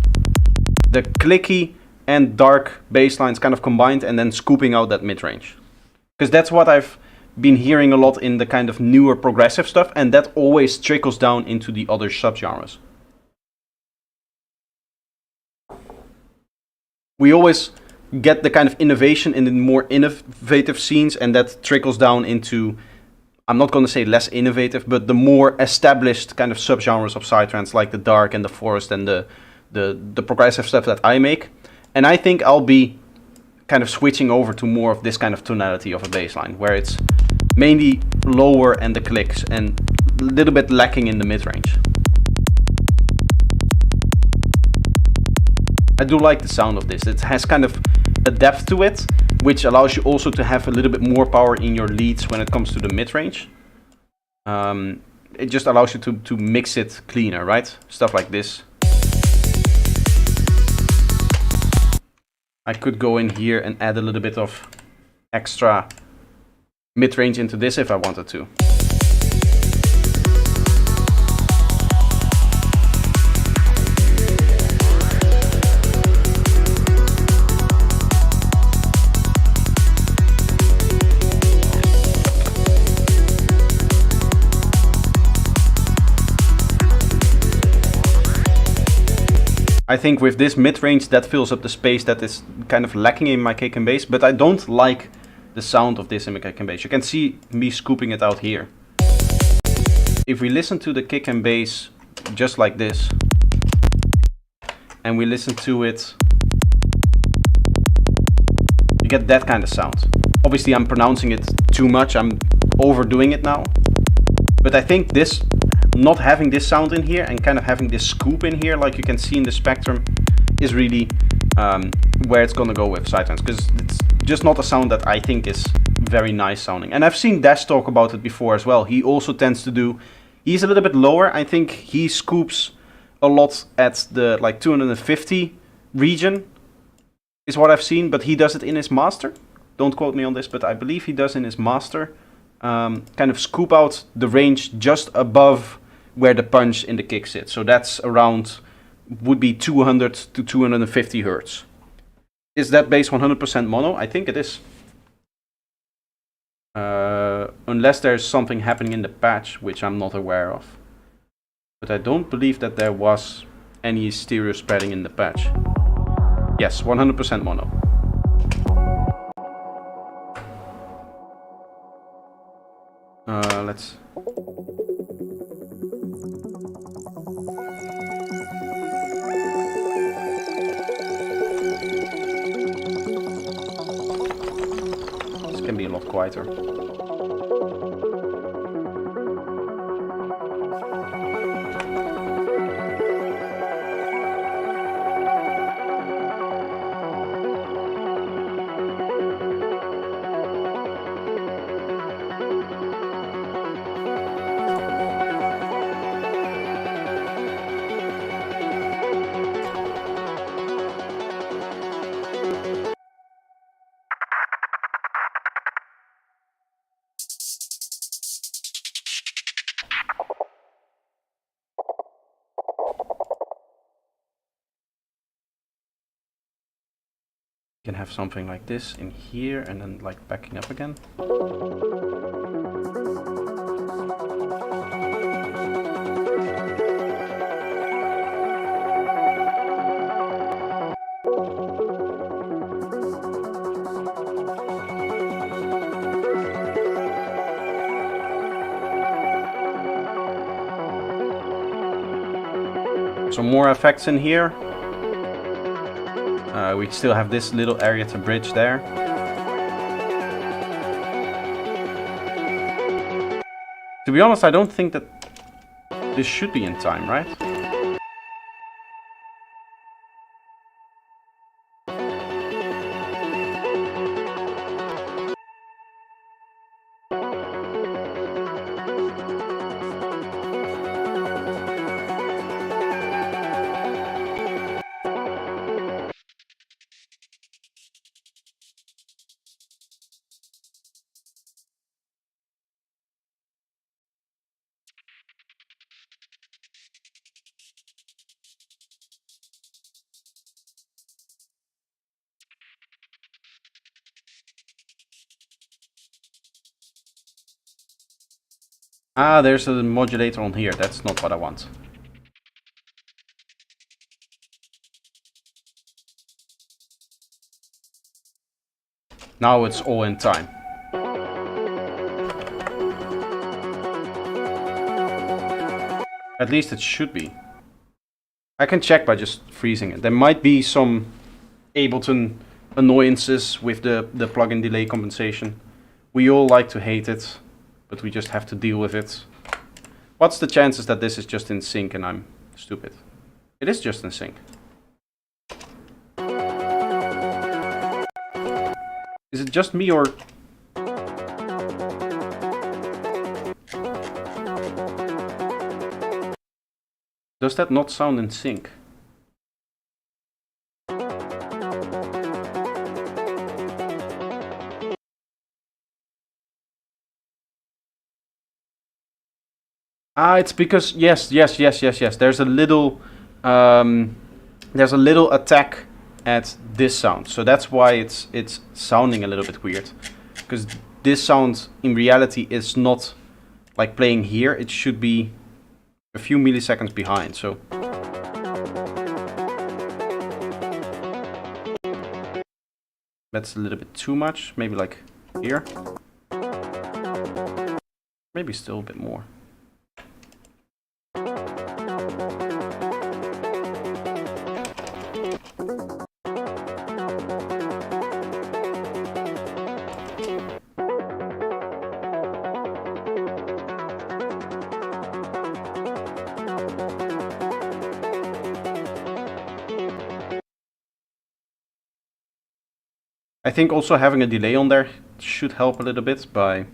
clicky and dark bass lines kind of combined and then scooping out that mid-range. Because that's what I've been hearing a lot in the kind of newer progressive stuff, and that always trickles down into the other subgenres. We always get the kind of innovation in the more innovative scenes, and that trickles down into I'm not going to say less innovative, but the more established kind of subgenres of psytrance, like the dark and the forest and the progressive stuff that I make. And I think I'll be kind of switching over to more of this kind of tonality of a bass line, where it's mainly lower and the clicks and a little bit lacking in the mid-range. I do like the sound of this. It has kind of a depth to it, which allows you also to have a little bit more power in your leads when it comes to the mid-range. It just allows you to mix it cleaner, right? Stuff like this. I could go in here and add a little bit of extra mid-range into this if I wanted to. I think with this mid-range that fills up the space that is kind of lacking in my kick and bass, but I don't like the sound of this in my kick and bass. You can see me scooping it out here. If we listen to the kick and bass just like this, and we listen to it, you get that kind of sound. Obviously I'm pronouncing it too much, I'm overdoing it now, but I think this, not having this sound in here and kind of having this scoop in here like you can see in the spectrum, is really where it's gonna go with psytrance, because it's just not a sound that I think is very nice sounding. And I've seen Dash talk about it before as well. He also tends to do, he's a little bit lower. I think he scoops a lot at the like 250 region is what I've seen, but he does it in his master. Don't quote me on this, but I believe he does in his master. Kind of scoop out the range just above where the punch in the kick sits. So that's around, would be 200 to 250 hertz. Is that bass 100% mono? I think it is. Unless there's something happening in the patch, which I'm not aware of. But I don't believe that there was any stereo spreading in the patch. Yes, 100% mono. Let's... This can be a lot quieter. You can have something like this in here and then like backing up again. Some more effects in here. We still have this little area to bridge there. To be honest, I don't think that this should be in time, right? Ah, there's a modulator on here. That's not what I want. Now it's all in time. At least it should be. I can check by just freezing it. There might be some Ableton annoyances with the plugin delay compensation. We all like to hate it, but we just have to deal with it. What's the chances that this is just in sync and I'm stupid? It is just in sync. Is it just me or... Does that not sound in sync? Ah, it's because yes. There's a little attack at this sound, so that's why it's sounding a little bit weird. Because this sound in reality is not like playing here. It should be a few milliseconds behind. So that's a little bit too much. Maybe like here. Maybe still a bit more. I think also having a delay on there should help a little bit by...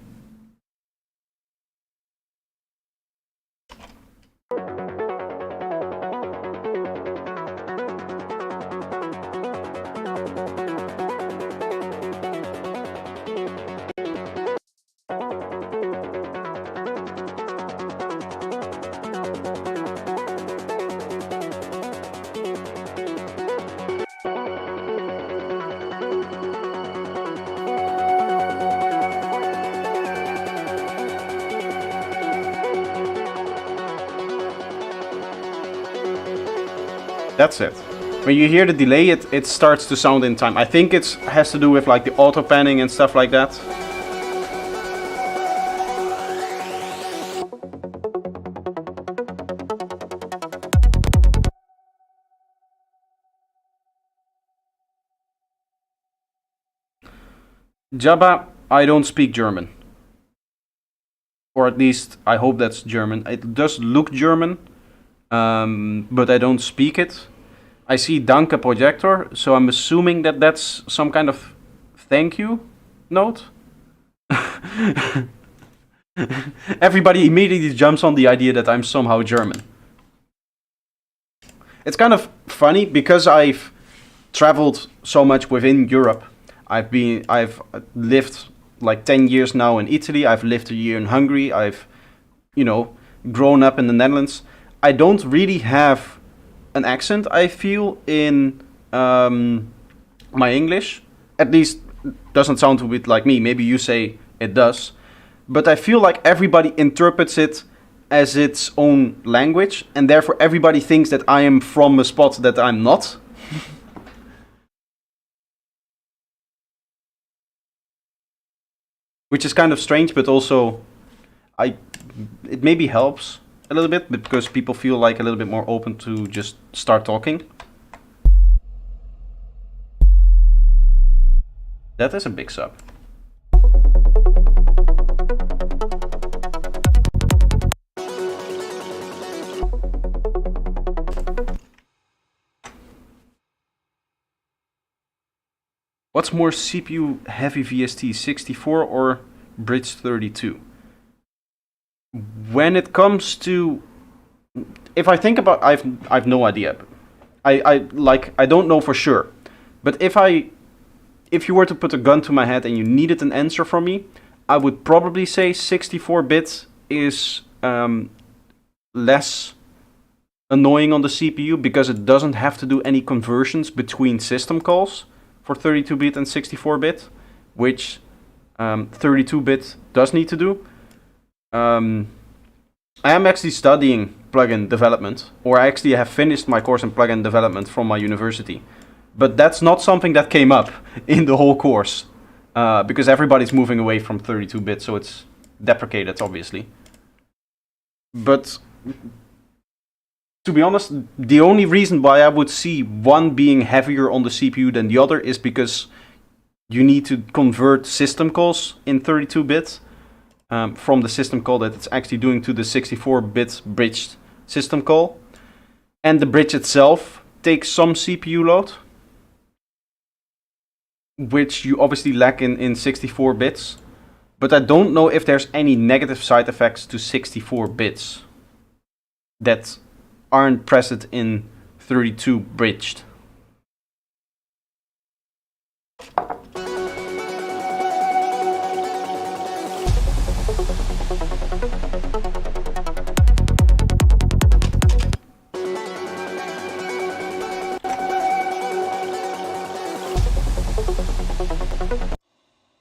That's it. When you hear the delay, it starts to sound in time. I think it has to do with like the auto panning and stuff like that. Jabba, I don't speak German. Or at least I hope that's German. It does look German. But I don't speak it. I see Danke projector, so I'm assuming that that's some kind of thank you note. Everybody immediately jumps on the idea that I'm somehow German. It's kind of funny because I've traveled so much within Europe. I've lived like 10 years now in Italy. I've lived a year in Hungary. I've, grown up in the Netherlands. I don't really have an accent, I feel, in my English. At least doesn't sound a bit like me. Maybe you say it does. But I feel like everybody interprets it as its own language, and therefore everybody thinks that I am from a spot that I'm not. Which is kind of strange, but also it maybe helps a little bit, because people feel like a little bit more open to just start talking. That is a big sub. What's more CPU heavy VST, 64 or Bridge 32? When it comes to, if I think about, I've no idea. I don't know for sure. But if you were to put a gun to my head and you needed an answer from me, I would probably say 64-bit is less annoying on the CPU because it doesn't have to do any conversions between system calls for 32-bit and 64-bit, which 32-bit does need to do. I am actually studying plugin development, or I actually have finished my course in plugin development from my university. But that's not something that came up in the whole course, because everybody's moving away from 32-bit, so it's deprecated, obviously. But To be honest, the only reason why I would see one being heavier on the CPU than the other is because you need to convert system calls in 32-bit from the system call that it's actually doing to the 64-bit bridged system call. And the bridge itself takes some CPU load, which you obviously lack in 64 bits. But I don't know if there's any negative side effects to 64 bits that aren't present in 32 bridged.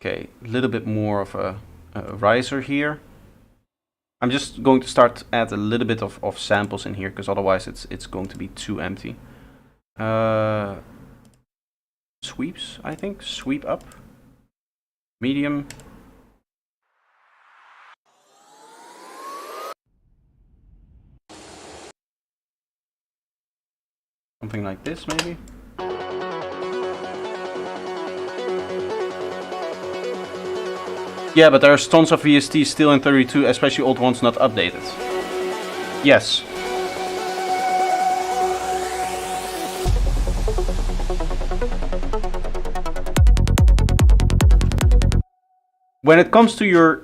Okay, a little bit more of a riser here. I'm just going to start add a little bit of samples in here, because otherwise it's going to be too empty. Sweeps, I think. Sweep up. Medium. Something like this, maybe. Yeah, but there's tons of VSTs still in 32, especially old ones not updated. Yes. When it comes to your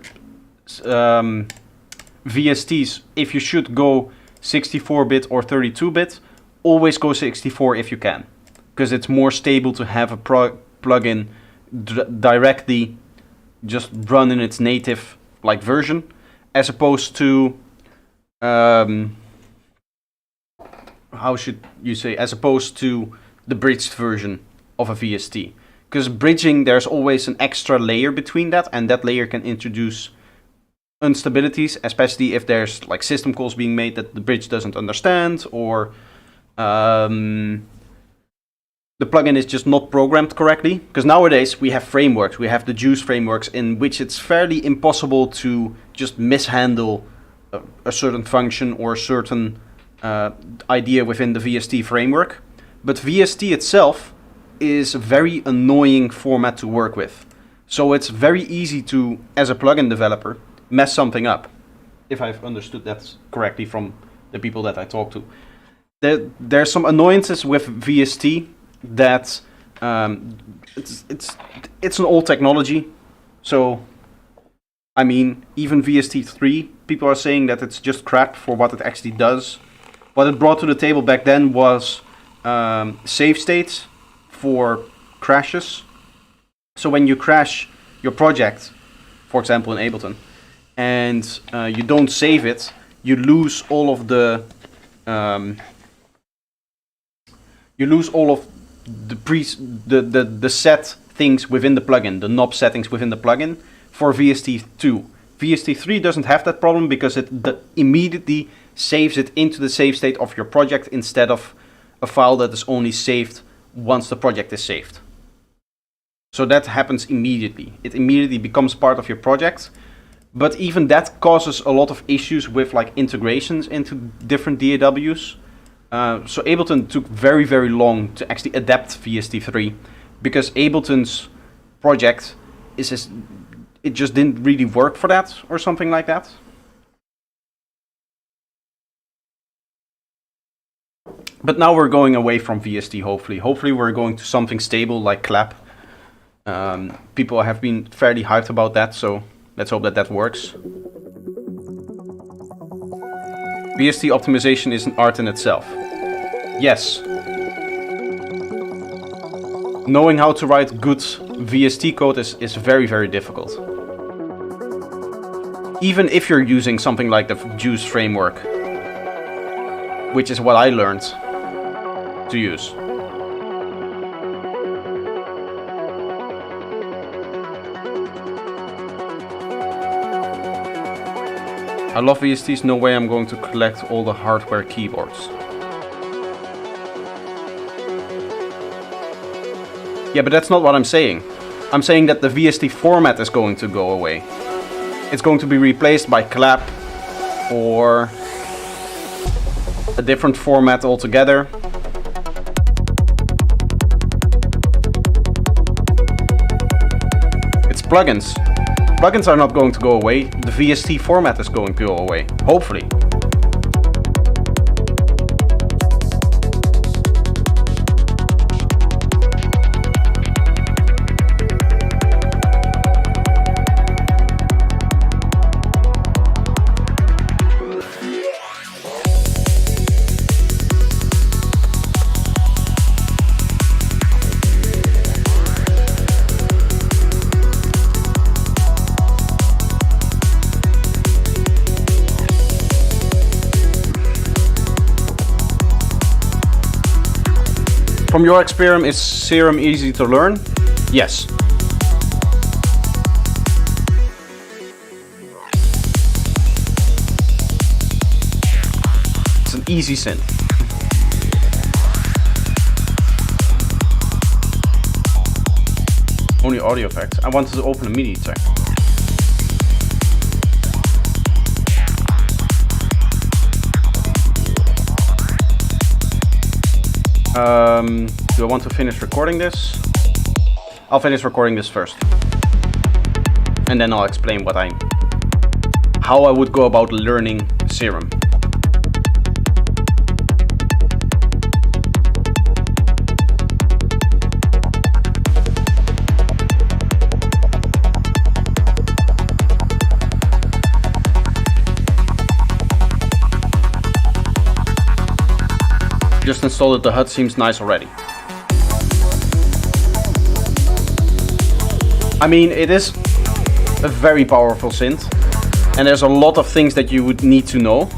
VSTs, if you should go 64-bit or 32-bit, always go 64 if you can. Because it's more stable to have a plugin directly just run in its native version, as opposed to how should you say, as opposed to the bridged version of a VST. Because bridging, there's always an extra layer between that, and that layer can introduce instabilities, especially if there's system calls being made that the bridge doesn't understand, or the plugin is just not programmed correctly. Because nowadays we have frameworks, we have the Juice frameworks, in which it's fairly impossible to just mishandle a certain function or a certain idea within the VST framework. But VST itself is a very annoying format to work with. So it's very easy to, as a plugin developer, mess something up. If I've understood that correctly from the people that I talk to. There's some annoyances with VST that it's an old technology. So, I mean, even VST3, people are saying that it's just crap for what it actually does. What it brought to the table back then was save states for crashes. So when you crash your project, for example in Ableton, and you don't save it, you lose all of the the set things within the plugin, the knob settings within the plugin for VST2. VST3 doesn't have that problem because it immediately saves it into the save state of your project instead of a file that is only saved once the project is saved. So that happens immediately. It immediately becomes part of your project. But even that causes a lot of issues with integrations into different DAWs. So Ableton took very, very long to actually adapt VST3 because Ableton's project it just didn't really work for that or something like that. But now we're going away from VST, hopefully. Hopefully we're going to something stable like Clap. People have been fairly hyped about that, so let's hope that that works. VST optimization is an art in itself. Yes. Knowing how to write good VST code is very, very difficult. Even if you're using something like the Juice framework, which is what I learned to use. I love VSTs, no way I'm going to collect all the hardware keyboards. Yeah, but that's not what I'm saying. I'm saying that the VST format is going to go away. It's going to be replaced by Clap or a different format altogether. It's plugins. Plugins are not going to go away. The VST format is going to go away, hopefully. From your experience, is Serum easy to learn? Yes. It's an easy synth. Only audio effects. I wanted to open a MIDI track. Do I want to finish recording this? I'll finish recording this first. And then I'll explain how I would go about learning Serum. Just installed it, the HUD seems nice already. I mean, it is a very powerful synth, and there's a lot of things that you would need to know.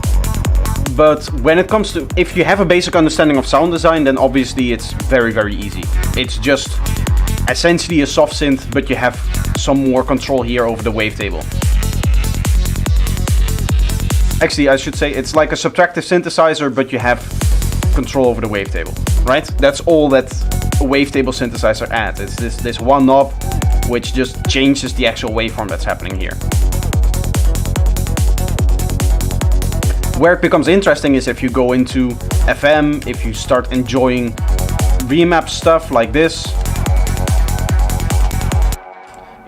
But when it comes to, if you have a basic understanding of sound design, then obviously it's very, very easy. It's just essentially a soft synth, but you have some more control here over the wavetable. Actually, I should say it's like a subtractive synthesizer, but you have control over the wavetable, right? That's all that a wavetable synthesizer adds. It's this one knob which just changes the actual waveform that's happening here. Where it becomes interesting is if you go into FM, if you start enjoying remap stuff like this,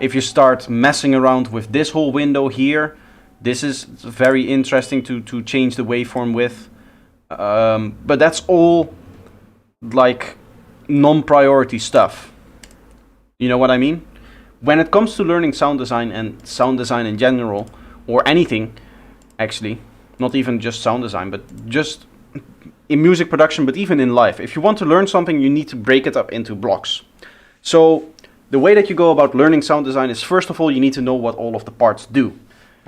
if you start messing around with this whole window here, this is very interesting to change the waveform with. But that's all like non-priority stuff. You know what I mean? When it comes to learning sound design and sound design in general, or anything, actually, not even just sound design, but just in music production, but even in life, if you want to learn something, you need to break it up into blocks. So the way that you go about learning sound design is, first of all, you need to know what all of the parts do.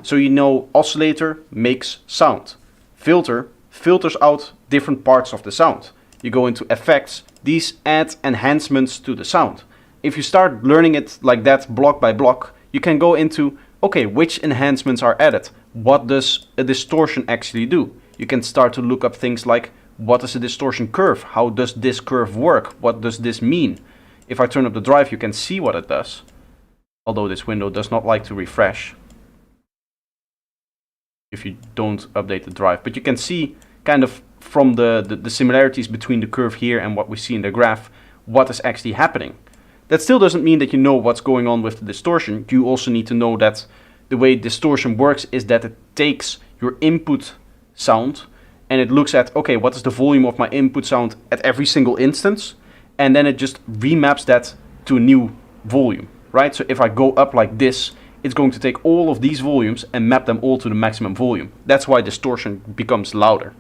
So you know oscillator makes sound. Filter filters out different parts of the sound. You go into effects, these add enhancements to the sound. If you start learning it like that block by block, you can go into, okay, which enhancements are added? What does a distortion actually do? You can start to look up things like, what is a distortion curve? How does this curve work? What does this mean? If I turn up the drive, you can see what it does. Although this window does not like to refresh if you don't update the drive. But you can see kind of from the similarities between the curve here and what we see in the graph, what is actually happening. That still doesn't mean that you know what's going on with the distortion. You also need to know that the way distortion works is that it takes your input sound and it looks at, okay, what is the volume of my input sound at every single instance? And then it just remaps that to a new volume, right? So if I go up like this, it's going to take all of these volumes and map them all to the maximum volume. That's why distortion becomes louder.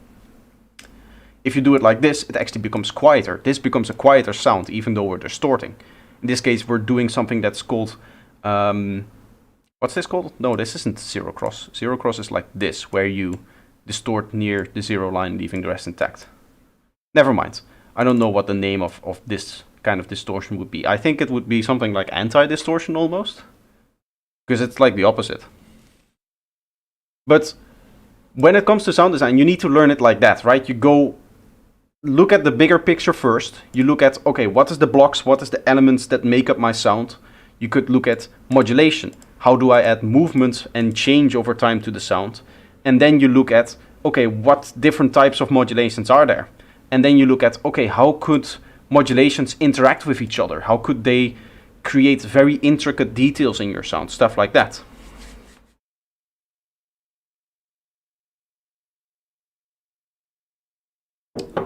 If you do it like this, it actually becomes quieter. This becomes a quieter sound, even though we're distorting. In this case, we're doing something that's called, what's this called? No, this isn't zero cross. Zero cross is like this, where you distort near the zero line, leaving the rest intact. Never mind. I don't know what the name of this kind of distortion would be. I think it would be something like anti-distortion almost, because it's like the opposite. But when it comes to sound design, you need to learn it like that, right? You go look at the bigger picture first. You look at, okay, what is the blocks? What is the elements that make up my sound? You could look at modulation. How do I add movement and change over time to the sound? And then you look at, okay, what different types of modulations are there? And then you look at, okay, how could modulations interact with each other? How could they create very intricate details in your sound? Stuff like that.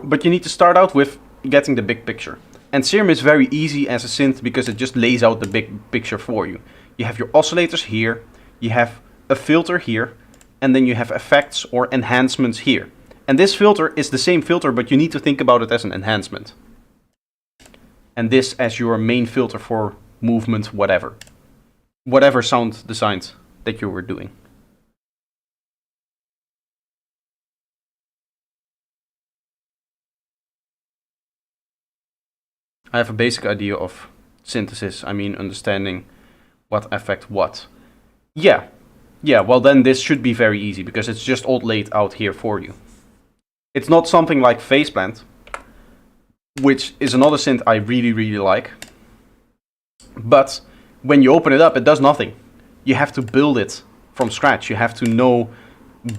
But you need to start out with getting the big picture. And Serum is very easy as a synth because it just lays out the big picture for you. You have your oscillators here, you have a filter here, and then you have effects or enhancements here. And this filter is the same filter, but you need to think about it as an enhancement. And this as your main filter for movement, whatever. Whatever sound designs that you were doing. I have a basic idea of synthesis. I mean, understanding what affect what. Yeah, well then this should be very easy because it's just all laid out here for you. It's not something like Faceplant, which is another synth I really like. But when you open it up, it does nothing. You have to build it from scratch. You have to know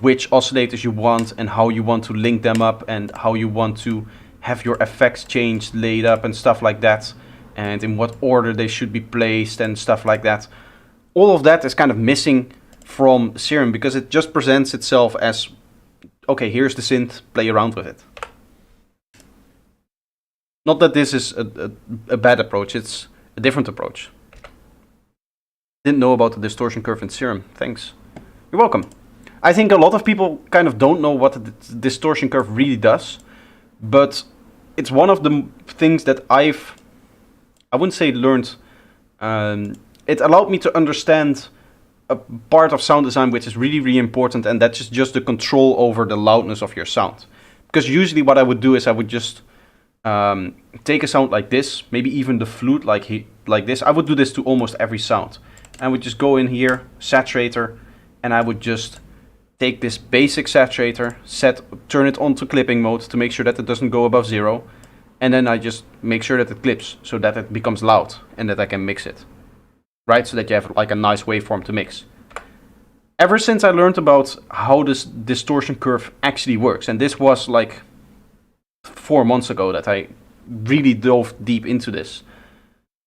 which oscillators you want and how you want to link them up and how you want to have your effects changed, laid up and stuff like that, and in what order they should be placed and stuff like that. All of that is kind of missing from Serum because it just presents itself as, okay, here's the synth, play around with it. Not that this is a bad approach, it's a different approach. Didn't know about the distortion curve in Serum, thanks. You're welcome. I think a lot of people kind of don't know what the distortion curve really does, but it's one of the things that I wouldn't say learned, it allowed me to understand a part of sound design which is really important, and that's just the control over the loudness of your sound. Because usually what I would do is I would just take a sound like this, maybe even the flute like this. I would do this to almost every sound. I would just go in here, saturator, and I would just take this basic saturator, turn it on to clipping mode to make sure that it doesn't go above 0. And then I just make sure that it clips so that it becomes loud and that I can mix it. Right, so that you have like a nice waveform to mix. Ever since I learned about how this distortion curve actually works, and this was like 4 months ago that I really dove deep into this,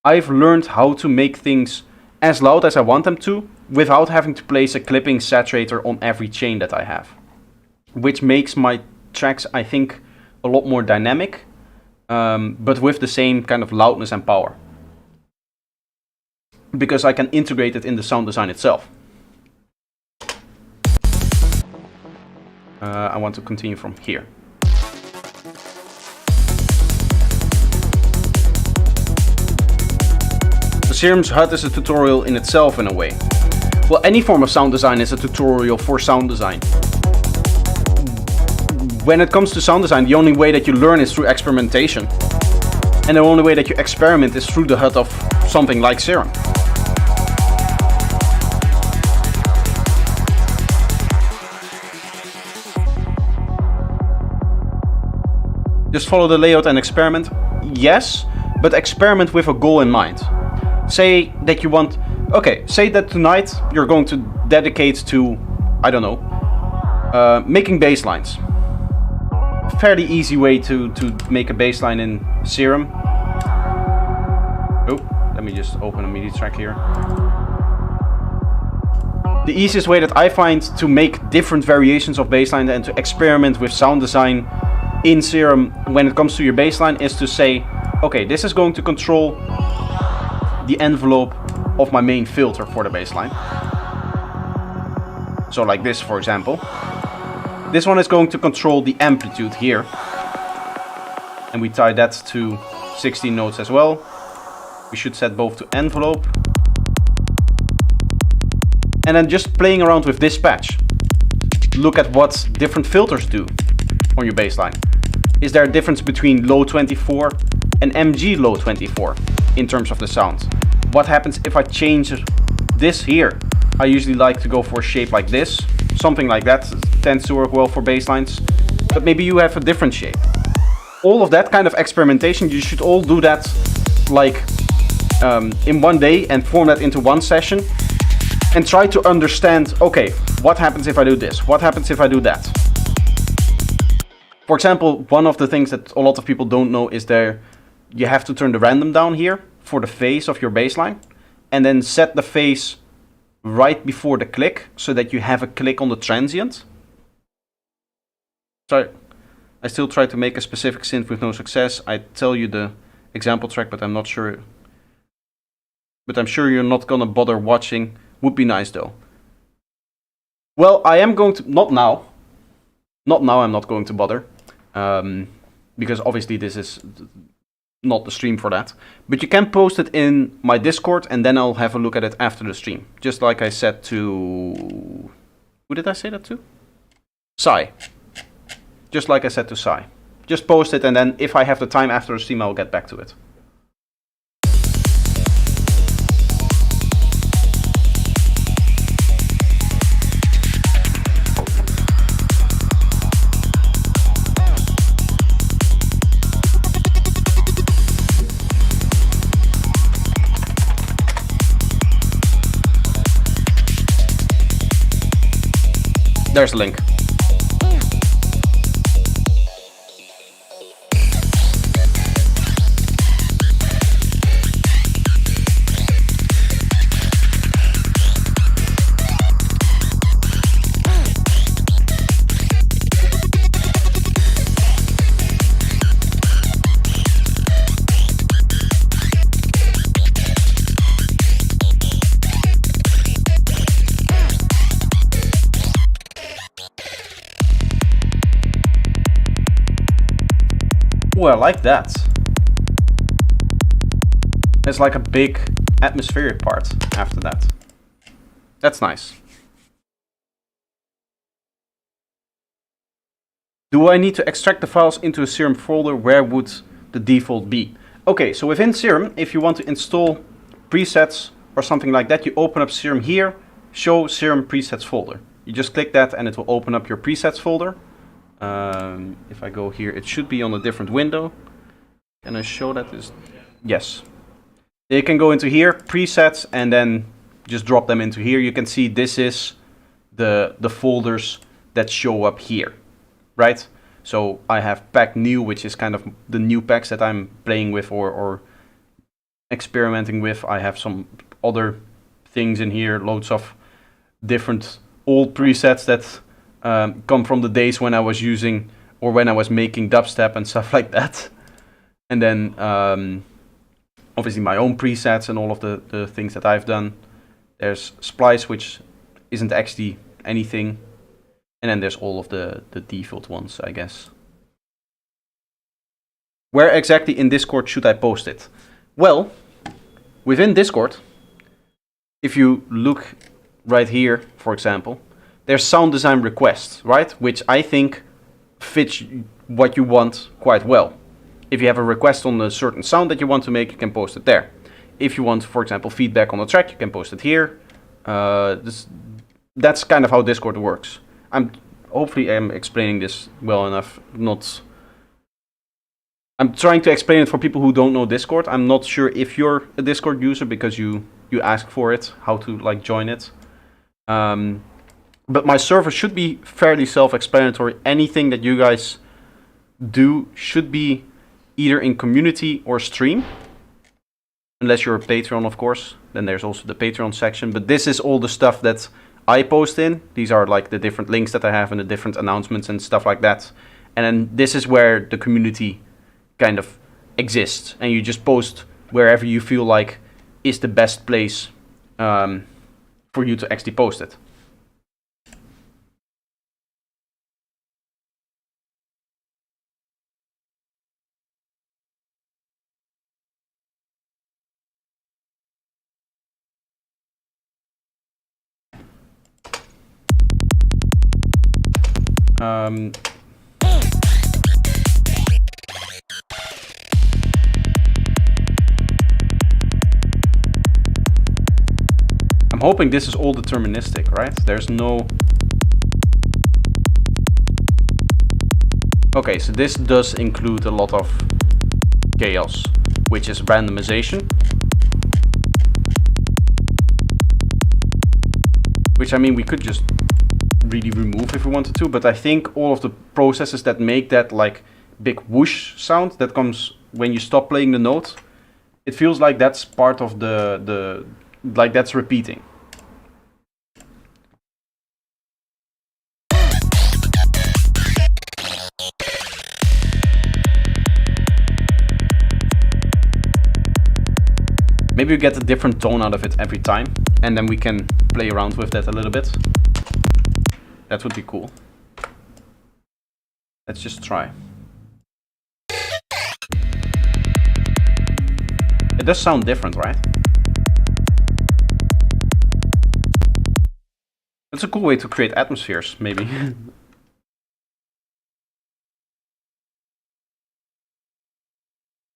I've learned how to make things as loud as I want them to without having to place a clipping saturator on every chain that I have. Which makes my tracks, I think, a lot more dynamic, but with the same kind of loudness and power. Because I can integrate it in the sound design itself. I want to continue from here. The Serum's HUD is a tutorial in itself in a way. Well, any form of sound design is a tutorial for sound design. When it comes to sound design, the only way that you learn is through experimentation. And the only way that you experiment is through the HUD of something like Serum. Just follow the layout and experiment? Yes, but experiment with a goal in mind. Say that you want... Okay, say that tonight you're going to dedicate to, I don't know, making bass lines. Fairly easy way to make a bass line in Serum. Oh, let me just open a MIDI track here. The easiest way that I find to make different variations of bass line and to experiment with sound design in Serum when it comes to your bass line is to say, okay, this is going to control the envelope of my main filter for the bass line. So like this, for example. This one is going to control the amplitude here. And we tie that to 16 notes as well. We should set both to envelope. And then just playing around with this patch. Look at what different filters do on your bass line. Is there a difference between low 24 and MG low 24 in terms of the sound? What happens if I change this here? I usually like to go for a shape like this. Something like that tends to work well for bass lines. But maybe you have a different shape. All of that kind of experimentation, you should all do that like in one day and form that into one session. And try to understand, okay, what happens if I do this? What happens if I do that? For example, one of the things that a lot of people don't know is you have to turn the random down here for the phase of your bassline, and then set the phase right before the click so that you have a click on the transient. So I still try to make a specific synth with no success. I tell you the example track, but I'm not sure. But I'm sure you're not gonna bother watching. Would be nice though. Well, I am going to, not now. Not now, I'm not going to bother. Because obviously this is not the stream for that. But you can post it in my Discord and then I'll have a look at it after the stream. Just like I said to... Who did I say that to? Sai. Just like I said to Sai. Just post it and then if I have the time after the stream I'll get back to it. There's the link. Ooh, I like that. It's like a big atmospheric part after that. That's nice. Do I need to extract the files into a Serum folder? Where would the default be? Okay, so within Serum, if you want to install presets or something like that, you open up Serum here, show Serum presets folder. You just click that and it will open up your presets folder. If I go here, it should be on a different window. Can I show that? Yes. You can go into here, presets, and then just drop them into here. You can see this is the folders that show up here, right? So I have pack new, which is kind of the new packs that I'm playing with or experimenting with. I have some other things in here, loads of different old presets that come from the days when I was using or when I was making dubstep and stuff like that. And then obviously my own presets and all of the things that I've done. There's Splice, which isn't actually anything. And then there's all of the default ones, I guess. Where exactly in Discord should I post it? Well, within Discord, if you look right here, for example, there's sound design requests, right? Which I think fits what you want quite well. If you have a request on a certain sound that you want to make, you can post it there. If you want, for example, feedback on a track, you can post it here. That's kind of how Discord works. Hopefully I'm explaining this well enough. I'm trying to explain it for people who don't know Discord. I'm not sure if you're a Discord user because you ask for it, how to like join it. But my server should be fairly self-explanatory. Anything that you guys do should be either in community or stream. Unless you're a Patreon, of course. Then there's also the Patreon section. But this is all the stuff that I post in. These are like the different links that I have and the different announcements and stuff like that. And then this is where the community kind of exists. And you just post wherever you feel like is the best place for you to actually post it. I'm hoping this is all deterministic, right? There's no... Okay, so this does include a lot of chaos, which is randomization. Which, I mean, we could just really remove if we wanted to, but I think all of the processes that make that like big whoosh sound that comes when you stop playing the note, it feels like that's part of the like that's repeating. Maybe we get a different tone out of it every time, and then we can play around with that a little bit. That would be cool. Let's just try. It does sound different, right? That's a cool way to create atmospheres, maybe.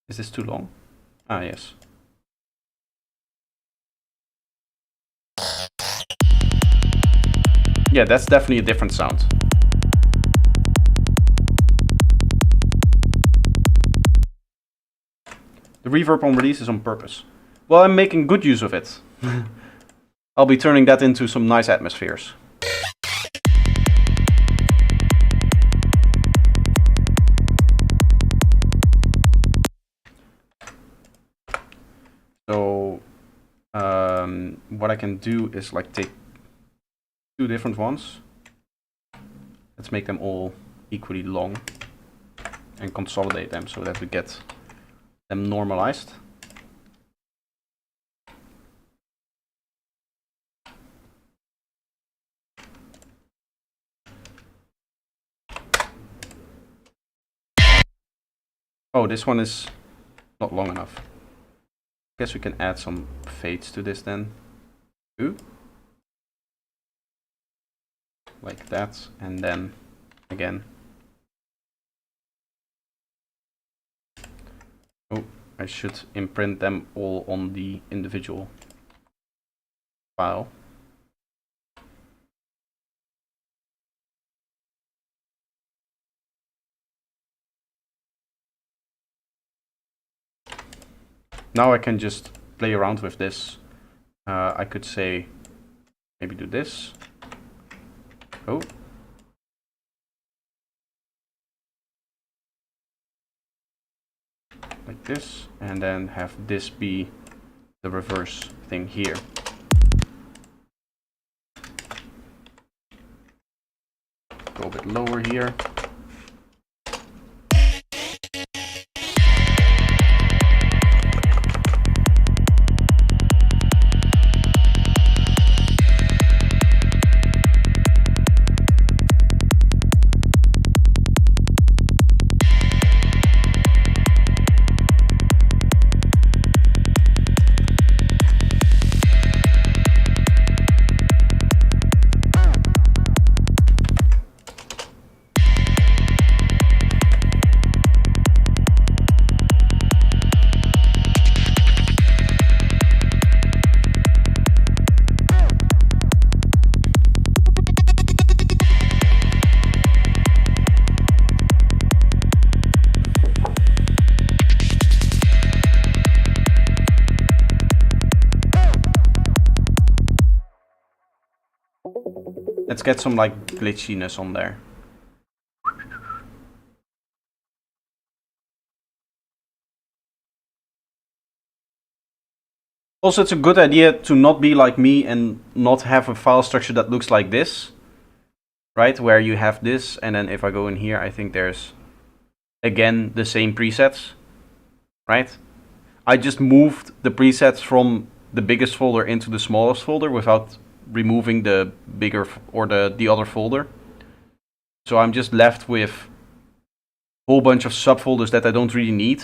Is this too long? Ah, yes. Yeah, that's definitely a different sound. The reverb on release is on purpose. Well, I'm making good use of it. I'll be turning that into some nice atmospheres. So, what I can do is like take two different ones. Let's make them all equally long and consolidate them so that we get them normalized. Oh, this one is not long enough. Guess we can add some fades to this then. Ooh. Like that, and then again. Oh, I should imprint them all on the individual file. Now I can just play around with this. I could say, maybe do this. Oh. Like this, and then have this be the reverse thing here. Go a bit lower here. Let's get some like glitchiness on there. Also, it's a good idea to not be like me and not have a file structure that looks like this. Right, where you have this, and then if I go in here, I think there's again the same presets. Right? I just moved the presets from the biggest folder into the smallest folder without removing the bigger or the other folder. So I'm just left with a whole bunch of subfolders that I don't really need.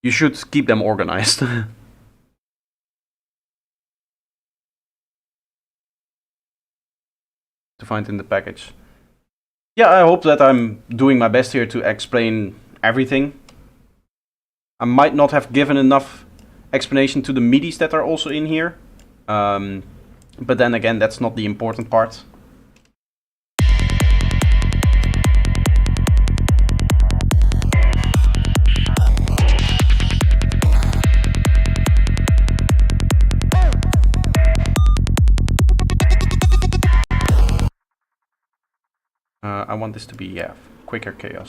You should keep them organized. To find in the package. Yeah, I hope that I'm doing my best here to explain everything. I might not have given enough explanation to the MIDIs that are also in here. But then again, that's not the important part. I want this to be, yeah, quicker chaos.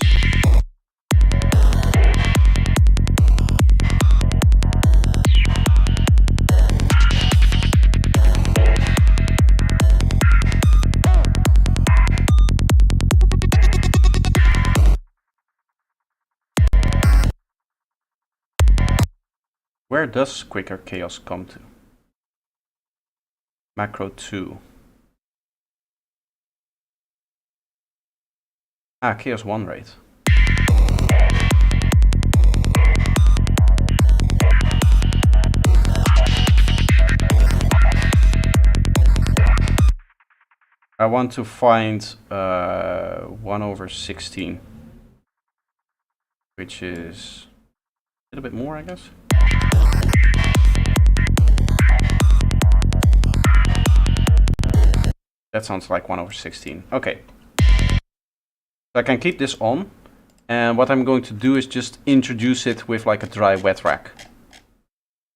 Where does quicker chaos come to? Macro 2. Ah, chaos 1 rate. I want to find 1/16, which is a little bit more, I guess. That sounds like 1/16. Okay. So I can keep this on, and what I'm going to do is just introduce it with like a dry wet rack.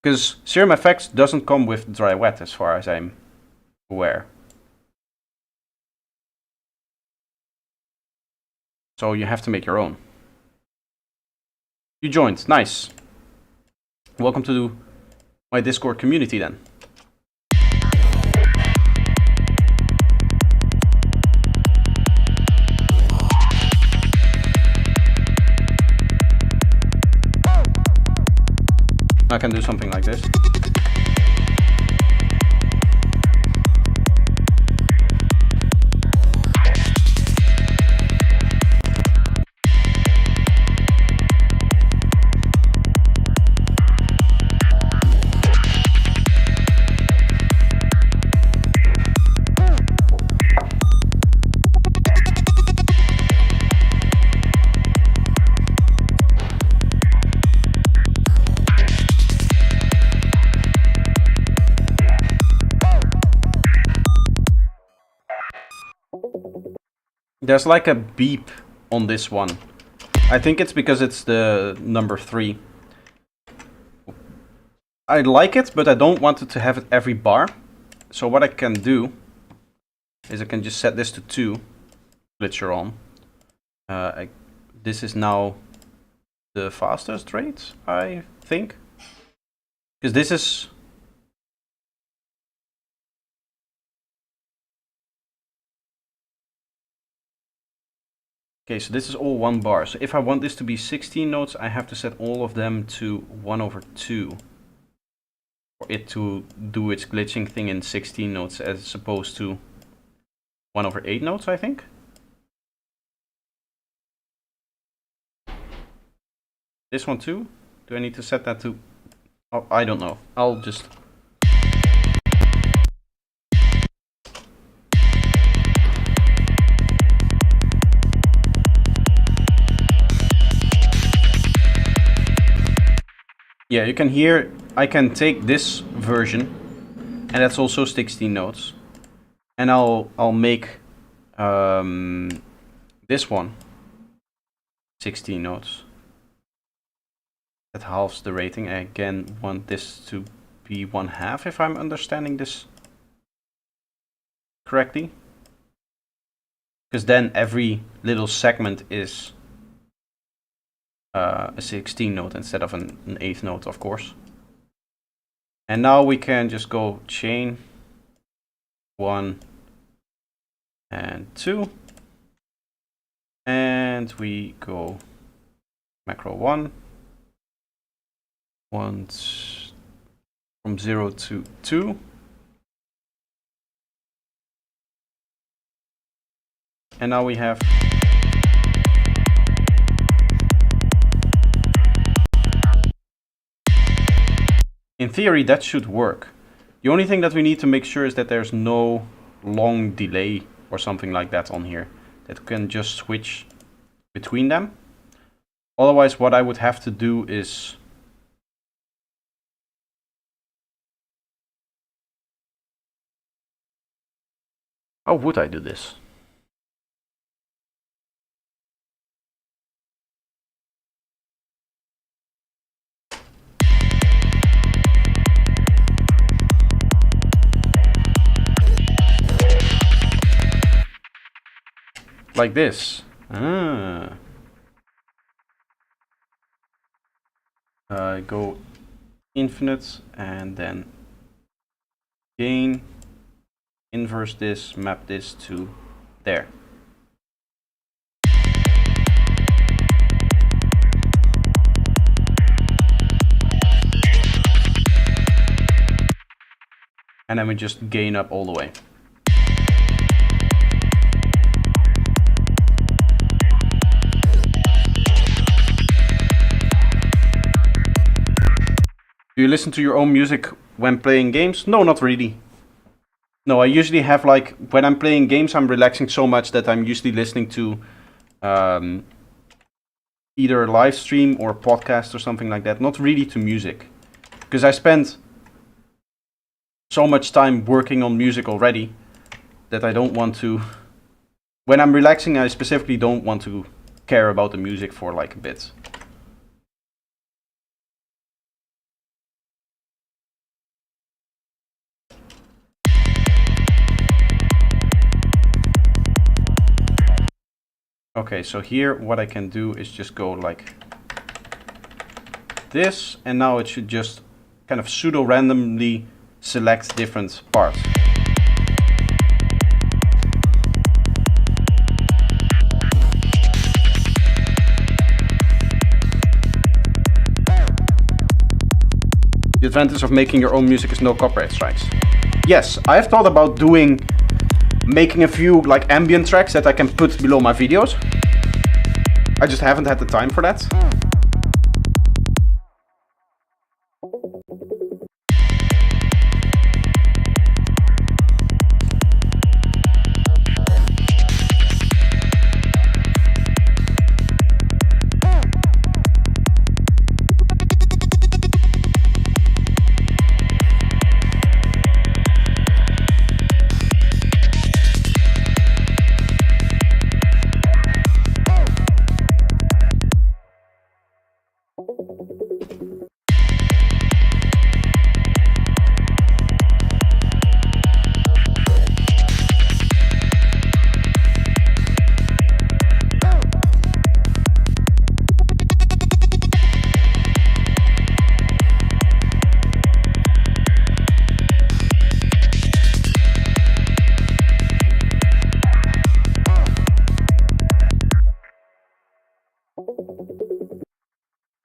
Because Serum Effects doesn't come with dry wet as far as I'm aware. So you have to make your own. You joined, nice. Welcome to my Discord community then. I can do something like this. There's like a beep on this one. I think it's because it's the number 3. I like it, but I don't want it to have it every bar. So what I can do is I can just set this to 2. Glitcher on. This is now the fastest rate, I think. Because this is... Okay, so this is all 1 bar. So if I want this to be 16 notes, I have to set all of them to 1/2. For it to do its glitching thing in 16 notes as opposed to 1/8 notes, I think. This one too? Do I need to set that to... Oh, I don't know. I'll just... Yeah, you can hear, I can take this version, and that's also 16 notes, and I'll make this one 16 notes. That halves the rating. I again want this to be 1/2 if I'm understanding this correctly, because then every little segment is a 16 note instead of an 8th note, of course. And now we can just go chain 1 and 2, and we go macro 1 from 0 to 2, and now we have in theory, that should work. The only thing that we need to make sure is that there's no long delay or something like that on here. That we can just switch between them. Otherwise, what I would have to do is... How would I do this? like this. Go infinite and then gain, inverse this, map this to there. And then we just gain up all the way. Do you listen to your own music when playing games? No, not really. No, I usually have like, when I'm playing games, I'm relaxing so much that I'm usually listening to either a live stream or a podcast or something like that. Not really to music. Because I spend so much time working on music already that I don't want to... When I'm relaxing, I specifically don't want to care about the music for like a bit. Okay, so here what I can do is just go like this, and now it should just kind of pseudo-randomly select different parts. The advantage of making your own music is no copyright strikes. Yes, I've thought about making a few like ambient tracks that I can put below my videos. I just haven't had the time for that.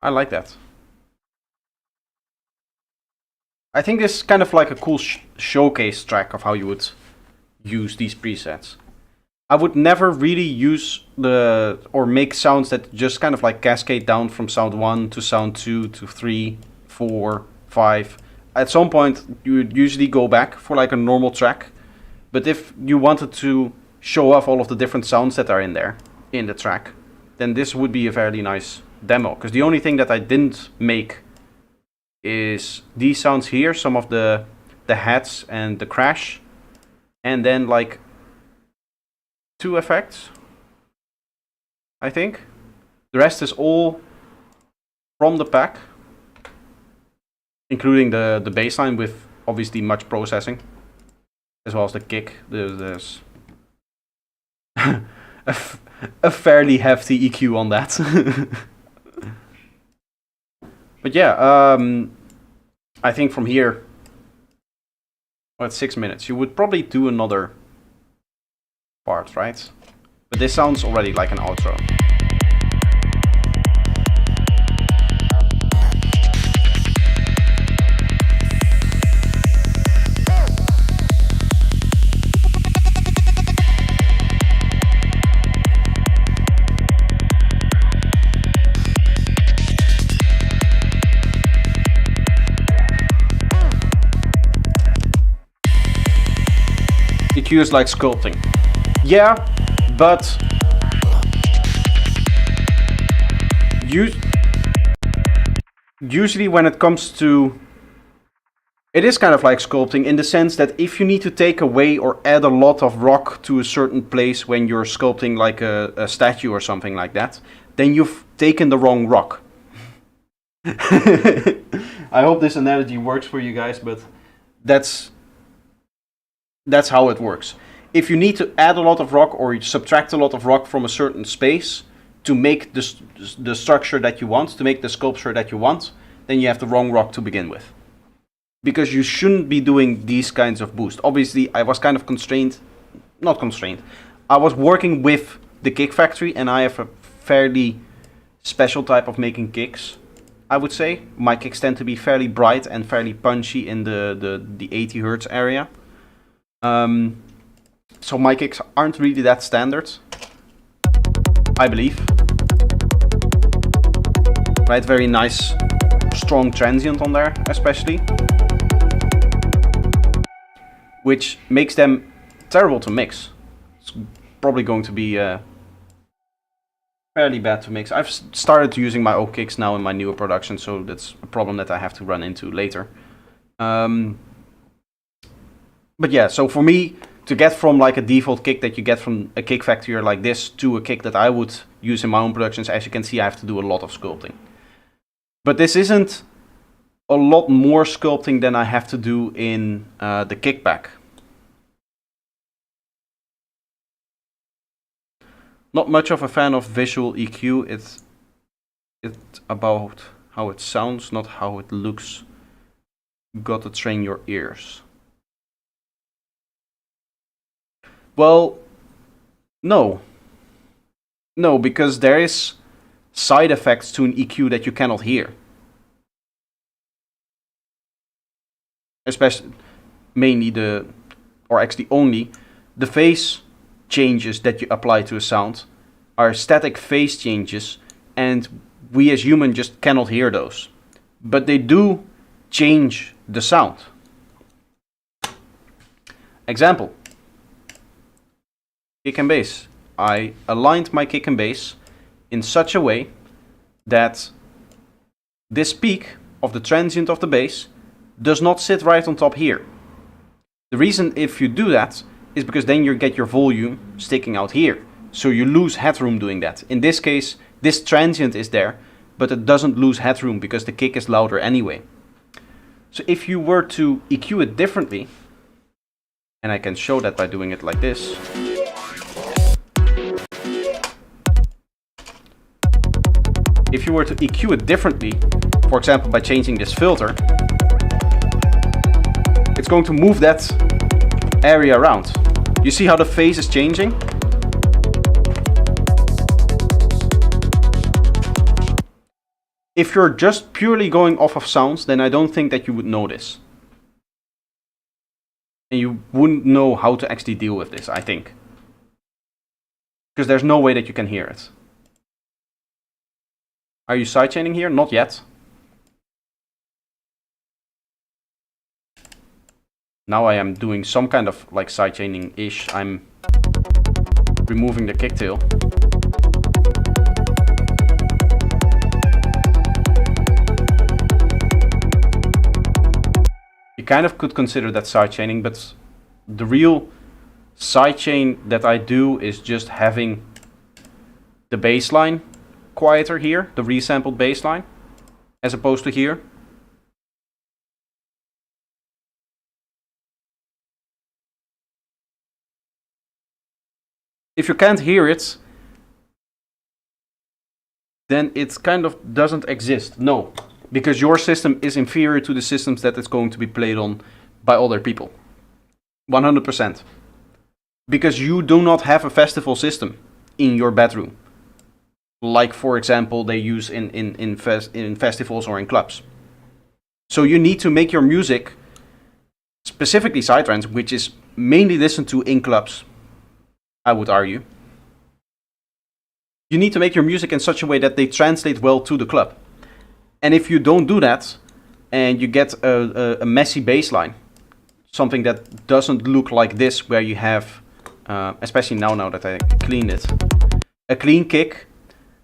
I like that. I think this is kind of like a cool showcase track of how you would use these presets. I would never really use or make sounds that just kind of like cascade down from sound 1 to sound 2 to 3, 4, 5. At some point you would usually go back for like a normal track. But if you wanted to show off all of the different sounds that are in there, in the track, then this would be a fairly nice demo. Because the only thing that I didn't make is these sounds here, some of the hats and the crash, and then like 2 effects, I think. The rest is all from the pack, including the bassline with obviously much processing, as well as the kick. There's a fairly hefty EQ on that. But yeah, I think from here, well, it's 6 minutes. You would probably do another part, right? But this sounds already like an outro. EQ is like sculpting. Yeah, but usually when it comes to... It is kind of like sculpting in the sense that if you need to take away or add a lot of rock to a certain place when you're sculpting like a statue or something like that, then you've taken the wrong rock. I hope this analogy works for you guys, but that's how it works. if you need to add a lot of rock or you subtract a lot of rock from a certain space to make the structure that you want, to make the sculpture that you want, then you have the wrong rock to begin with. Because you shouldn't be doing these kinds of boosts. Obviously, I was kind of constrained, not constrained. I was working with the kick factory, and I have a fairly special type of making kicks, I would say. My kicks tend to be fairly bright and fairly punchy in the 80 Hertz area. So my kicks aren't really that standard, I believe. Right, very nice, strong transient on there, especially. Which makes them terrible to mix. It's probably going to be fairly bad to mix. I've started using my old kicks now in my newer production, so that's a problem that I have to run into later. But yeah, so for me, to get from like a default kick that you get from a kick factory like this to a kick that I would use in my own productions, as you can see, I have to do a lot of sculpting. But this isn't a lot more sculpting than I have to do in the kickback. Not much of a fan of visual EQ. It's about how it sounds, not how it looks. You got to train your ears. Well, no. No, because there is side effects to an EQ that you cannot hear. Especially, mainly actually only, the phase changes that you apply to a sound are static phase changes, and we as humans just cannot hear those. But they do change the sound. Example. Kick and bass. I aligned my kick and bass in such a way that this peak of the transient of the bass does not sit right on top here. The reason if you do that is because then you get your volume sticking out here. So you lose headroom doing that. In this case, this transient is there, but it doesn't lose headroom because the kick is louder anyway. So if you were to EQ it differently, and I can show that by doing it like this. If you were to EQ it differently, for example by changing this filter, it's going to move that area around. You see how the phase is changing? If you're just purely going off of sounds, then I don't think that you would notice. And you wouldn't know how to actually deal with this, I think. Because there's no way that you can hear it. Are you sidechaining here? Not yet. Now I am doing some kind of like sidechaining-ish. I'm removing the kicktail. You kind of could consider that sidechaining, but the real sidechain that I do is just having the bassline quieter here, the resampled bassline, as opposed to here. If you can't hear it, then it kind of doesn't exist. No, because your system is inferior to the systems that it's going to be played on by other people. 100%. Because you do not have a festival system in your bedroom. Like, for example, they use in festivals or in clubs. So you need to make your music, specifically psytrance, which is mainly listened to in clubs, I would argue. You need to make your music in such a way that they translate well to the club. And if you don't do that, and you get a messy bassline, something that doesn't look like this, where you have, especially now that I cleaned it, a clean kick,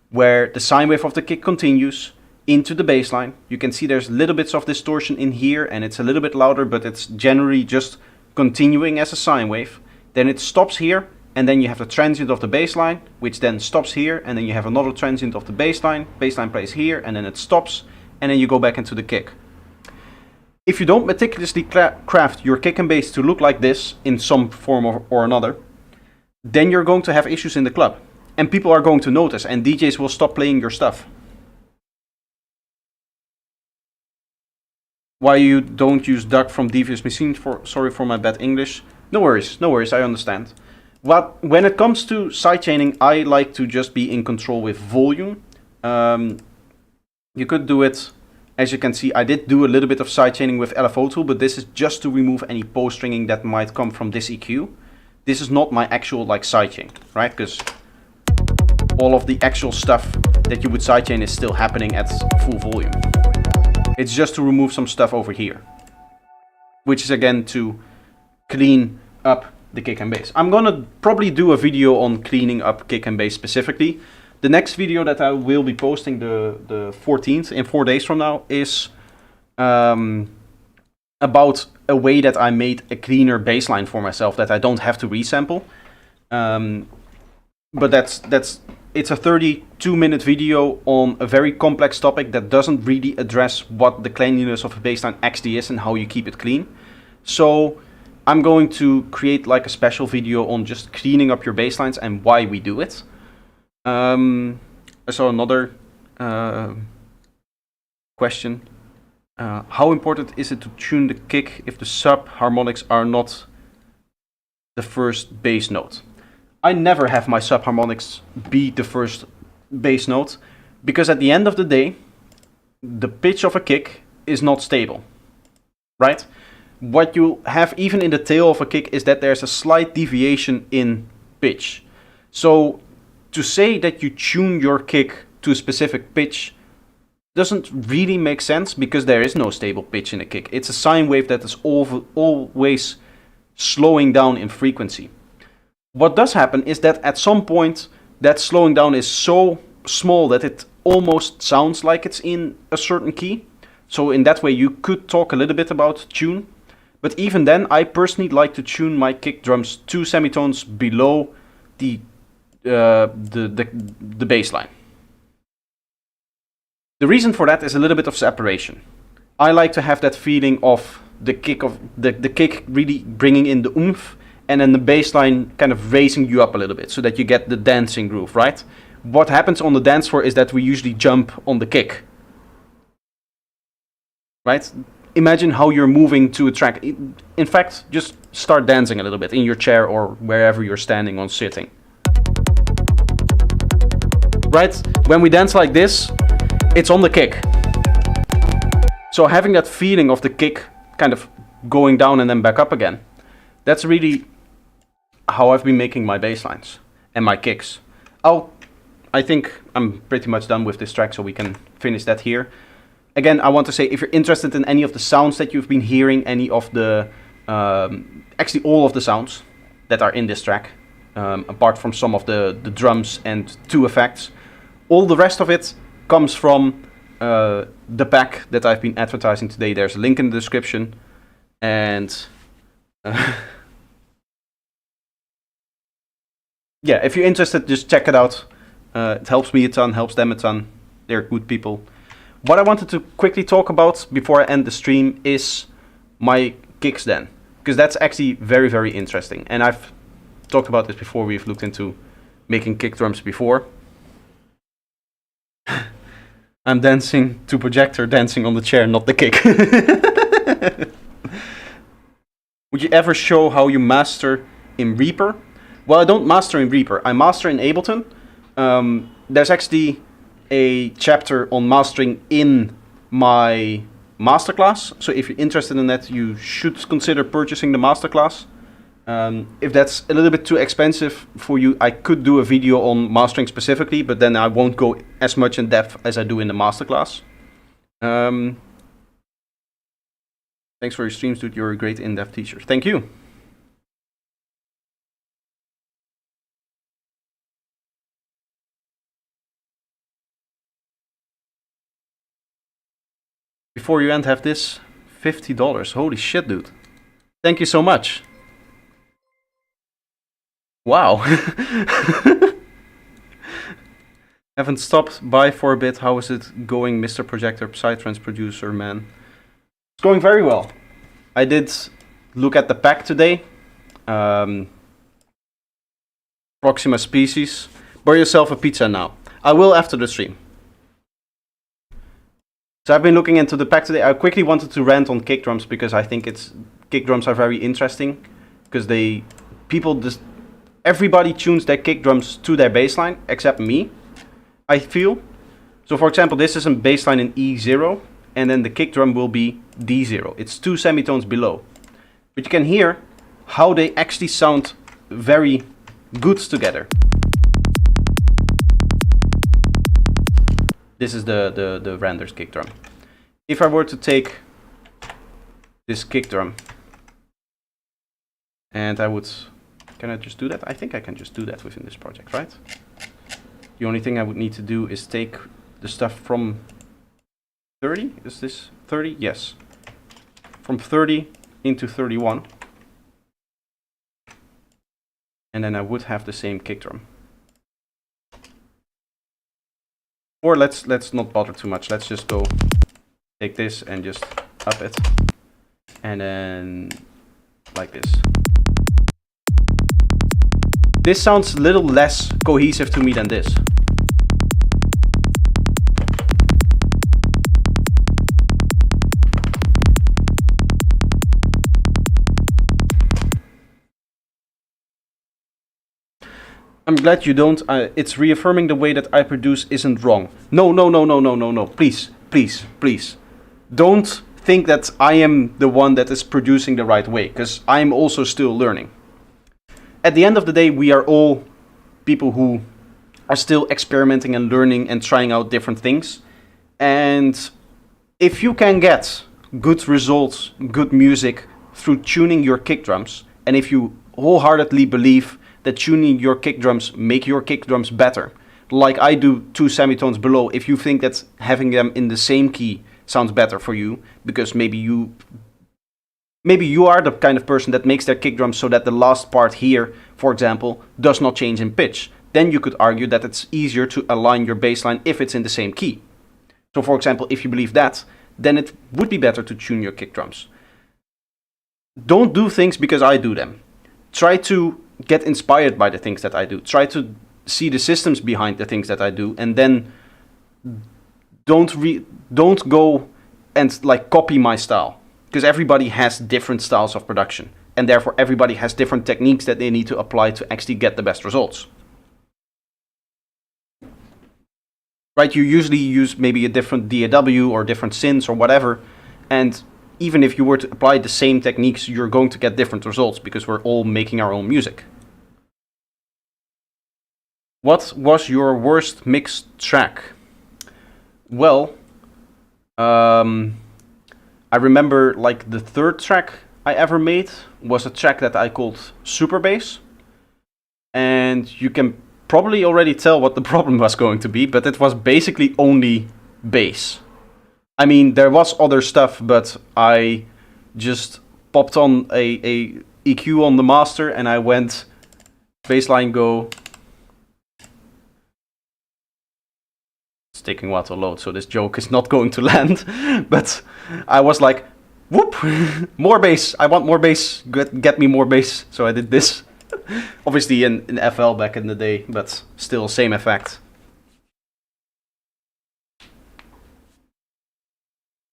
where the sine wave of the kick continues into the bassline. You can see there's little bits of distortion in here, and it's a little bit louder, but it's generally just continuing as a sine wave. Then it stops here, and then you have the transient of the bassline, which then stops here, and then you have another transient of the bassline. Bassline plays here, and then it stops, and then you go back into the kick. if you don't meticulously craft your kick and bass to look like this in some form or another, then you're going to have issues in the club. And people are going to notice, and DJs will stop playing your stuff. Why you don't use Doug from Devious Machine? Sorry for my bad English. No worries, I understand. When it comes to sidechaining, I like to just be in control with volume. You could do it, as you can see, I did do a little bit of sidechaining with LFO tool, but this is just to remove any post-stringing that might come from this EQ. This is not my actual like sidechain, right? Because all of the actual stuff that you would sidechain is still happening at full volume. It's just to remove some stuff over here, which is again to clean up the kick and bass. I'm gonna probably do a video on cleaning up kick and bass specifically. The next video that I will be posting, the 14th, in 4 days from now, is about a way that I made a cleaner bassline for myself that I don't have to resample. But it's a 32-minute video on a very complex topic that doesn't really address what the cleanliness of a bassline actually is and how you keep it clean. So I'm going to create like a special video on just cleaning up your basslines and why we do it. I saw another question. How important is it to tune the kick if the sub harmonics are not the first bass note? I never have my sub harmonics be the first bass note, because at the end of the day, the pitch of a kick is not stable, right? What you have even in the tail of a kick is that there's a slight deviation in pitch. So to say that you tune your kick to a specific pitch doesn't really make sense, because there is no stable pitch in a kick. It's a sine wave that is always slowing down in frequency. What does happen is that at some point that slowing down is so small that it almost sounds like it's in a certain key. So in that way you could talk a little bit about tune. But even then, I personally like to tune my kick drums 2 semitones below the bass line. The reason for that is a little bit of separation. I like to have that feeling of the kick really bringing in the oomph, and then the bass line kind of raising you up a little bit so that you get the dancing groove, right? What happens on the dance floor is that we usually jump on the kick, right? Imagine how you're moving to a track. In fact, just start dancing a little bit in your chair or wherever you're standing or sitting. Right? When we dance like this, it's on the kick. So having that feeling of the kick kind of going down and then back up again, that's really how I've been making my bass lines and my kicks. I think I'm pretty much done with this track, so we can finish that here. Again, I want to say, if you're interested in any of the sounds that you've been hearing, any of the, actually all of the sounds that are in this track, apart from some of the drums and 2 effects, all the rest of it comes from the pack that I've been advertising today. There's a link in the description. And yeah, if you're interested, just check it out. It helps me a ton, helps them a ton. They're good people. What I wanted to quickly talk about before I end the stream is my kicks then, because that's actually very, very interesting. And I've talked about this before. We've looked into making kick drums before. I'm dancing to projector, dancing on the chair, not the kick. Would you ever show how you master in Reaper? Well, I don't master in Reaper. I master in Ableton. There's actually a chapter on mastering in my masterclass. So if you're interested in that, you should consider purchasing the masterclass. If that's a little bit too expensive for you, I could do a video on mastering specifically, but then I won't go as much in depth as I do in the masterclass. Thanks for your streams, dude. You're a great in-depth teacher. Thank you. Before you end, have this $50. Holy shit, dude. Thank you so much. Wow. Haven't stopped by for a bit. How is it going, Mr. Projector, Psytrance producer, man? It's going very well. I did look at the pack today. Proxima species. Buy yourself a pizza now. I will after the stream. So I've been looking into the pack today. I quickly wanted to rant on kick drums because I think kick drums are very interesting because everybody tunes their kick drums to their bassline except me, I feel. So for example, this is a bassline in E0 and then the kick drum will be D0. It's 2 semitones below. But you can hear how they actually sound very good together. This is the render's kick drum. If I were to take this kick drum and can I just do that? I think I can just do that within this project, right? The only thing I would need to do is take the stuff from 30. Is this 30? Yes. From 30 into 31. And then I would have the same kick drum. Or let's not bother too much. Let's just go take this and just up it. And then like this. This sounds a little less cohesive to me than this. I'm glad you don't. It's reaffirming the way that I produce isn't wrong. No. Please. Don't think that I am the one that is producing the right way, because I'm also still learning. At the end of the day, we are all people who are still experimenting and learning and trying out different things. And if you can get good results, good music through tuning your kick drums, and if you wholeheartedly believe that tuning your kick drums make your kick drums better, like I do 2 semitones below, if you think that having them in the same key sounds better for you, because maybe you are the kind of person that makes their kick drums so that the last part here, for example, does not change in pitch, then you could argue that it's easier to align your bass line if it's in the same key. So for example, if you believe that, then it would be better to tune your kick drums. Don't do things because I do them. Try to get inspired by the things that I do. Try to see the systems behind the things that I do, and then don't go and like copy my style, because everybody has different styles of production, and therefore everybody has different techniques that they need to apply to actually get the best results. Right? You usually use maybe a different DAW or different synths or whatever, and even if you were to apply the same techniques, you're going to get different results because we're all making our own music. What was your worst mixed track? Well, I remember like the third track I ever made was a track that I called Super Bass. And you can probably already tell what the problem was going to be, but it was basically only bass. I mean, there was other stuff, but I just popped on a EQ on the master and I went bassline go. It's taking a while to load, so this joke is not going to land. But I was like, whoop, more bass. I want more bass. Get me more bass. So I did this. Obviously in FL back in the day, but still same effect.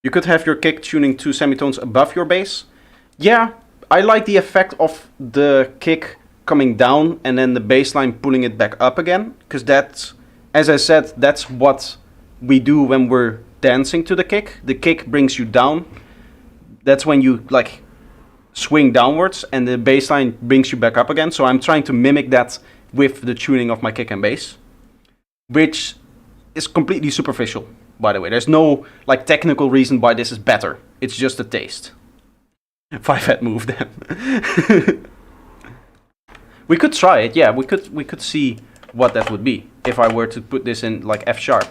You could have your kick tuning 2 semitones above your bass. Yeah, I like the effect of the kick coming down and then the bass line pulling it back up again. Because that's, as I said, that's what we do when we're dancing to the kick. The kick brings you down. That's when you like swing downwards and the bass line brings you back up again. So I'm trying to mimic that with the tuning of my kick and bass, which is completely superficial. By the way, there's no like technical reason why this is better. It's just a taste. 5-hat move then. We could try it. Yeah, we could see what that would be if I were to put this in like F sharp.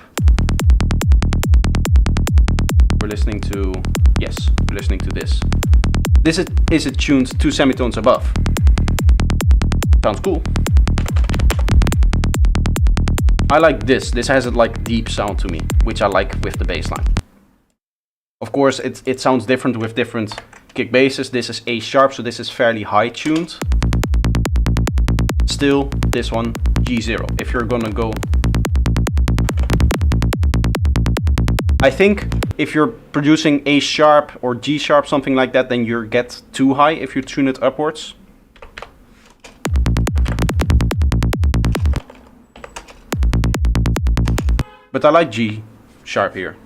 We're listening to this. This is it tuned 2 semitones above. Sounds cool. I like this. This has a like deep sound to me, which I like with the bass line. Of course, it sounds different with different kick basses. This is A sharp, so this is fairly high tuned. Still, this one G0. If you're gonna go, I think if you're producing A sharp or G sharp, something like that, then you get too high if you tune it upwards. But I like G sharp here.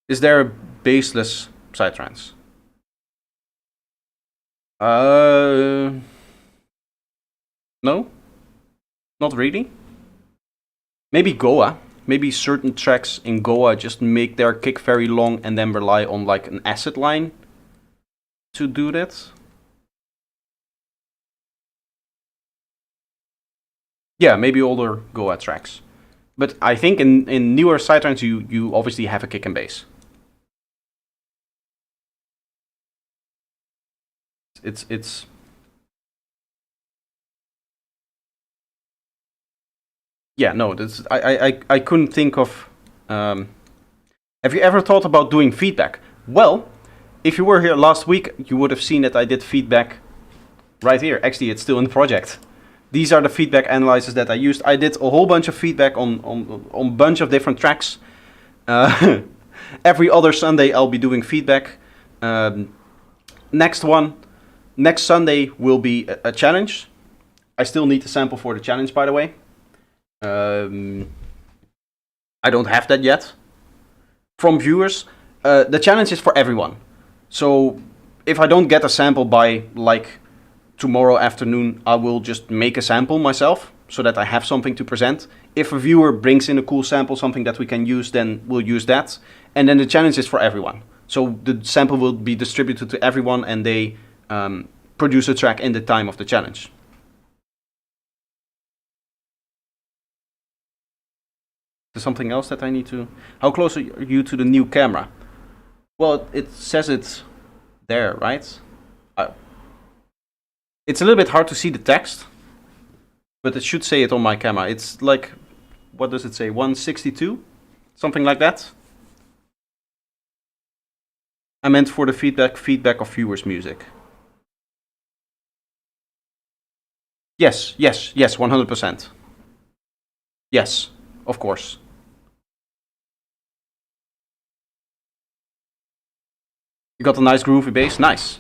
Is there a bassless psytrance? No, not really. Maybe Goa. Maybe certain tracks in Goa just make their kick very long and then rely on like an acid line to do that. Yeah, maybe older Goa tracks. But I think in newer sidetrans you obviously have a kick and bass. It's yeah, no, that's I couldn't think of have you ever thought about doing feedback? Well, if you were here last week, you would have seen that I did feedback right here. Actually, it's still in the project. These are the feedback analyzers that I used. I did a whole bunch of feedback on a bunch of different tracks. Every other Sunday I'll be doing feedback. Next Sunday will be a challenge. I still need the sample for the challenge, by the way. I don't have that yet. From viewers, the challenge is for everyone. So if I don't get a sample by like tomorrow afternoon, I will just make a sample myself so that I have something to present. If a viewer brings in a cool sample, something that we can use, then we'll use that. And then the challenge is for everyone. So the sample will be distributed to everyone and they produce a track in the time of the challenge. There's something else that I need to... How close are you to the new camera? Well, it says it's there, right? It's a little bit hard to see the text, but it should say it on my camera. It's like, what does it say? 162? Something like that? I meant for the feedback of viewers' music. Yes, 100%. Yes, of course. You got a nice groovy bass? Nice.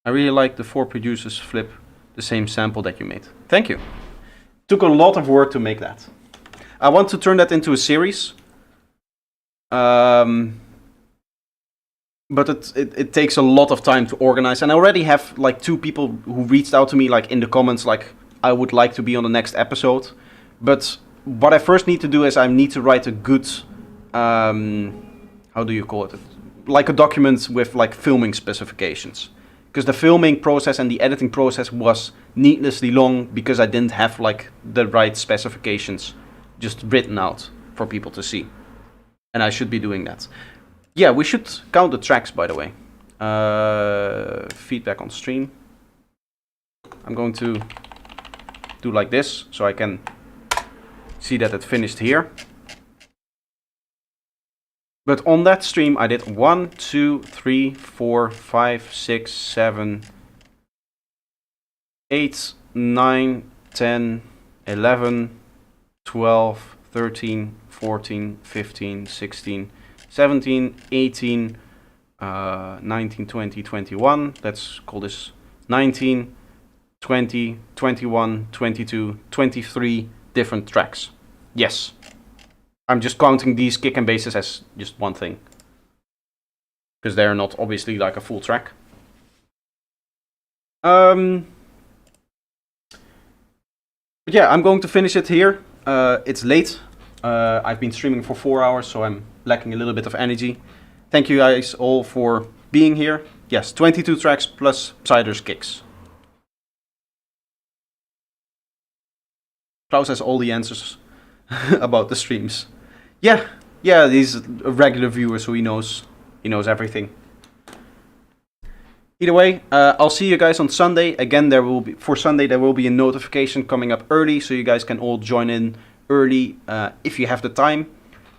I really like the 4 producers flip the same sample that you made. Thank you. Took a lot of work to make that. I want to turn that into a series. But it takes a lot of time to organize. And I already have like 2 people who reached out to me like in the comments like, I would like to be on the next episode. But what I first need to do is I need to write a good... how do you call it? Like a document with like filming specifications. Because the filming process and the editing process was needlessly long because I didn't have like the right specifications just written out for people to see. And I should be doing that. Yeah, we should count the tracks, by the way. Feedback on stream. I'm going to do like this so I can see that it finished here. But on that stream, I did 1, 2, 3, 4, 5, 6, 7, 8, 9, 10, 11, 12, 13, 14, 15, 16, 17, 18, 19, 20, 21. Let's call this 19, 20, 21, 22, 23 different tracks. Yes. I'm just counting these kick and basses as just one thing. Because they're not obviously like a full track. But yeah, I'm going to finish it here. It's late. I've been streaming for 4 hours, so I'm lacking a little bit of energy. Thank you guys all for being here. Yes, 22 tracks plus Psyder's kicks. Klaus has all the answers about the streams. Yeah, he's a regular viewer, so he knows everything. Either way, I'll see you guys on Sunday. Again, for Sunday there will be a notification coming up early, so you guys can all join in early if you have the time,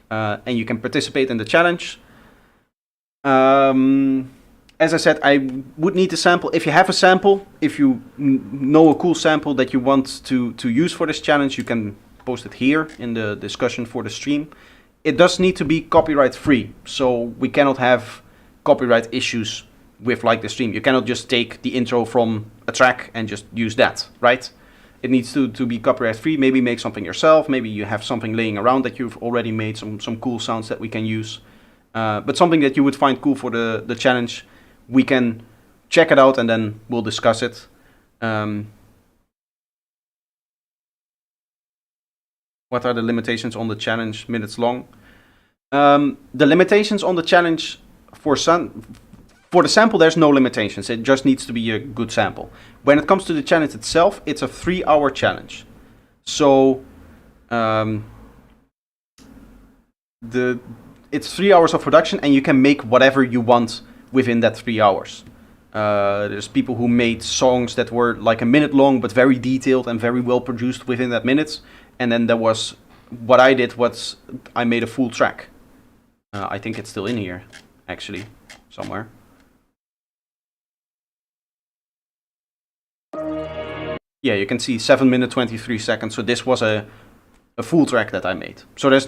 and you can participate in the challenge. As I said, I would need a sample. If you have a sample, if you know a cool sample that you want to use for this challenge, you can post it here in the discussion for the stream. It does need to be copyright free, so we cannot have copyright issues with like the stream. You cannot just take the intro from a track and just use that, right? It needs to be copyright free. Maybe make something yourself. Maybe you have something laying around that you've already made, some cool sounds that we can use. But something that you would find cool for the challenge, we can check it out and then we'll discuss it. What are the limitations on the challenge? Minutes long. The limitations on the challenge for the sample, there's no limitations. It just needs to be a good sample. When it comes to the challenge itself, it's a 3-hour challenge. So it's 3 hours of production, and you can make whatever you want within that 3 hours. There's people who made songs that were like a minute long, but very detailed and very well produced within that minute. And then there was what I did was I made a full track. I think it's still in here, actually, somewhere. Yeah, you can see 7 minutes 23 seconds. So this was a full track that I made. So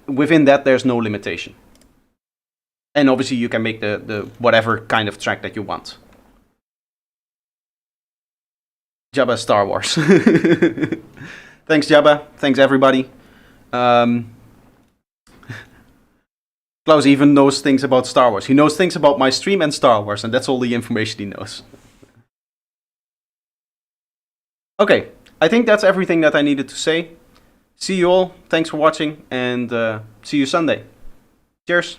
within that there's no limitation. And obviously you can make the whatever kind of track that you want. Jabba Star Wars. Thanks, Jabba. Thanks, everybody. Klaus even knows things about Star Wars. He knows things about my stream and Star Wars, and that's all the information he knows. Okay, I think that's everything that I needed to say. See you all. Thanks for watching, and see you Sunday. Cheers.